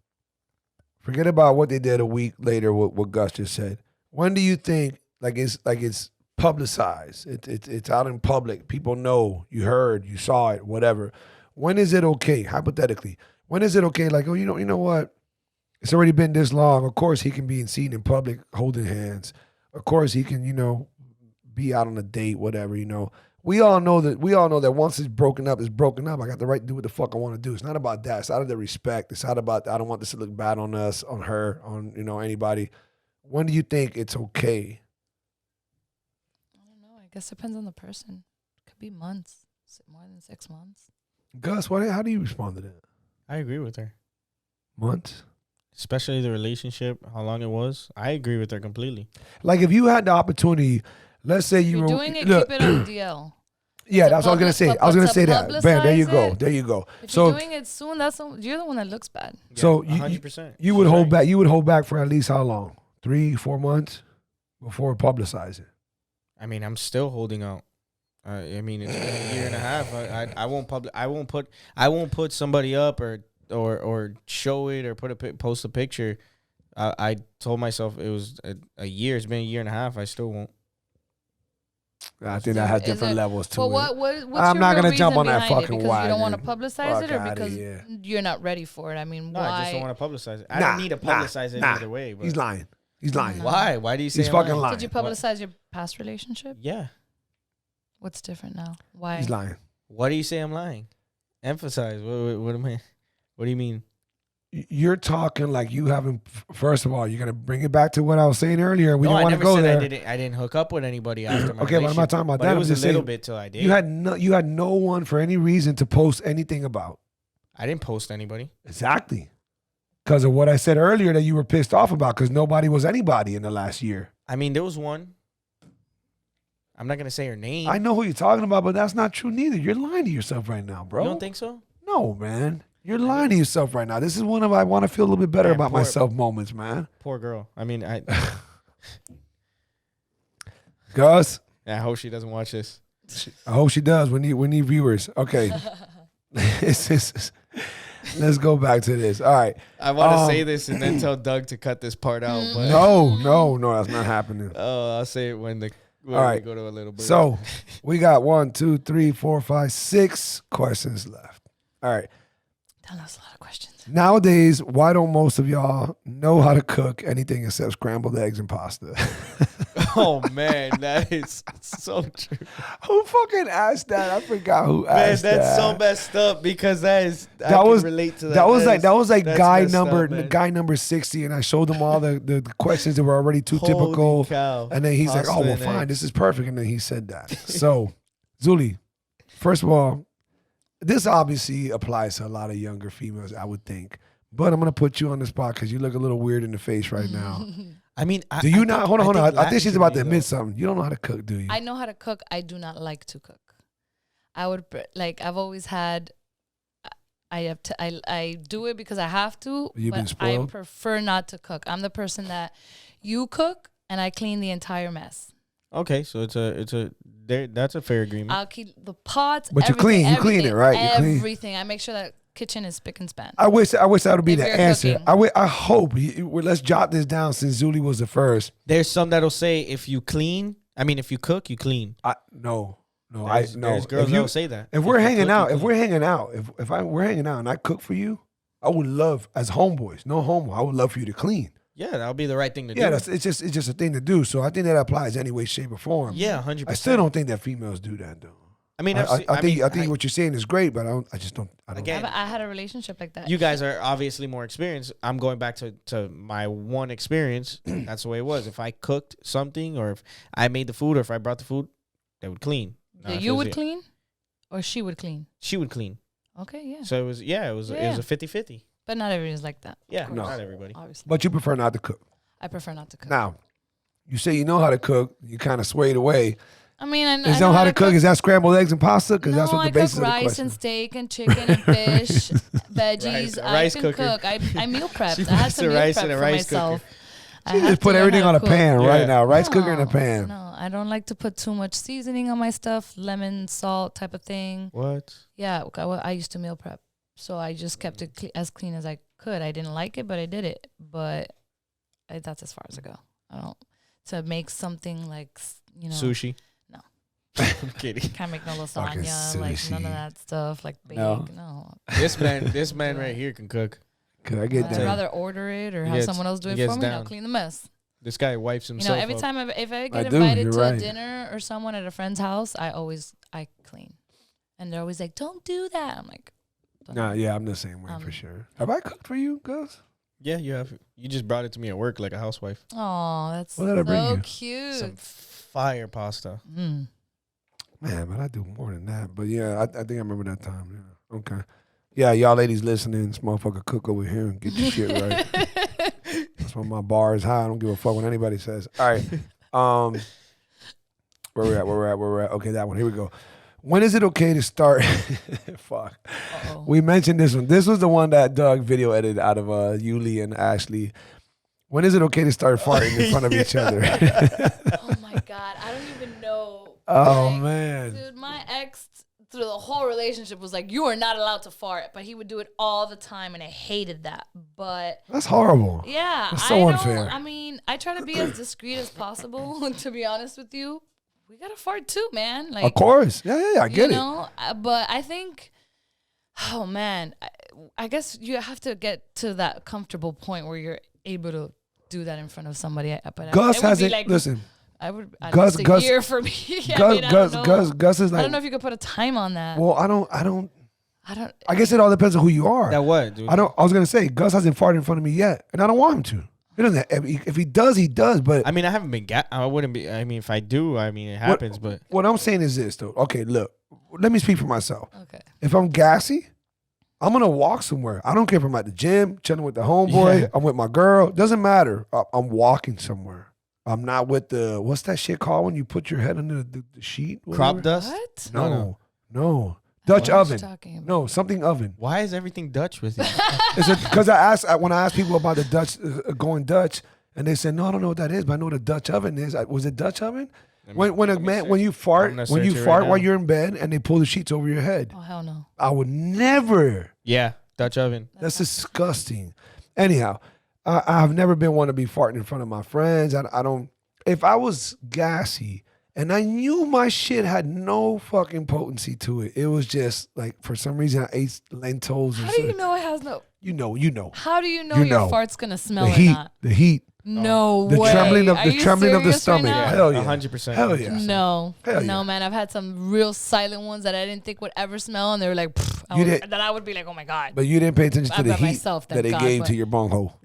Speaker 1: Forget about what they did a week later. What Gus just said. When do you think it's publicized? It's out in public. People know, you heard, you saw it, whatever. When is it okay? Hypothetically, when is it okay? Like, you know what? It's already been this long. Of course, he can be seen in public holding hands. Of course, he can, be out on a date, whatever. We all know that once it's broken up, it's broken up. I got the right to do what the fuck I want to do. It's not about that. It's out of the respect. It's not about I don't want this to look bad on us, on her, on anybody. When do you think it's okay?
Speaker 3: I guess it depends on the person. It could be months, more than 6 months.
Speaker 1: Gus, how do you respond to that?
Speaker 2: I agree with her.
Speaker 1: Months?
Speaker 2: Especially the relationship, how long it was. I agree with her completely.
Speaker 1: Like if you had the opportunity, let's say you were
Speaker 3: doing it, keep it on DL.
Speaker 1: Yeah, that's what I was gonna say. I was gonna say that. Bam, there you go. There you go.
Speaker 3: If you're doing it soon, you're the one that looks bad.
Speaker 2: Yeah,
Speaker 1: so
Speaker 2: 100%.
Speaker 1: You would hold back. You would hold back for at least how long? 3-4 months before publicizing.
Speaker 2: I mean, I'm still holding out. I mean, it's been a year and a half. I won't put somebody up or show it or post a picture. I told myself it was a year. It's been a year and a half. I still won't.
Speaker 1: I think that has different levels to
Speaker 3: well,
Speaker 1: it.
Speaker 3: what's
Speaker 1: I'm
Speaker 3: your
Speaker 1: not
Speaker 3: real
Speaker 1: gonna jump
Speaker 3: reason
Speaker 1: on that
Speaker 3: behind it?
Speaker 1: fucking
Speaker 3: Because you don't want to
Speaker 1: wagon.
Speaker 3: publicize
Speaker 1: Fuck
Speaker 3: it, or
Speaker 1: outta
Speaker 3: because
Speaker 1: here.
Speaker 3: you're not ready for it? I mean,
Speaker 2: No,
Speaker 3: why?
Speaker 2: I just don't want to publicize it. I don't need to publicize it either way. But
Speaker 1: He's lying. He's lying.
Speaker 2: Why? Why do you say
Speaker 1: He's
Speaker 2: I'm
Speaker 1: fucking
Speaker 2: lying?
Speaker 1: lying.
Speaker 3: Did you publicize your past relationship?
Speaker 2: Yeah.
Speaker 3: What's different now? Why?
Speaker 1: He's lying.
Speaker 2: Why do you say I'm lying? Emphasize. What am I? What do you mean?
Speaker 1: You're talking like you haven't. First of all, you're gonna bring it back to what I was saying earlier. We
Speaker 2: No,
Speaker 1: don't
Speaker 2: I
Speaker 1: want to
Speaker 2: never
Speaker 1: go
Speaker 2: said
Speaker 1: there.
Speaker 2: I didn't hook up with anybody after my
Speaker 1: Okay, but I'm not
Speaker 2: relationship,
Speaker 1: talking about
Speaker 2: but
Speaker 1: that.
Speaker 2: it
Speaker 1: I'm
Speaker 2: was a
Speaker 1: just
Speaker 2: little
Speaker 1: saying
Speaker 2: bit till I did.
Speaker 1: You had no one for any reason to post anything about.
Speaker 2: I didn't post anybody.
Speaker 1: Exactly. Because of what I said earlier that you were pissed off about because nobody was anybody in the last year.
Speaker 2: I mean, there was one. I'm not gonna say her name.
Speaker 1: I know who you're talking about, but that's not true neither. You're lying to yourself right now, bro.
Speaker 2: You don't think so?
Speaker 1: No, man. You're lying to yourself right now. This is one of I want to feel a little bit better
Speaker 2: Man,
Speaker 1: about
Speaker 2: poor-
Speaker 1: myself moments, man.
Speaker 2: Poor girl. I mean,
Speaker 1: Gus,
Speaker 2: I hope she doesn't watch this.
Speaker 1: I hope she does. We need viewers. Okay. Let's go back to this. All right.
Speaker 2: I want to say this and then tell Doug to cut this part out. But
Speaker 1: No, that's not happening.
Speaker 2: Oh, I'll say it when
Speaker 1: All right.
Speaker 2: we go to a little bit.
Speaker 1: So we got 1, 2, 3, 4, 5, 6 questions left. All right.
Speaker 3: That's a lot of questions.
Speaker 1: Nowadays, why don't most of y'all know how to cook anything except scrambled eggs and pasta?
Speaker 2: Oh man, that is so true.
Speaker 1: Who fucking asked that? I forgot who
Speaker 2: Man,
Speaker 1: asked that.
Speaker 2: that's so messed up because I
Speaker 1: That was
Speaker 2: can relate to that.
Speaker 1: That was like
Speaker 2: that's
Speaker 1: guy
Speaker 2: messed
Speaker 1: number
Speaker 2: up, man.
Speaker 1: guy number 60, and I showed him all the questions that were already too
Speaker 2: Holy
Speaker 1: typical.
Speaker 2: cow.
Speaker 1: And then he's like,
Speaker 2: Pasta
Speaker 1: "Oh well,
Speaker 2: and
Speaker 1: fine,
Speaker 2: eggs.
Speaker 1: this is perfect." And then he said that. So, Zuly, first of all, this obviously applies to a lot of younger females, I would think. But I'm gonna put you on the spot because you look a little weird in the face right now.
Speaker 2: I mean,
Speaker 1: Do you not? Hold on. I think she's about to admit
Speaker 2: something.
Speaker 1: something. You don't know how to cook, do you?
Speaker 3: I know how to cook. I do not like to cook. I would I've always had. I do it because I have to.
Speaker 1: You've been
Speaker 3: but
Speaker 1: spoiled?
Speaker 3: I prefer not to cook. I'm the person that you cook and I clean the entire mess.
Speaker 2: Okay, so that's a fair agreement.
Speaker 3: I'll keep the pots.
Speaker 1: But you clean it, right? You clean.
Speaker 3: Everything. I make sure that kitchen is spick and span.
Speaker 1: I wish that would be
Speaker 3: If
Speaker 1: the
Speaker 3: you're
Speaker 1: answer.
Speaker 3: cooking.
Speaker 1: I hope. Let's jot this down since Zuly was the first.
Speaker 2: There's some that'll say if you cook, you clean.
Speaker 1: No.
Speaker 2: There's girls that'll say that.
Speaker 1: If we're
Speaker 2: you
Speaker 1: hanging
Speaker 2: cook, you
Speaker 1: out,
Speaker 2: clean.
Speaker 1: we're hanging out and I cook for you, I would love, as homeboys, no homo, I would love for you to clean.
Speaker 2: Yeah, that'll be the right thing to
Speaker 1: Yeah,
Speaker 2: do.
Speaker 1: it's just a thing to do. So I think that applies any way, shape, or form.
Speaker 2: Yeah, 100%.
Speaker 1: I still don't think that females do that though.
Speaker 2: I mean,
Speaker 1: I think what you're saying is great, but I just don't.
Speaker 2: Again,
Speaker 3: I had a relationship like that.
Speaker 2: you guys are obviously more experienced. I'm going back to my one experience. That's the way it was. If I cooked something or if I made the food or if I brought the food, they would clean.
Speaker 3: You would clean or she would clean?
Speaker 2: She would clean.
Speaker 3: Okay, yeah.
Speaker 2: So it was a 50-50.
Speaker 3: But not everybody's like that.
Speaker 2: Yeah,
Speaker 1: No.
Speaker 2: not everybody.
Speaker 3: Obviously.
Speaker 1: But you prefer not to cook.
Speaker 3: I prefer not to cook.
Speaker 1: Now, you say you know how to cook. You kind of swayed away.
Speaker 3: I mean, I
Speaker 1: Is know how to cook? Is that scrambled eggs and pasta? Because that's what the basis of the
Speaker 3: I cook rice
Speaker 1: question.
Speaker 3: and steak and chicken and fish, veggies.
Speaker 2: Rice
Speaker 3: I can
Speaker 2: cooker.
Speaker 3: cook. I meal prepped.
Speaker 2: She
Speaker 3: I had
Speaker 2: puts
Speaker 3: to
Speaker 2: the
Speaker 3: meal
Speaker 2: rice
Speaker 3: prep
Speaker 2: in a
Speaker 3: for
Speaker 2: rice cooker.
Speaker 3: myself. I
Speaker 1: She
Speaker 3: have
Speaker 1: just
Speaker 3: to
Speaker 1: put
Speaker 3: learn
Speaker 1: everything
Speaker 3: how
Speaker 1: on
Speaker 3: to
Speaker 1: a
Speaker 3: cook.
Speaker 1: pan right
Speaker 2: Yeah.
Speaker 1: now. Rice cooker in a pan.
Speaker 3: No, I don't like to put too much seasoning on my stuff, lemon, salt type of thing.
Speaker 2: What?
Speaker 3: Yeah, I used to meal prep, so I just kept it as clean as I could. I didn't like it, but I did it. But that's as far as I go. I don't to make something like
Speaker 2: Sushi?
Speaker 3: No.
Speaker 2: I'm kidding.
Speaker 3: Can't make no
Speaker 1: Fucking
Speaker 3: lasagna, like none
Speaker 1: sushi.
Speaker 3: of that stuff, like bake.
Speaker 1: No.
Speaker 3: No.
Speaker 2: This man right here can cook.
Speaker 1: Could I get
Speaker 3: I'd
Speaker 1: that?
Speaker 3: rather order it or
Speaker 2: He
Speaker 3: have
Speaker 2: gets-
Speaker 3: someone else do
Speaker 2: he
Speaker 3: it
Speaker 2: gets
Speaker 3: for me. And I'll
Speaker 2: down.
Speaker 3: clean the mess.
Speaker 2: This guy wipes himself
Speaker 3: Every
Speaker 2: up.
Speaker 3: time if I
Speaker 1: I
Speaker 3: get
Speaker 1: do,
Speaker 3: invited
Speaker 1: you're
Speaker 3: to
Speaker 1: right.
Speaker 3: a dinner or someone at a friend's house, I clean, and they're always like, "Don't do that." I'm like, "Don't
Speaker 1: Nah,
Speaker 3: do
Speaker 1: yeah, I'm the same way for sure. Have I cooked for you, Gus?
Speaker 2: Yeah, you have. You just brought it to me at work like a housewife.
Speaker 3: Oh, that's
Speaker 1: What did I bring
Speaker 3: so
Speaker 1: you?
Speaker 3: cute.
Speaker 2: Some fire pasta.
Speaker 3: Mm.
Speaker 1: Man, but I do more than that. But yeah, I think I remember that time. Yeah. Okay. Yeah, y'all ladies listening, this motherfucker cook over here and get your shit right. That's why my bar is high. I don't give a fuck what anybody says. All right. Where we're at. Okay, that one. Here we go. When is it okay to start? Fuck.
Speaker 3: Uh-oh.
Speaker 1: We mentioned this one. This was the one that Doug video edited out of Zuly and Ashley. When is it okay to start farting in front of each other?
Speaker 3: Oh my god, I don't even know.
Speaker 1: Oh,
Speaker 3: Like,
Speaker 1: man.
Speaker 3: dude, my ex through the whole relationship was like, "You are not allowed to fart," but he would do it all the time, and I hated that. But
Speaker 1: That's horrible.
Speaker 3: yeah,
Speaker 1: That's so
Speaker 3: I
Speaker 1: unfair.
Speaker 3: don't. I mean, I try to be as discreet as possible. To be honest with you, we gotta fart too, man. Like,
Speaker 1: of course. Yeah. I get it.
Speaker 3: But I think, oh man, I guess you have to get to that comfortable point where you're able to do that in front of somebody. But
Speaker 1: Gus
Speaker 3: it would be
Speaker 1: hasn't.
Speaker 3: like,
Speaker 1: Listen,
Speaker 3: I would
Speaker 1: Gus-
Speaker 3: a
Speaker 1: Gus-
Speaker 3: year for me. I don't know.
Speaker 1: Gus is like.
Speaker 3: I don't know if you could put a time on that.
Speaker 1: Well, I don't.
Speaker 3: I
Speaker 1: guess it all depends on who you are.
Speaker 2: That what, dude?
Speaker 1: I was gonna say Gus hasn't farted in front of me yet, and I don't want him to. He doesn't. If he does, he does. But
Speaker 2: I mean, I haven't been. I wouldn't be. I mean, if I do, I mean, it happens. But
Speaker 1: what I'm saying is this, though. Okay, look. Let me speak for myself.
Speaker 3: Okay.
Speaker 1: If I'm gassy, I'm gonna walk somewhere. I don't care if I'm at the gym, chilling with the homeboy.
Speaker 2: Yeah.
Speaker 1: I'm with my girl. Doesn't matter. I'm walking somewhere. I'm not with the what's that shit called when you put your head under the sheet?
Speaker 2: crop
Speaker 1: Whatever?
Speaker 2: dust.
Speaker 3: What?
Speaker 1: No. Dutch
Speaker 3: What are you
Speaker 1: oven.
Speaker 3: talking about?
Speaker 1: No, something oven.
Speaker 2: Why is everything Dutch with you?
Speaker 1: It's because when I asked people about the Dutch going Dutch, and they said no, I don't know what that is, but I know what a Dutch oven is. Was it Dutch oven? When you fart
Speaker 2: gonna
Speaker 1: when you
Speaker 2: search it
Speaker 1: fart
Speaker 2: right
Speaker 1: while
Speaker 2: now.
Speaker 1: you're in bed and they pull the sheets over your head.
Speaker 3: Oh hell no.
Speaker 1: I would never.
Speaker 2: Yeah, Dutch oven.
Speaker 1: That's disgusting. Anyhow, I've never been one to be farting in front of my friends. I don't. If I was gassy and I knew my shit had no fucking potency to it, it was just like for some reason I ate lentils.
Speaker 3: How do you know it has no?
Speaker 1: You know.
Speaker 3: How do you know
Speaker 1: You
Speaker 3: your
Speaker 1: know.
Speaker 3: fart's gonna smell
Speaker 1: The
Speaker 3: or
Speaker 1: heat.
Speaker 3: not?
Speaker 1: The heat.
Speaker 3: No
Speaker 1: The
Speaker 3: way.
Speaker 1: trembling of
Speaker 3: Are
Speaker 1: the
Speaker 3: you
Speaker 1: trembling of the
Speaker 3: serious right
Speaker 1: stomach.
Speaker 3: now?
Speaker 1: Hell yeah.
Speaker 2: 100%.
Speaker 1: Hell yeah.
Speaker 3: No,
Speaker 1: Hell
Speaker 3: no,
Speaker 1: yeah.
Speaker 3: man. I've had some real silent ones that I didn't think would ever smell, and they were like,
Speaker 1: You did-
Speaker 3: that I would be like, oh my god.
Speaker 1: But you didn't pay attention to
Speaker 3: I
Speaker 1: the
Speaker 3: bet
Speaker 1: heat
Speaker 3: myself,
Speaker 1: that
Speaker 3: thank
Speaker 1: it
Speaker 3: God,
Speaker 1: gave
Speaker 3: but-
Speaker 1: to your bunghole.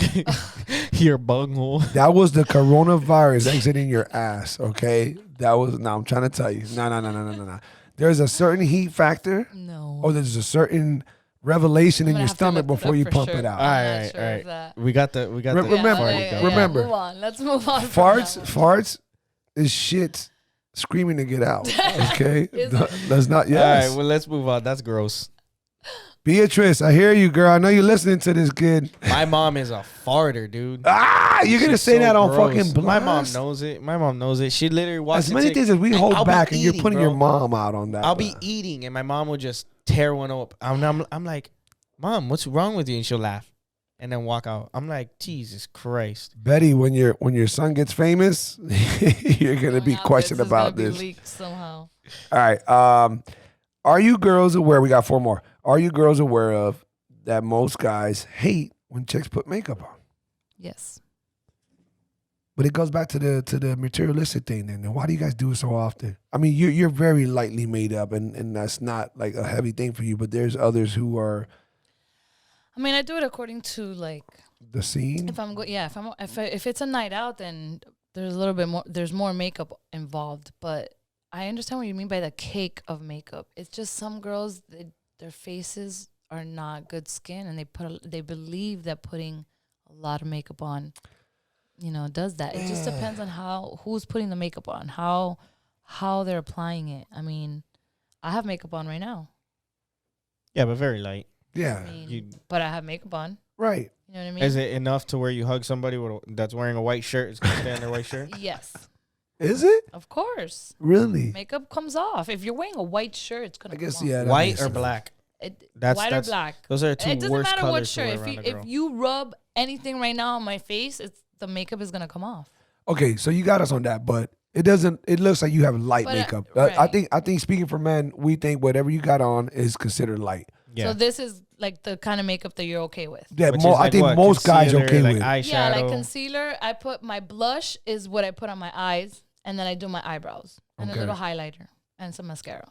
Speaker 2: Your bunghole.
Speaker 1: That was the coronavirus exiting your ass, okay? That was, I'm trying to tell you. No. There's a certain heat factor,
Speaker 3: No.
Speaker 1: or there's a certain revelation
Speaker 3: I'm
Speaker 1: in
Speaker 3: gonna
Speaker 1: your
Speaker 3: have to look
Speaker 1: stomach
Speaker 3: it
Speaker 1: before
Speaker 3: up
Speaker 1: you
Speaker 3: for
Speaker 1: pump
Speaker 3: sure.
Speaker 1: it out.
Speaker 2: All
Speaker 3: I'm
Speaker 2: right,
Speaker 3: not sure
Speaker 2: all
Speaker 3: of
Speaker 2: right.
Speaker 3: that.
Speaker 2: We got the.
Speaker 1: Remember.
Speaker 3: Move on. Let's move on. from
Speaker 1: Farts is shit screaming to get out, okay?
Speaker 3: Is
Speaker 1: Let's not,
Speaker 2: All
Speaker 1: yes.
Speaker 2: right, well, let's move on. That's gross.
Speaker 1: Beatrice, I hear you, girl. I know you're listening to this, kid.
Speaker 2: My mom is a farter, dude.
Speaker 1: You're going to
Speaker 2: She's
Speaker 1: say
Speaker 2: so
Speaker 1: that on
Speaker 2: gross.
Speaker 1: fucking blast?
Speaker 2: My mom knows it. She literally walks
Speaker 1: As many
Speaker 2: into-
Speaker 1: things as we hold
Speaker 2: I'll be
Speaker 1: back, and you're
Speaker 2: eating,
Speaker 1: putting
Speaker 2: bro.
Speaker 1: your mom out on that.
Speaker 2: I'll be
Speaker 1: bro.
Speaker 2: eating, and my mom will just tear one up. I'm like, Mom, what's wrong with you? And she'll laugh, and then walk out. I'm like, Jesus Christ.
Speaker 1: Betty, when your son gets famous, you're gonna be questioned about
Speaker 3: Be
Speaker 1: this.
Speaker 3: leaked somehow.
Speaker 1: All right. Are you girls aware? We got 4 more. Are you girls aware of that most guys hate when chicks put makeup on?
Speaker 3: Yes.
Speaker 1: But it goes back to the materialistic thing. Then why do you guys do it so often? I mean, you're very lightly made up, and that's not like a heavy thing for you. But there's others who are
Speaker 3: I mean, I do it according to like
Speaker 1: the scene.
Speaker 3: if it's a night out, then there's a little bit more. There's more makeup involved, but I understand what you mean by the cake of makeup. It's just some girls, their faces are not good skin, and they believe that putting a lot of makeup on, does that. It just depends on who's putting the makeup on, how they're applying it. I mean, I have makeup on right now.
Speaker 2: Yeah, but very light.
Speaker 1: Yeah,
Speaker 3: I mean, but I have makeup on.
Speaker 1: right.
Speaker 3: You know what I mean?
Speaker 2: Is it enough to where you hug somebody that's wearing a white shirt? It's gonna stay on their white shirt.
Speaker 3: Yes,
Speaker 1: Is it
Speaker 3: of course.
Speaker 1: really?
Speaker 3: Makeup comes off. If you're wearing a white shirt, it's gonna
Speaker 1: I guess
Speaker 3: come
Speaker 1: yeah.
Speaker 3: off.
Speaker 1: that
Speaker 2: White
Speaker 1: makes
Speaker 2: or
Speaker 1: sense.
Speaker 2: black?
Speaker 3: White or black.
Speaker 2: Those are two
Speaker 3: It doesn't
Speaker 2: worst
Speaker 3: matter what
Speaker 2: colors to
Speaker 3: shirt.
Speaker 2: wear
Speaker 3: If
Speaker 2: around
Speaker 3: you,
Speaker 2: a
Speaker 3: if
Speaker 2: girl.
Speaker 3: you rub anything right now on my face, the makeup is gonna come off.
Speaker 1: Okay, so you got us on that, but it doesn't. It looks like you have light
Speaker 3: But,
Speaker 1: makeup.
Speaker 3: right.
Speaker 1: I think speaking for men, we think whatever you got on is considered light.
Speaker 2: Yeah.
Speaker 3: So this is like the kind of makeup that you're okay with.
Speaker 1: Yeah,
Speaker 2: Which is
Speaker 1: I
Speaker 2: like
Speaker 1: think
Speaker 2: what?
Speaker 1: most guys are
Speaker 2: Concealer,
Speaker 1: okay
Speaker 2: like
Speaker 1: with.
Speaker 2: eyeshadow.
Speaker 3: Yeah, like concealer. I put my blush is what I put on my eyes, and then I do my eyebrows and
Speaker 1: Okay.
Speaker 3: a little highlighter and some mascara.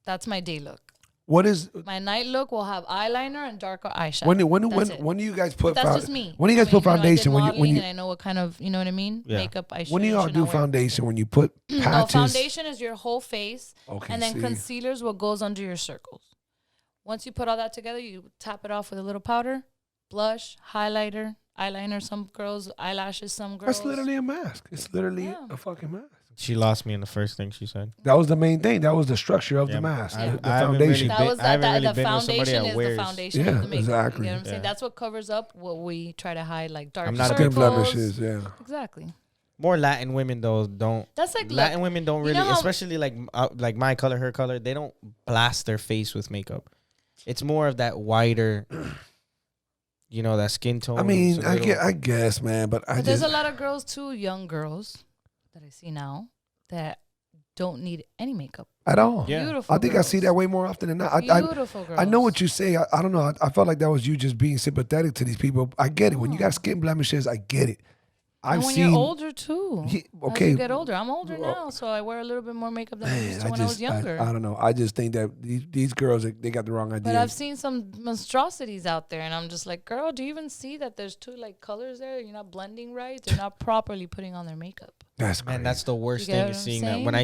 Speaker 3: That's my day look.
Speaker 1: What is
Speaker 3: My night look will have eyeliner and darker eyeshadow.
Speaker 1: when do you guys put?
Speaker 3: But that's just me.
Speaker 1: When do you guys put foundation?
Speaker 3: I did
Speaker 1: when
Speaker 3: modeling
Speaker 1: you
Speaker 3: and I know what kind of what I mean.
Speaker 2: Yeah.
Speaker 3: Makeup I should.
Speaker 1: when do y'all
Speaker 3: should
Speaker 1: do
Speaker 3: not wear.
Speaker 1: foundation? When you put
Speaker 3: No,
Speaker 1: patches?
Speaker 3: foundation is your whole face,
Speaker 1: Okay,
Speaker 3: and then
Speaker 1: see.
Speaker 3: concealer's what goes under your circles. Once you put all that together, you tap it off with a little powder, blush, highlighter, eyeliner. Some girls, eyelashes. Some girls.
Speaker 1: That's literally a mask. It's literally
Speaker 3: Yeah.
Speaker 1: a fucking mask.
Speaker 2: She lost me in the first thing she said.
Speaker 1: That was the main thing. That was the structure of
Speaker 2: Yeah,
Speaker 1: the mask.
Speaker 2: I-
Speaker 1: the
Speaker 2: I haven't
Speaker 1: foundation.
Speaker 2: really
Speaker 3: That was
Speaker 2: I haven't really
Speaker 3: the
Speaker 2: been with somebody
Speaker 3: foundation
Speaker 2: that
Speaker 3: is
Speaker 2: wears-
Speaker 3: the foundation
Speaker 1: Yeah,
Speaker 3: of the makeup.
Speaker 1: exactly.
Speaker 3: You know what I'm saying?
Speaker 2: Yeah.
Speaker 3: That's what covers up what we try to hide, like dark
Speaker 2: I'm not a
Speaker 3: circles.
Speaker 1: Skin blemishes. Yeah.
Speaker 3: Exactly.
Speaker 2: More Latin women though don't.
Speaker 3: That's like
Speaker 2: Latin
Speaker 3: look,
Speaker 2: women don't
Speaker 3: you
Speaker 2: really,
Speaker 3: know how-
Speaker 2: especially like my color, her color. They don't blast their face with makeup. It's more of that whiter, that skin tone.
Speaker 1: I mean,
Speaker 2: It's a little-
Speaker 1: I guess, man, but I
Speaker 3: But there's
Speaker 1: just
Speaker 3: a lot of girls too, young girls that I see now that don't need any makeup.
Speaker 1: At all.
Speaker 2: Yeah.
Speaker 3: Beautiful.
Speaker 1: I think
Speaker 3: girls.
Speaker 1: I see that way more often than not.
Speaker 3: Beautiful girls.
Speaker 1: I know what you say. I don't know. I felt like that was you just being sympathetic to these people. I get it. When you got skin blemishes, I get it.
Speaker 3: And when you're older too.
Speaker 1: Okay.
Speaker 3: As you get older. I'm older now, so I wear a little bit more makeup than I used to when I was younger.
Speaker 1: I don't know. I just think that these girls, they got the wrong idea.
Speaker 3: But I've seen some monstrosities out there, and I'm just like, girl, do you even see that there's two like colors there? You're not blending right. They're not properly putting on their makeup.
Speaker 1: That's
Speaker 2: Man,
Speaker 1: crazy.
Speaker 3: that's
Speaker 2: the worst thing is seeing that. When I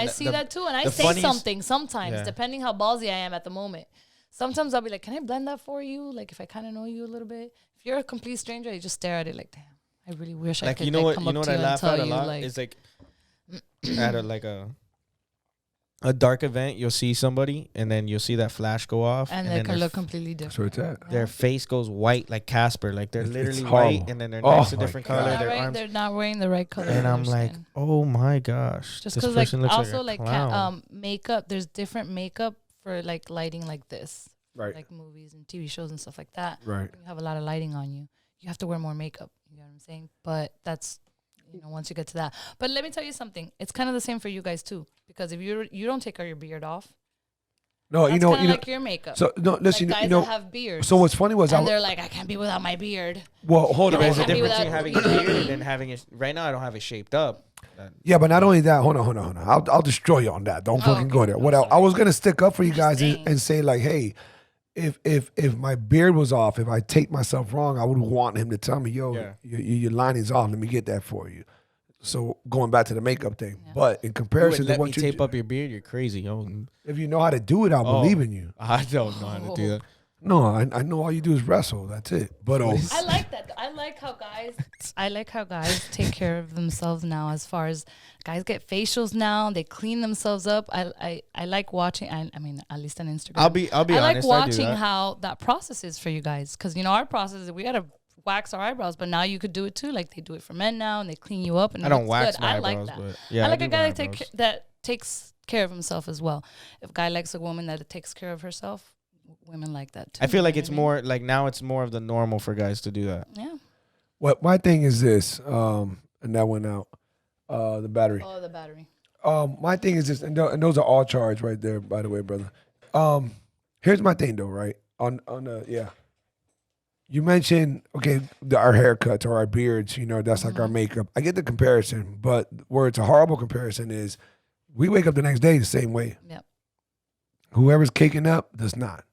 Speaker 2: see
Speaker 3: that too, and I say something sometimes, depending how ballsy I am at the moment. Sometimes I'll be like, can I blend that for you? Like if I kind of know you a little bit. If you're a complete stranger, you just stare at it like, damn. I really wish I could come up to you and tell you. You know what I laugh at a lot? It's like at a dark event, you'll see somebody and then you'll see that flash go off. And they can look completely different.
Speaker 1: That's where it's at.
Speaker 2: Their face goes white like Casper. Like they're literally white and then their neck's a different color. Their arms.
Speaker 3: They're not wearing the right color.
Speaker 2: And I'm like, oh my gosh.
Speaker 3: Just because like also like makeup, there's different makeup for like lighting like this.
Speaker 1: Right.
Speaker 3: Like movies and TV shows and stuff like that.
Speaker 1: Right.
Speaker 3: You have a lot of lighting on you. You have to wear more makeup. You know what I'm saying? But that's, once you get to that. But let me tell you something. It's kind of the same for you guys too. Because if you don't take your beard off.
Speaker 1: No,
Speaker 3: that's like your makeup.
Speaker 1: So no, listen,
Speaker 3: like guys that have beards.
Speaker 1: So what's funny was
Speaker 3: they're like, I can't be without my beard.
Speaker 1: Well, hold on.
Speaker 2: There's a difference between having a beard and having it. Right now, I don't have it shaped up.
Speaker 1: Yeah, but not only that. Hold on. I'll destroy you on that. Don't fucking go there. What I was gonna stick up for you guys and say like, hey, if my beard was off, if I take myself wrong, I would want him to tell me, yo, your lining's off. Let me get that for you. So going back to the makeup thing, but in comparison to what you
Speaker 2: tape up your beard, you're crazy, yo.
Speaker 1: If you know how to do it, I'll believe in you.
Speaker 2: I don't know how to do that.
Speaker 1: No, I know all you do is wrestle. That's it. But
Speaker 3: I like that. I like how guys take care of themselves now. As far as guys get facials now, they clean themselves up. I like watching. I mean, at least on Instagram.
Speaker 2: I'll be honest.
Speaker 3: I like watching how that process is for you guys, because our process is we gotta wax our eyebrows, but now you could do it too. Like they do it for men now, and they clean you up. And
Speaker 2: I don't wax my
Speaker 3: eyebrows.
Speaker 2: I like that.
Speaker 3: But yeah, I like a guy that takes care of himself as well. If a guy likes a woman that takes care of herself, women like that too.
Speaker 2: I feel like it's more like now it's more of the normal for guys to do that.
Speaker 3: Yeah.
Speaker 1: What my thing is this, and that went out, the battery.
Speaker 3: Oh, the battery.
Speaker 1: My thing is this, and those are all charged right there, by the way, brother. Here's my thing though, right? On the you mentioned our haircuts or our beards, that's like our makeup. I get the comparison, but where it's a horrible comparison is we wake up the next day the same way.
Speaker 3: Yep.
Speaker 1: Whoever's caking up does not.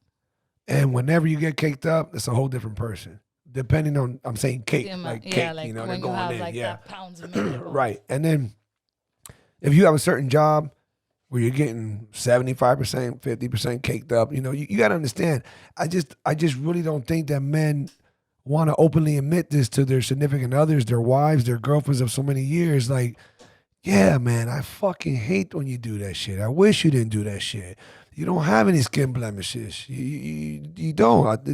Speaker 1: And whenever you get caked up, it's a whole different person. Depending on, I'm saying cake, like cake,
Speaker 3: like
Speaker 1: they're
Speaker 3: when
Speaker 1: going
Speaker 3: you have
Speaker 1: in,
Speaker 3: like that pounds of makeup.
Speaker 1: Right. And then if you have a certain job where you're getting 75%, 50% caked up, you got to understand. I just really don't think that men want to openly admit this to their significant others, their wives, their girlfriends of so many years. Like, yeah, man, I fucking hate when you do that shit. I wish you didn't do that shit. You don't have any skin blemishes. You don't.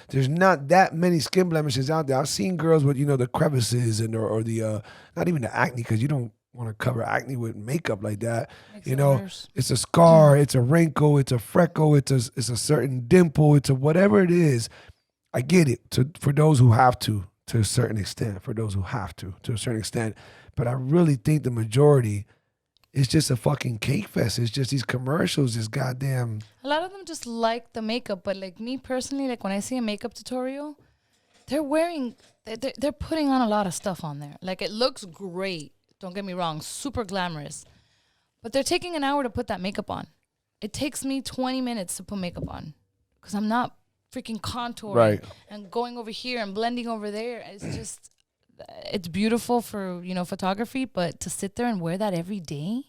Speaker 1: There's not that many skin blemishes out there. I've seen girls with the crevices or the not even the acne, because you don't want to cover acne with makeup like that. It's a scar, it's a wrinkle, it's a freckle, it's a certain dimple, it's a whatever it is. I get it for those who have to a certain extent. For those who have to a certain extent, but I really think the majority. It's just a fucking cake fest. It's just these commercials, this goddamn.
Speaker 3: A lot of them just like the makeup, but like me personally, like when I see a makeup tutorial, they're putting on a lot of stuff on there. Like it looks great. Don't get me wrong, super glamorous. But they're taking an hour to put that makeup on. It takes me 20 minutes to put makeup on because I'm not freaking contouring and going over here and blending over there. It's just... It's beautiful for, photography, but to sit there and wear that every day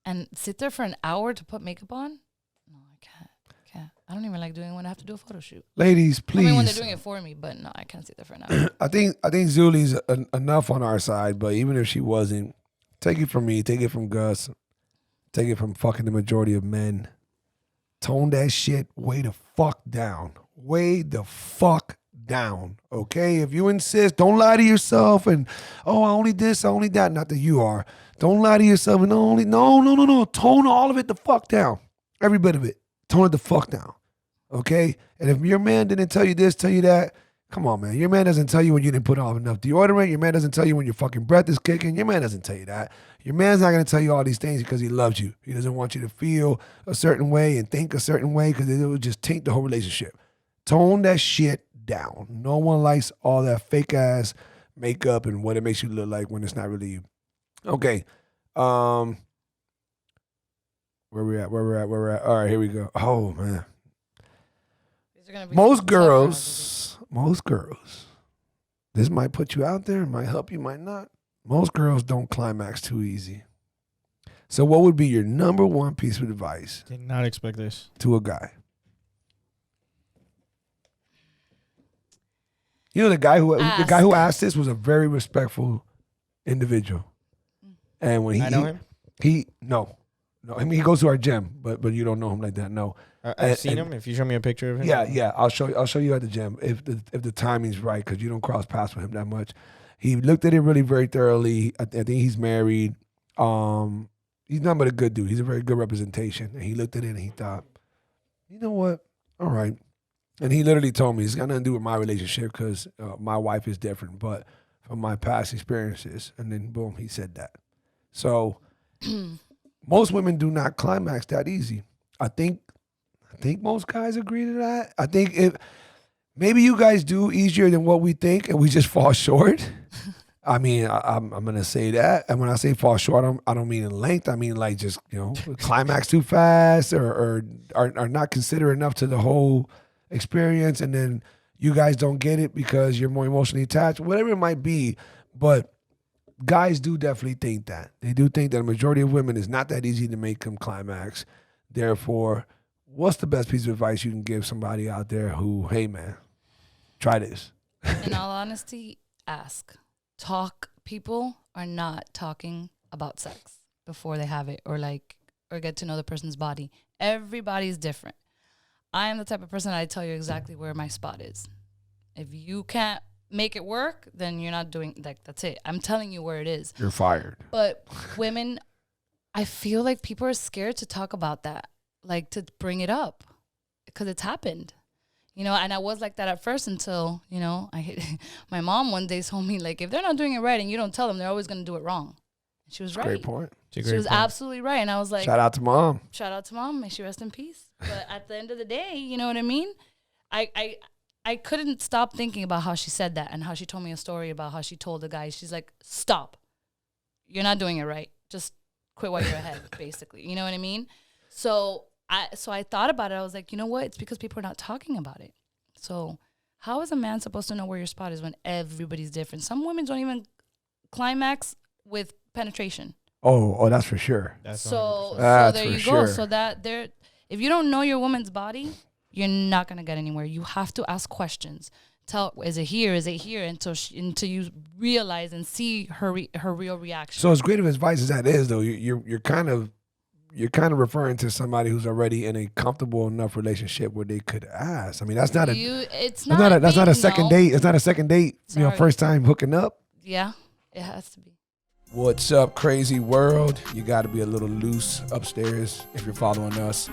Speaker 3: and sit there for an hour to put makeup on? No, I can't. I don't even like doing it when I have to do a photo shoot.
Speaker 1: Ladies, please.
Speaker 3: I mean, when they're doing it for me, but no, I can't sit there for an hour.
Speaker 1: I think Zuly's enough on our side, but even if she wasn't, take it from me, take it from Gus, take it from fucking the majority of men. Tone that shit way the fuck down. Way the fuck down, okay? If you insist, don't lie to yourself and I only this, I only that. Not that you are. Don't lie to yourself and no. Tone all of it the fuck down. Every bit of it. Tone it the fuck down, okay? And if your man didn't tell you this, tell you that, Come on, man. Your man doesn't tell you when you didn't put on enough deodorant. Your man doesn't tell you when your fucking breath is kicking. Your man doesn't tell you that. Your man's not going to tell you all these things because he loves you. He doesn't want you to feel a certain way and think a certain way because it would just taint the whole relationship. Tone that shit down. No one likes all that fake ass makeup and what it makes you look like when it's not really you. Okay. Where we at? All right, here we go. Oh, man. Most girls, this might put you out there, might help you, might not. Most girls don't climax too easy. So what would be your number one piece of advice?
Speaker 2: Did not expect this.
Speaker 1: To a guy? You know, the guy who asked this was a very respectful individual. And when
Speaker 2: I know him?
Speaker 1: No. I mean, he goes to our gym, but you don't know him like that. No.
Speaker 2: I've seen him. If you show me a picture of him,
Speaker 1: yeah, I'll show you at the gym if the timing's right because you don't cross paths with him that much. He looked at it really very thoroughly. I think he's married. He's nothing but a good dude. He's a very good representation. And he looked at it and he thought, you know what? All right. And he literally told me it's got nothing to do with my relationship because my wife is different, but from my past experiences. And then boom, he said that. So most women do not climax that easy. I think most guys agree to that. I think if maybe you guys do easier than what we think, and we just fall short. I mean, I'm gonna say that, and when I say fall short, I don't mean in length. I mean like just climax too fast, or are not considerate enough to the whole experience, and then you guys don't get it because you're more emotionally attached, whatever it might be. But guys do definitely think that. They do think that a majority of women is not that easy to make them climax. Therefore, what's the best piece of advice you can give somebody out there who, hey, man, try this?
Speaker 3: In all honesty, ask. Talk. People are not talking about sex before they have it or get to know the person's body. Everybody's different. I am the type of person I tell you exactly where my spot is. If you can't make it work, then you're not doing, that's it. I'm telling you where it is.
Speaker 1: You're fired.
Speaker 3: But women, I feel like people are scared to talk about that. Like to bring it up because it's happened, and I was like that at first until, my mom one day told me, like, if they're not doing it right and you don't tell them, they're always going to do it wrong. And she was right.
Speaker 1: Great point.
Speaker 3: She was absolutely right. And I was like,
Speaker 1: shout out to mom.
Speaker 3: May she rest in peace. But at the end of the day, you know what I mean? I couldn't stop thinking about how she said that and how she told me a story about how she told the guy, she's like, stop. You're not doing it right. Just quit while you're ahead, basically. You know what I mean? So I thought about it. I was like, you know what? It's because people are not talking about it. So how is a man supposed to know where your spot is when everybody's different? Some women don't even climax with penetration.
Speaker 1: Oh, that's for sure.
Speaker 3: So there you go. So if you don't know your woman's body, you're not gonna get anywhere. You have to ask questions. Is it here? Is it here? Until you realize and see her real reaction.
Speaker 1: So as great of advice as that is, though, you're kind of referring to somebody who's already in a comfortable enough relationship where they could ask. I mean, that's not a second date. It's not a second date.
Speaker 3: Sorry.
Speaker 1: First time hooking up.
Speaker 3: Yeah, it has to be.
Speaker 1: What's up, crazy world? You got to be a little loose upstairs if you're following us.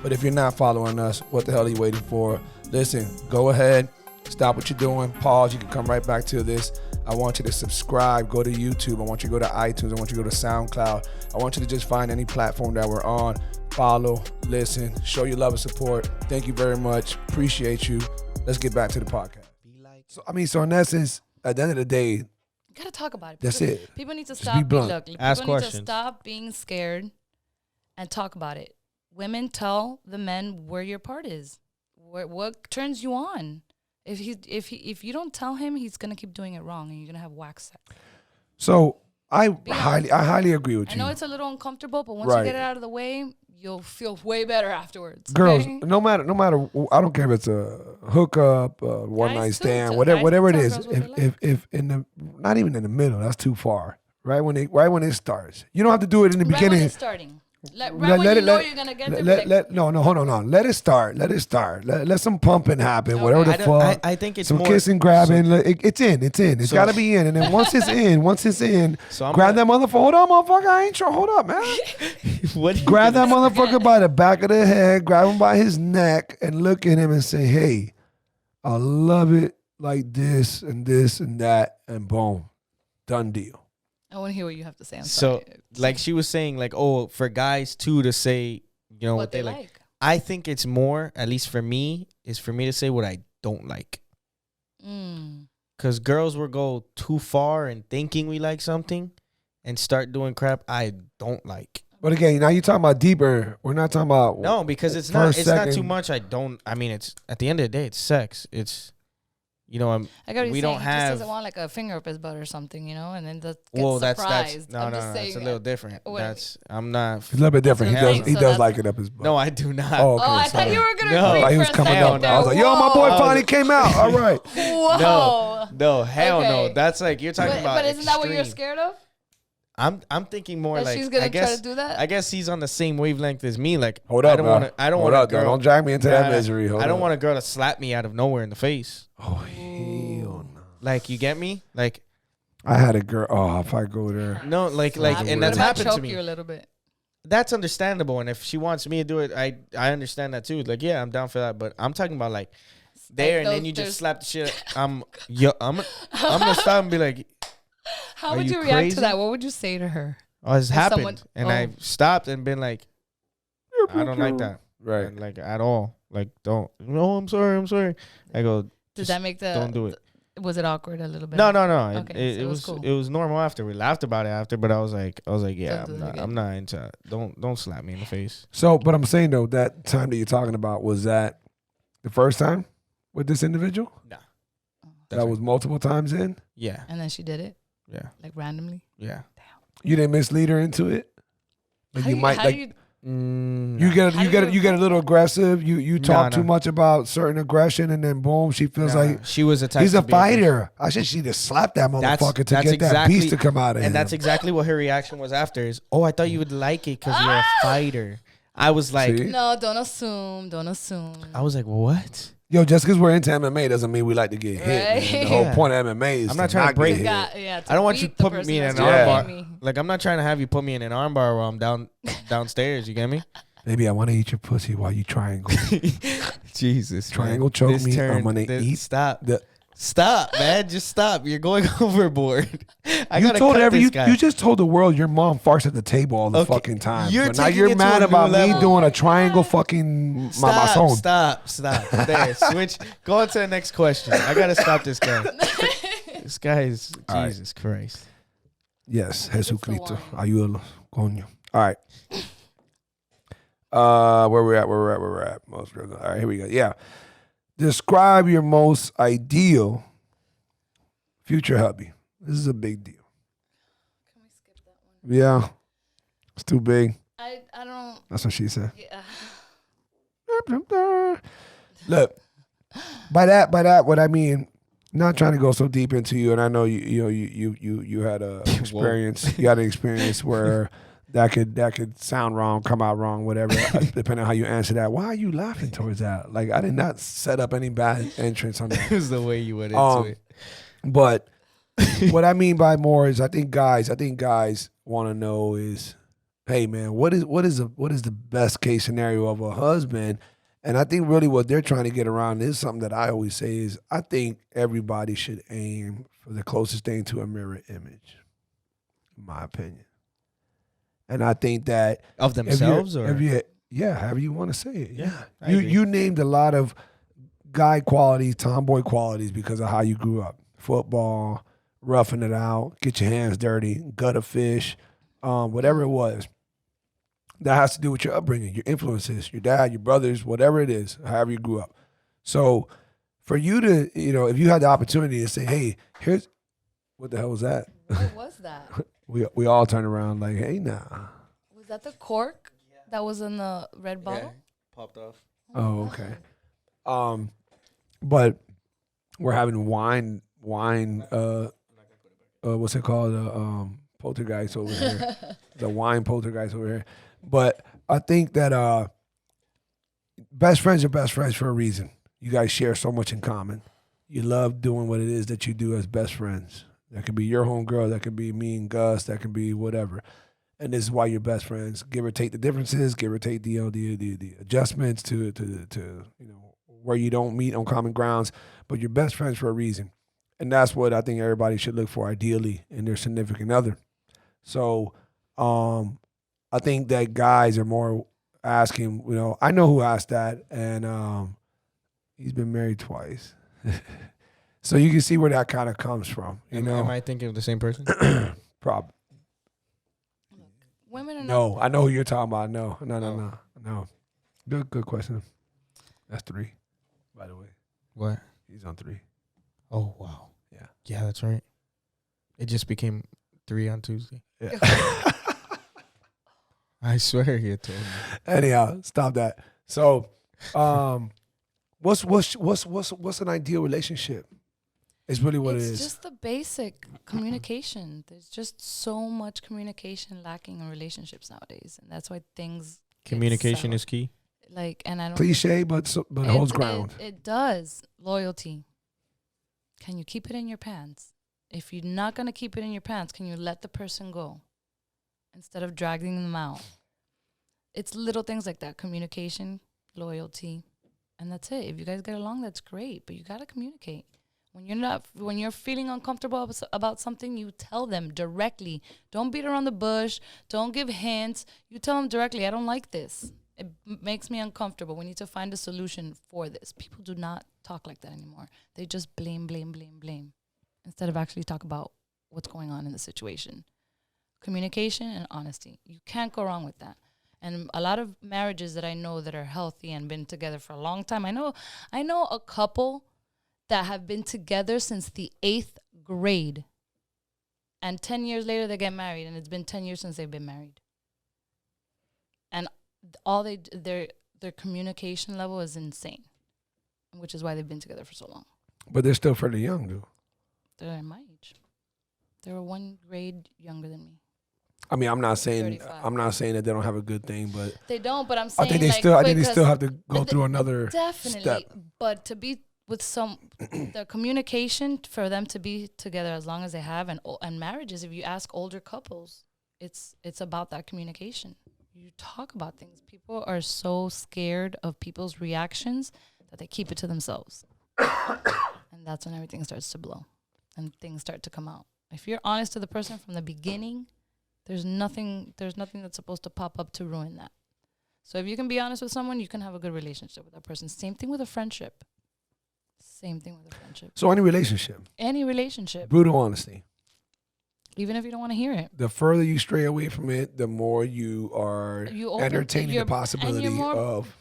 Speaker 1: But if you're not following us, what the hell are you waiting for? Listen, go ahead, stop what you're doing, pause. You can come right back to this. I want you to subscribe, go to YouTube. I want you to go to iTunes. I want you to go to SoundCloud. I want you to just find any platform that we're on. Follow, listen, show your love and support. Thank you very much. Appreciate you. Let's get back to the podcast. So in essence, at the end of the day,
Speaker 3: you gotta talk about it.
Speaker 1: That's it.
Speaker 3: People need to
Speaker 1: Just
Speaker 3: stop.
Speaker 1: be blunt.
Speaker 2: Ask
Speaker 3: people
Speaker 2: questions.
Speaker 3: need to stop being scared and talk about it. Women, tell the men where your part is, what turns you on. If you don't tell him, he's gonna keep doing it wrong, and you're gonna have wax sex.
Speaker 1: So I highly agree with you.
Speaker 3: I know it's a little uncomfortable, but once
Speaker 1: Right.
Speaker 3: you get it out of the way, you'll feel way better afterwards.
Speaker 1: Girls,
Speaker 3: okay?
Speaker 1: no matter, I don't care if it's a hookup, one night
Speaker 3: Guys too,
Speaker 1: stand,
Speaker 3: too.
Speaker 1: whatever it
Speaker 3: Guys
Speaker 1: is.
Speaker 3: tell girls what they
Speaker 1: If in the not even in the middle, that's too far. Right when it starts, you don't have to do it in the
Speaker 3: Right
Speaker 1: beginning.
Speaker 3: when it's starting. When you're gonna get there.
Speaker 1: Hold on. Let it start. Let some pumping happen.
Speaker 3: Okay.
Speaker 1: Whatever the fuck.
Speaker 2: I think it's
Speaker 1: some
Speaker 2: more
Speaker 1: kissing, grabbing. It's in. It's
Speaker 2: So-
Speaker 1: got to be in. And then once it's in,
Speaker 2: So I'm
Speaker 1: grab that motherfucker. Hold on, motherfucker. I ain't sure. Hold up, man.
Speaker 2: What are you
Speaker 1: Grab that
Speaker 2: gonna
Speaker 1: motherfucker by the back of the head. Grab him by his neck and look at him and say, "Hey, I love it like this and this and that, and boom, done deal.
Speaker 3: I want to hear what you have to say. I'm
Speaker 2: So,
Speaker 3: sorry.
Speaker 2: like she was saying, like, oh, for guys too to say, you know,
Speaker 3: what they like.
Speaker 2: I think it's more, at least for me, is for me to say what I don't like. Because girls will go too far in thinking we like something and start doing crap I don't like.
Speaker 1: But again, now you're talking about deeper. We're not talking about
Speaker 2: No, because it's
Speaker 1: first,
Speaker 2: not too
Speaker 1: second.
Speaker 2: much. I mean, it's at the end of the day, it's sex. It's, you know,
Speaker 3: I got what
Speaker 2: we
Speaker 3: you're
Speaker 2: don't
Speaker 3: saying. He just
Speaker 2: have.
Speaker 3: doesn't want like a finger up his butt or something, you know, and then just
Speaker 2: Well,
Speaker 3: get
Speaker 2: that's
Speaker 3: surprised.
Speaker 2: no,
Speaker 3: I'm
Speaker 2: no,
Speaker 3: just
Speaker 2: no.
Speaker 3: saying,
Speaker 2: It's a little different.
Speaker 3: Wait.
Speaker 2: That's I'm not.
Speaker 1: It's a little bit different. He
Speaker 3: That's what I'm
Speaker 1: does.
Speaker 3: saying.
Speaker 1: He
Speaker 3: So
Speaker 1: does
Speaker 3: that's-
Speaker 1: like it up his butt.
Speaker 2: No, I do not.
Speaker 1: Oh, okay.
Speaker 3: Oh, I
Speaker 1: sorry.
Speaker 3: thought you were gonna
Speaker 2: No.
Speaker 3: agree
Speaker 1: Like he
Speaker 3: for
Speaker 1: was
Speaker 3: a
Speaker 1: coming
Speaker 3: second
Speaker 1: up.
Speaker 3: there.
Speaker 1: I was like, yo, my boy
Speaker 3: Whoa.
Speaker 1: finally came out. All right.
Speaker 3: Whoa.
Speaker 2: No, hell no.
Speaker 3: Okay.
Speaker 2: That's like you're talking about.
Speaker 3: But isn't that what you're
Speaker 2: extreme.
Speaker 3: scared of?
Speaker 2: I'm thinking more
Speaker 3: That
Speaker 2: like
Speaker 3: she's gonna
Speaker 2: I guess
Speaker 3: try to do that?
Speaker 2: I guess he's on the same wavelength as me. Like
Speaker 1: Hold up.
Speaker 2: I don't want to. I don't
Speaker 1: Hold
Speaker 2: want a
Speaker 1: up,
Speaker 2: girl.
Speaker 1: Don't drag me into that
Speaker 2: Nah,
Speaker 1: misery.
Speaker 2: I don't want a girl to slap me out of nowhere in the face.
Speaker 1: Oh, hell no.
Speaker 2: Like you get me? Like
Speaker 1: I had a girl. Oh, if I go there.
Speaker 2: no, like
Speaker 1: Slap
Speaker 2: and
Speaker 1: me.
Speaker 2: that's
Speaker 3: What about
Speaker 2: happened to
Speaker 3: choke
Speaker 2: me.
Speaker 3: you a little bit?
Speaker 2: That's understandable. And if she wants me to do it, I understand that too. Like yeah, I'm down for that. But I'm talking about like there and then you just slap the shit. I'm gonna stop and be like,
Speaker 3: How
Speaker 2: Are
Speaker 3: would
Speaker 2: you
Speaker 3: you react
Speaker 2: crazy?
Speaker 3: to that? What would you say to her?
Speaker 2: oh, it's
Speaker 3: If
Speaker 2: happened,
Speaker 3: someone-
Speaker 2: and
Speaker 3: oh.
Speaker 2: I stopped and been like, I don't like that.
Speaker 1: Right.
Speaker 2: And, like at all. Like don't. No, I'm sorry. I go.
Speaker 3: Did
Speaker 2: Just
Speaker 3: that make the?
Speaker 2: don't do it.
Speaker 3: Was it awkward a little bit?
Speaker 2: No.
Speaker 3: Okay, so
Speaker 2: It
Speaker 3: it was
Speaker 2: was
Speaker 3: cool.
Speaker 2: it was normal after. We laughed about it after, but I was like, yeah,
Speaker 3: Don't do
Speaker 2: I'm
Speaker 3: that
Speaker 2: not.
Speaker 3: again.
Speaker 2: I'm not into. Don't slap me in the face.
Speaker 1: So, but I'm saying though, that time that you're talking about, was that the first time with this individual?
Speaker 2: Nah.
Speaker 1: That was multiple times in?
Speaker 2: Yeah.
Speaker 3: And then she did it
Speaker 2: Yeah.
Speaker 3: like randomly.
Speaker 2: Yeah.
Speaker 1: You didn't mislead her into it? Like
Speaker 3: How
Speaker 1: you
Speaker 3: do
Speaker 1: might
Speaker 3: how
Speaker 1: like
Speaker 3: do you,
Speaker 1: you get
Speaker 3: How do
Speaker 1: you get a little aggressive. You talk
Speaker 2: No.
Speaker 1: too much about certain aggression, and then boom, she feels like
Speaker 2: she was attacked.
Speaker 1: he's a fighter. I should she just slap that motherfucker to get that beast to come out of him.
Speaker 2: And that's exactly what her reaction was after. Is I thought you would like it because you're a fighter. I was like,
Speaker 1: See?
Speaker 3: no, don't assume. Don't assume.
Speaker 2: I was like, what?
Speaker 1: Yo, just because we're into MMA doesn't mean we like to get hit. Man. The
Speaker 3: Right.
Speaker 1: whole
Speaker 2: Yeah.
Speaker 1: point of MMA is
Speaker 2: I'm not trying to
Speaker 1: get
Speaker 2: break-
Speaker 1: hit.
Speaker 3: To
Speaker 2: I don't want you
Speaker 3: beat the
Speaker 2: putting
Speaker 3: person
Speaker 2: me in an
Speaker 3: that's trying to
Speaker 1: armbar.
Speaker 3: beat me.
Speaker 2: Like I'm not trying to have you put me in an armbar while I'm downstairs. You get me?
Speaker 1: Baby, I want to eat your pussy while you triangle.
Speaker 2: Jesus,
Speaker 1: Triangle choke
Speaker 2: This
Speaker 1: me. I'm
Speaker 2: turned-
Speaker 1: gonna
Speaker 2: this-
Speaker 1: eat
Speaker 2: Stop.
Speaker 1: the.
Speaker 2: Stop, man. Just stop. You're going overboard. I
Speaker 1: You
Speaker 2: gotta
Speaker 1: told
Speaker 2: cut
Speaker 1: you
Speaker 2: this guy.
Speaker 1: just told the world your mom farts at the table all the
Speaker 2: Okay,
Speaker 1: fucking time.
Speaker 2: you're
Speaker 1: But now
Speaker 2: taking
Speaker 1: you're
Speaker 2: it to
Speaker 1: mad
Speaker 2: a
Speaker 1: about
Speaker 2: new
Speaker 1: me
Speaker 2: level.
Speaker 1: doing a triangle fucking mamazón.
Speaker 2: Stop. There, switch. Go on to the next question. I gotta stop this guy. This guy is
Speaker 1: All right.
Speaker 2: Jesus Christ.
Speaker 1: Yes, Jesucristo.
Speaker 3: one.
Speaker 1: Ayúdalo, coño. All right. Where we're at. Most real good. All right, here we go. Yeah. Describe your most ideal future hubby. This is a big deal.
Speaker 3: Can we skip that one?
Speaker 1: Yeah. It's too big.
Speaker 3: I don't.
Speaker 1: That's what she said.
Speaker 3: Yeah.
Speaker 1: Look, by that, what I mean, not trying to go so deep into you, and I know you had a experience. You had an experience where that could sound wrong, come out wrong, whatever, depending on how you answer that. Why are you laughing towards that? Like I did not set up any bad entrance on that.
Speaker 2: It was the way you went into it.
Speaker 1: But what I mean by more is I think guys want to know is, hey man, what is the best case scenario of a husband? And I think really what they're trying to get around is something that I always say is I think everybody should aim for the closest thing to a mirror image, in my opinion. And I think that
Speaker 2: Of themselves, or
Speaker 1: however you want to say it.
Speaker 2: Yeah, I
Speaker 1: You
Speaker 2: agree.
Speaker 1: you named a lot of guy qualities, tomboy qualities because of how you grew up. Football, roughing it out, get your hands dirty, gut a fish, whatever it was. That has to do with your upbringing, your influences, your dad, your brothers, whatever it is, however you grew up. So for you to, if you had the opportunity to say, hey, here's, what the hell was that?
Speaker 3: What was that?
Speaker 1: We all turned around like, hey, nah.
Speaker 3: Was that the cork that was in the red bottle?
Speaker 2: Popped off.
Speaker 1: Oh, okay. But we're having wine, what's it called? Poltergeist over here. The wine poltergeist over here. But I think that best friends are best friends for a reason. You guys share so much in common. You love doing what it is that you do as best friends. That could be your homegirl. That could be me and Gus. That could be whatever. And this is why you're best friends. Give or take the differences. Give or take the adjustments to where you don't meet on common grounds, but you're best friends for a reason. And that's what I think everybody should look for ideally in their significant other. So I think that guys are more asking, I know who asked that, and he's been married twice. So you can see where that kind of comes from.
Speaker 2: Am I thinking of the same person?
Speaker 1: Probably.
Speaker 3: Women are
Speaker 1: No, I know who you're talking about. No. Good question. That's 3, by the way.
Speaker 2: What?
Speaker 1: He's on 3.
Speaker 2: Oh, wow.
Speaker 1: Yeah.
Speaker 2: Yeah, that's right. It just became 3 on Tuesday.
Speaker 1: Yeah.
Speaker 2: I swear you told me.
Speaker 1: Anyhow, stop that. So, what's an ideal relationship? It's really what it is.
Speaker 3: It's just the basic communication. There's just so much communication lacking in relationships nowadays, and that's why things.
Speaker 2: Communication is key.
Speaker 3: And I don't.
Speaker 1: Cliche, but it holds ground.
Speaker 3: It does. Loyalty. Can you keep it in your pants? If you're not gonna keep it in your pants, can you let the person go instead of dragging them out? It's little things like that: communication, loyalty, and that's it. If you guys get along, that's great. But you gotta communicate. When you're feeling uncomfortable about something, you tell them directly. Don't beat around the bush. Don't give hints. You tell them directly, I don't like this. It makes me uncomfortable. We need to find a solution for this. People do not talk like that anymore. They just blame instead of actually talk about what's going on in the situation. Communication and honesty. You can't go wrong with that. And a lot of marriages that I know that are healthy and been together for a long time. I know a couple that have been together since the 8th grade. And 10 years later, they get married. And it's been 10 years since they've been married. And their communication level is insane. Which is why they've been together for so long.
Speaker 1: But they're still fairly young, though.
Speaker 3: They're my age. They were 1 grade younger than me.
Speaker 1: I mean, I'm not saying
Speaker 3: 35.
Speaker 1: that they don't have a good thing, but
Speaker 3: they don't. But I'm saying
Speaker 1: I think they still have to go through another
Speaker 3: definitely.
Speaker 1: step.
Speaker 3: But to be with the communication for them to be together as long as they have, and marriages, if you ask older couples, it's about that communication. You talk about things. People are so scared of people's reactions that they keep it to themselves, and that's when everything starts to blow and things start to come out. If you're honest to the person from the beginning, there's nothing that's supposed to pop up to ruin that. So if you can be honest with someone, you can have a good relationship with that person. Same thing with a friendship.
Speaker 1: So any relationship. Brutal honesty.
Speaker 3: Even if you don't want to hear it.
Speaker 1: The further you stray away from it, the more you are entertaining the possibility of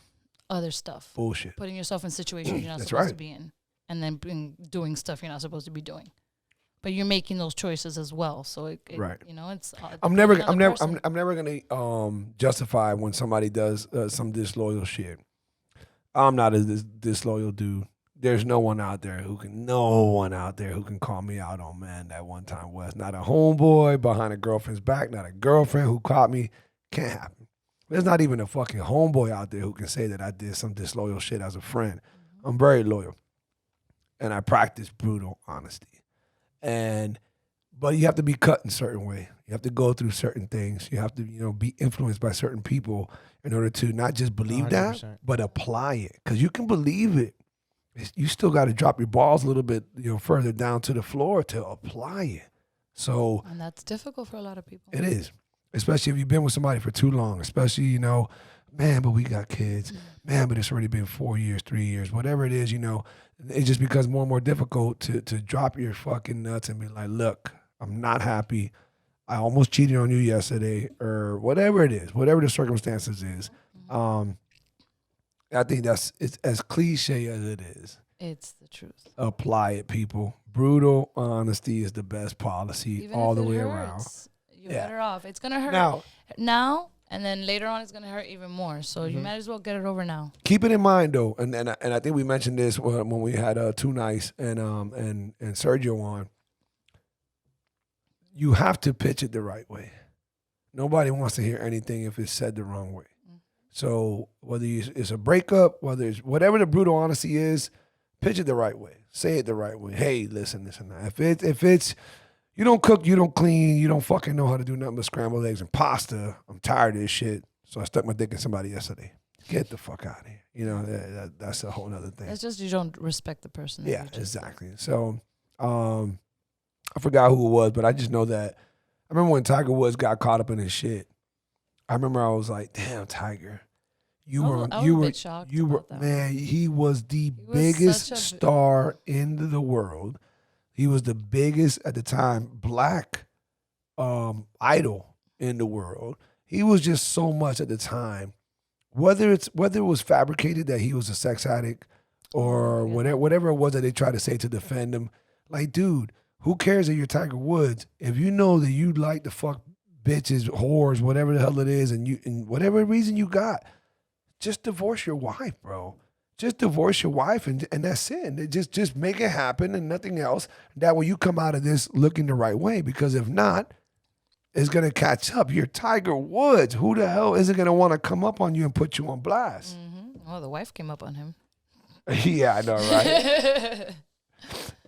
Speaker 3: other stuff.
Speaker 1: Bullshit.
Speaker 3: Putting yourself in situations you're not supposed to be in. And then doing stuff you're not supposed to be doing. But you're making those choices as well. So
Speaker 1: right.
Speaker 3: It's
Speaker 1: I'm never gonna justify when somebody does some disloyal shit. I'm not a disloyal dude. There's no one out there who can call me out on, man, that one time was. Not a homeboy behind a girlfriend's back, not a girlfriend who caught me. Can't happen. There's not even a fucking homeboy out there who can say that I did some disloyal shit as a friend. Mm-hmm. I'm very loyal. And I practice brutal honesty. But you have to be cut in a certain way. You have to go through certain things. You have to, be influenced by certain people in order to not just believe 100%. That, but apply it. Because you can believe it. You still got to drop your balls a little bit, further down to the floor to apply it. So,
Speaker 3: and that's difficult for a lot of people.
Speaker 1: It is, especially if you've been with somebody for too long. Especially, man, but we got kids. Man, but it's already been 4 years, 3 years, whatever it is. It just becomes more and more difficult to drop your fucking nuts and be like, look, I'm not happy. I almost cheated on you yesterday, or whatever it is, whatever the circumstances is. I think it's as cliche as it is.
Speaker 3: It's the truth.
Speaker 1: Apply it, people. Brutal honesty is the best policy. Even all the way around.
Speaker 3: You're better off. It's going to hurt now, and then later on it's going to hurt even more. So you might as well get it over now.
Speaker 1: Keep it in mind, though, and I think we mentioned this when we had Too Nice and Sergio on. You have to pitch it the right way. Nobody wants to hear anything if it's said the wrong way. So whether it's a breakup, whether it's whatever the brutal honesty is, pitch it the right way. Say it the right way. Hey, listen, this and that. If it's you don't cook, you don't clean, you don't fucking know how to do nothing but scrambled eggs and pasta, I'm tired of this shit. So I stuck my dick in somebody yesterday. get the fuck out of here. You know, that's a whole other thing.
Speaker 3: It's just you don't respect the person.
Speaker 1: Yeah, exactly. So, I forgot who it was, but I just know that I remember when Tiger Woods got caught up in his shit. I remember I was like, "Damn, Tiger, you were, man. He was the biggest star in the world. He was the biggest at the time black idol in the world. He was just so much at the time. Whether it was fabricated that he was a sex addict or whatever it was that they tried to say to defend him, like, dude, who cares that you're Tiger Woods? If you know that you like to fuck bitches, whores, whatever the hell it is, and whatever reason you got, just divorce your wife, bro. Just divorce your wife and that's it. Just make it happen and nothing else. That way you come out of this looking the right way. Because if not, it's going to catch up. You're Tiger Woods. Who the hell isn't going to want to come up on you and put you on blast?
Speaker 3: Mm-hmm. Well, the wife came up on him.
Speaker 1: Yeah, I know,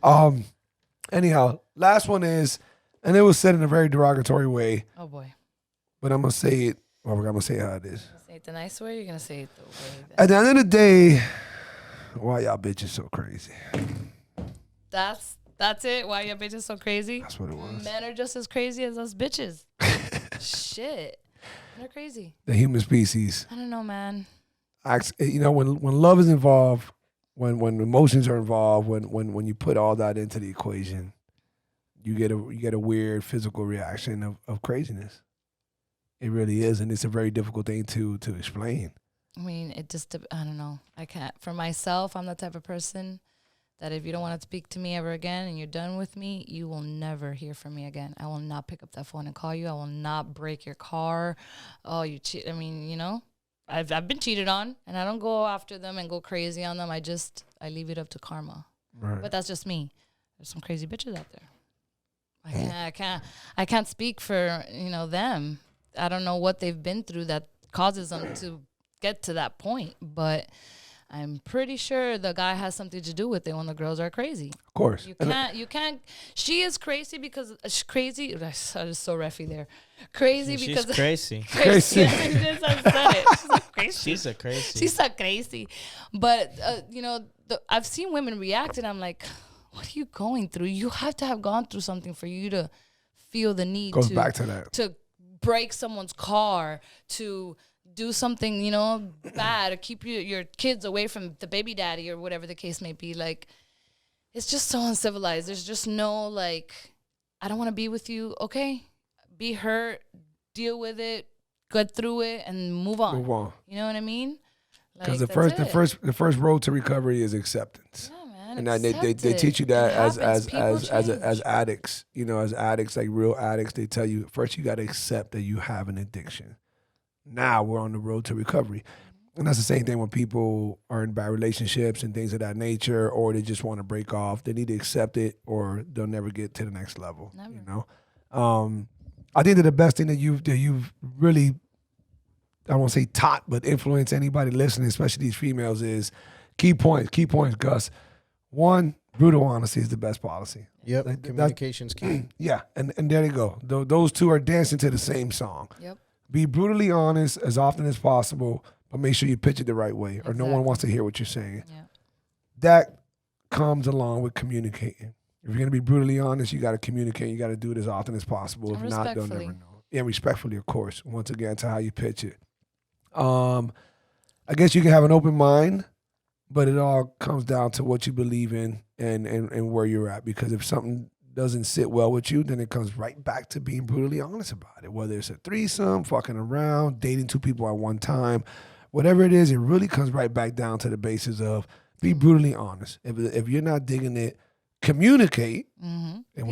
Speaker 1: right? Anyhow, last one is, and it was said in a very derogatory way.
Speaker 3: Oh, boy.
Speaker 1: But I'm going to say it. Well, we're going to say how it is.
Speaker 3: Say it the nice way, or you're going to say it the way that...
Speaker 1: At the end of the day, why y'all bitches so crazy?
Speaker 3: That's it? Why y'all bitches so crazy?
Speaker 1: That's what it was.
Speaker 3: Men are just as crazy as us bitches. Shit. They're crazy.
Speaker 1: The human species.
Speaker 3: I don't know, man.
Speaker 1: You know, when love is involved, when emotions are involved, when you put all that into the equation, you get a weird physical reaction of craziness. It really is, and it's a very difficult thing to explain.
Speaker 3: I mean, I don't know. I can't. For myself, I'm the type of person that if you don't want to speak to me ever again and you're done with me, you will never hear from me again. I will not pick up that phone and call you. I will not break your car. Oh, you cheat. I mean, you know, I've been cheated on, and I don't go after them and go crazy on them. I leave it up to karma.
Speaker 1: Right.
Speaker 3: But that's just me. There's some crazy bitches out there. I can't speak for, you know, them. I don't know what they've been through that causes them to get to that point, but I'm pretty sure the guy has something to do with it when the girls are crazy.
Speaker 1: Of course.
Speaker 3: You can't. She is crazy because she's crazy. I was so reffy there. Crazy because
Speaker 2: she's crazy.
Speaker 1: Crazy.
Speaker 3: I said it. She's like crazy.
Speaker 2: She's a crazy.
Speaker 3: She's so crazy. But you know, I've seen women react, and I'm like, what are you going through? You have to have gone through something for you to feel the need
Speaker 1: Goes back to that.
Speaker 3: To break someone's car, to do something, you know, bad, or keep your kids away from the baby daddy or whatever the case may be. Like, it's just so uncivilized. There's just no, like, I don't want to be with you. Okay, be hurt, deal with it, get through it, and move on.
Speaker 1: Move on.
Speaker 3: You know what I mean?
Speaker 1: Because the first road to recovery is acceptance.
Speaker 3: Yeah, man.
Speaker 1: And they teach you that as addicts. You know, as addicts, like real addicts, they tell you first you got to accept that you have an addiction. Now we're on the road to recovery. And that's the same thing when people are in bad relationships and things of that nature, or they just want to break off. They need to accept it, or they'll never get to the next level. Never. You know, I think that the best thing that you've really, I won't say taught, but influenced anybody listening, especially these females, is key points, Gus. One, brutal honesty is the best policy.
Speaker 2: Yep, communication's key.
Speaker 1: Yeah, and there you go. Those two are dancing to the same song.
Speaker 3: Yep.
Speaker 1: Be brutally honest as often as possible, but make sure you pitch it the right way, or no one wants to hear what you're saying.
Speaker 3: Yeah.
Speaker 1: That comes along with communicating. If you're going to be brutally honest, you got to communicate. You got to do it as often as possible. If not, they'll never know. Yeah, respectfully, of course. Once again, to how you pitch it. I guess you can have an open mind, but it all comes down to what you believe in and where you're at. Because if something doesn't sit well with you, then it comes right back to being brutally honest about it. Whether it's a threesome, fucking around, dating two people at one time, whatever it is, it really comes right back down to the basis of be brutally honest. If you're not digging it, communicate.
Speaker 3: Mm-hmm.
Speaker 1: And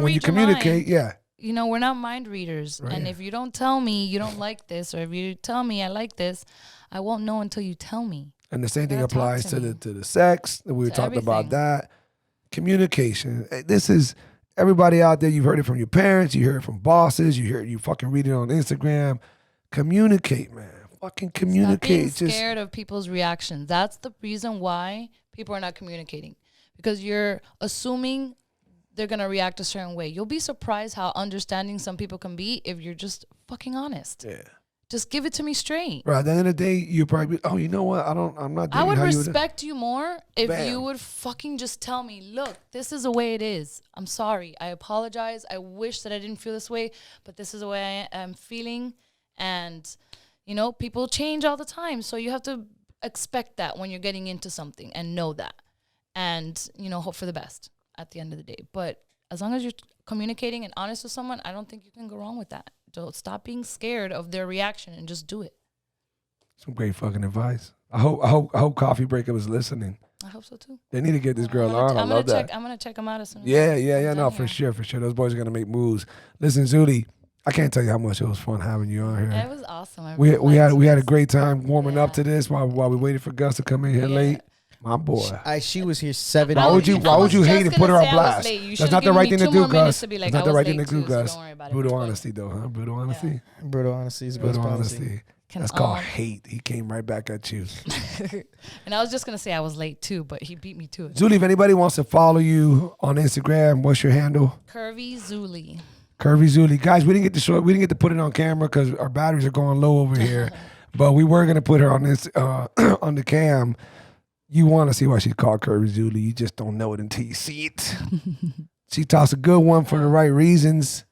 Speaker 1: when you communicate, yeah.
Speaker 3: You know, we're not mind readers.
Speaker 1: Right.
Speaker 3: And if you don't tell me you don't like this, or if you tell me I like this, I won't know until you tell me.
Speaker 1: And the same thing applies to the sex. We were talking about that. Communication. This is everybody out there. You've heard it from your parents. You heard it from bosses. You fucking read it on Instagram. Communicate, man. Fucking communicate.
Speaker 3: Stop being scared of people's reactions. That's the reason why people are not communicating, because you're assuming they're gonna react a certain way. You'll be surprised how understanding some people can be if you're just fucking honest.
Speaker 1: Yeah.
Speaker 3: Just give it to me straight.
Speaker 1: Right. At the end of the day, you probably be, oh, you know what? I'm not dating
Speaker 3: I would
Speaker 1: how
Speaker 3: respect you more if
Speaker 1: Bam.
Speaker 3: you would fucking just tell me, look, this is the way it is. I'm sorry. I apologize. I wish that I didn't feel this way, but this is the way I am feeling. And, you know, people change all the time. So you have to expect that when you're getting into something and know that. And, you know, hope for the best at the end of the day. But as long as you're communicating and honest with someone, I don't think you can go wrong with that. Don't stop being scared of their reaction and just do it.
Speaker 1: Some great fucking advice. I hope Coffee Breakup is listening.
Speaker 3: I hope so too.
Speaker 1: They need to get this girl on. I love that.
Speaker 3: I'm gonna check them out as soon as
Speaker 1: Yeah. No, for sure. Those boys are gonna make moves. Listen, Zuly, I can't tell you how much it was fun having you on here.
Speaker 3: It was awesome.
Speaker 1: We had a great time warming up to this while we waited for Gus to come in here late. My boy.
Speaker 2: She was here 7
Speaker 1: Why would you hate to put her on blast?
Speaker 3: That's
Speaker 1: not the right thing to do, Gus.
Speaker 3: That's
Speaker 1: not the right thing to do, Gus. Brutal honesty, though, huh? Brutal honesty.
Speaker 2: Brutal honesty is
Speaker 1: brutal honesty. That's called hate. He came right back at you.
Speaker 3: And I was just gonna say I was late too, but he beat me to it.
Speaker 1: Zuly, if anybody wants to follow you on Instagram, what's your handle?
Speaker 3: Curvy Zuly.
Speaker 1: Curvy Zuly. Guys, we didn't get to put it on camera because our batteries are going low over here. But we were gonna put her on this on the cam. You want to see why she's called Curvy Zuly. You just don't know it until you see it. She talks a good one for the right reasons.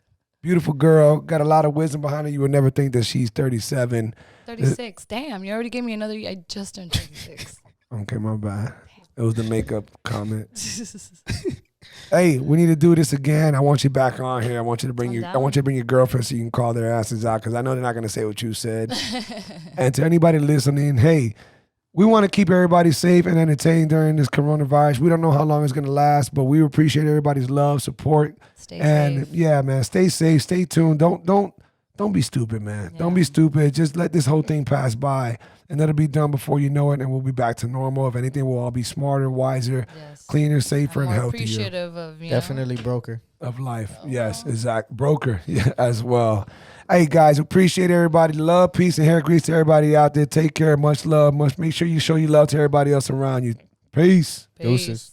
Speaker 1: Beautiful girl. Got a lot of wisdom behind her. You would never think that she's 37.
Speaker 3: 36. Damn, you already gave me another year. I just turned 36.
Speaker 1: Okay, my bad. It was the makeup comment. Hey, we need to do this again. I want you back on here. I want you to bring your girlfriend so you can call their asses out because I know they're not going to say what you said. And to anybody listening, hey, we want to keep everybody safe and entertained during this coronavirus. We don't know how long it's going to last, but we appreciate everybody's love, support.
Speaker 3: Stay safe.
Speaker 1: Yeah, man, stay safe, stay tuned. Don't be stupid, man. Yeah. Don't be stupid. Just let this whole thing pass by, and that'll be done before you know it, and we'll be back to normal. If anything, we'll all be smarter, wiser, cleaner, safer, and healthier.
Speaker 3: Appreciative of
Speaker 2: definitely broker
Speaker 1: of life. Yes, exact broker. Yeah, as well. Hey guys, appreciate everybody. Love, peace, and hair grease to everybody out there. Take care. Much love. Make sure you show your love to everybody else around you. Peace.
Speaker 2: Deuces.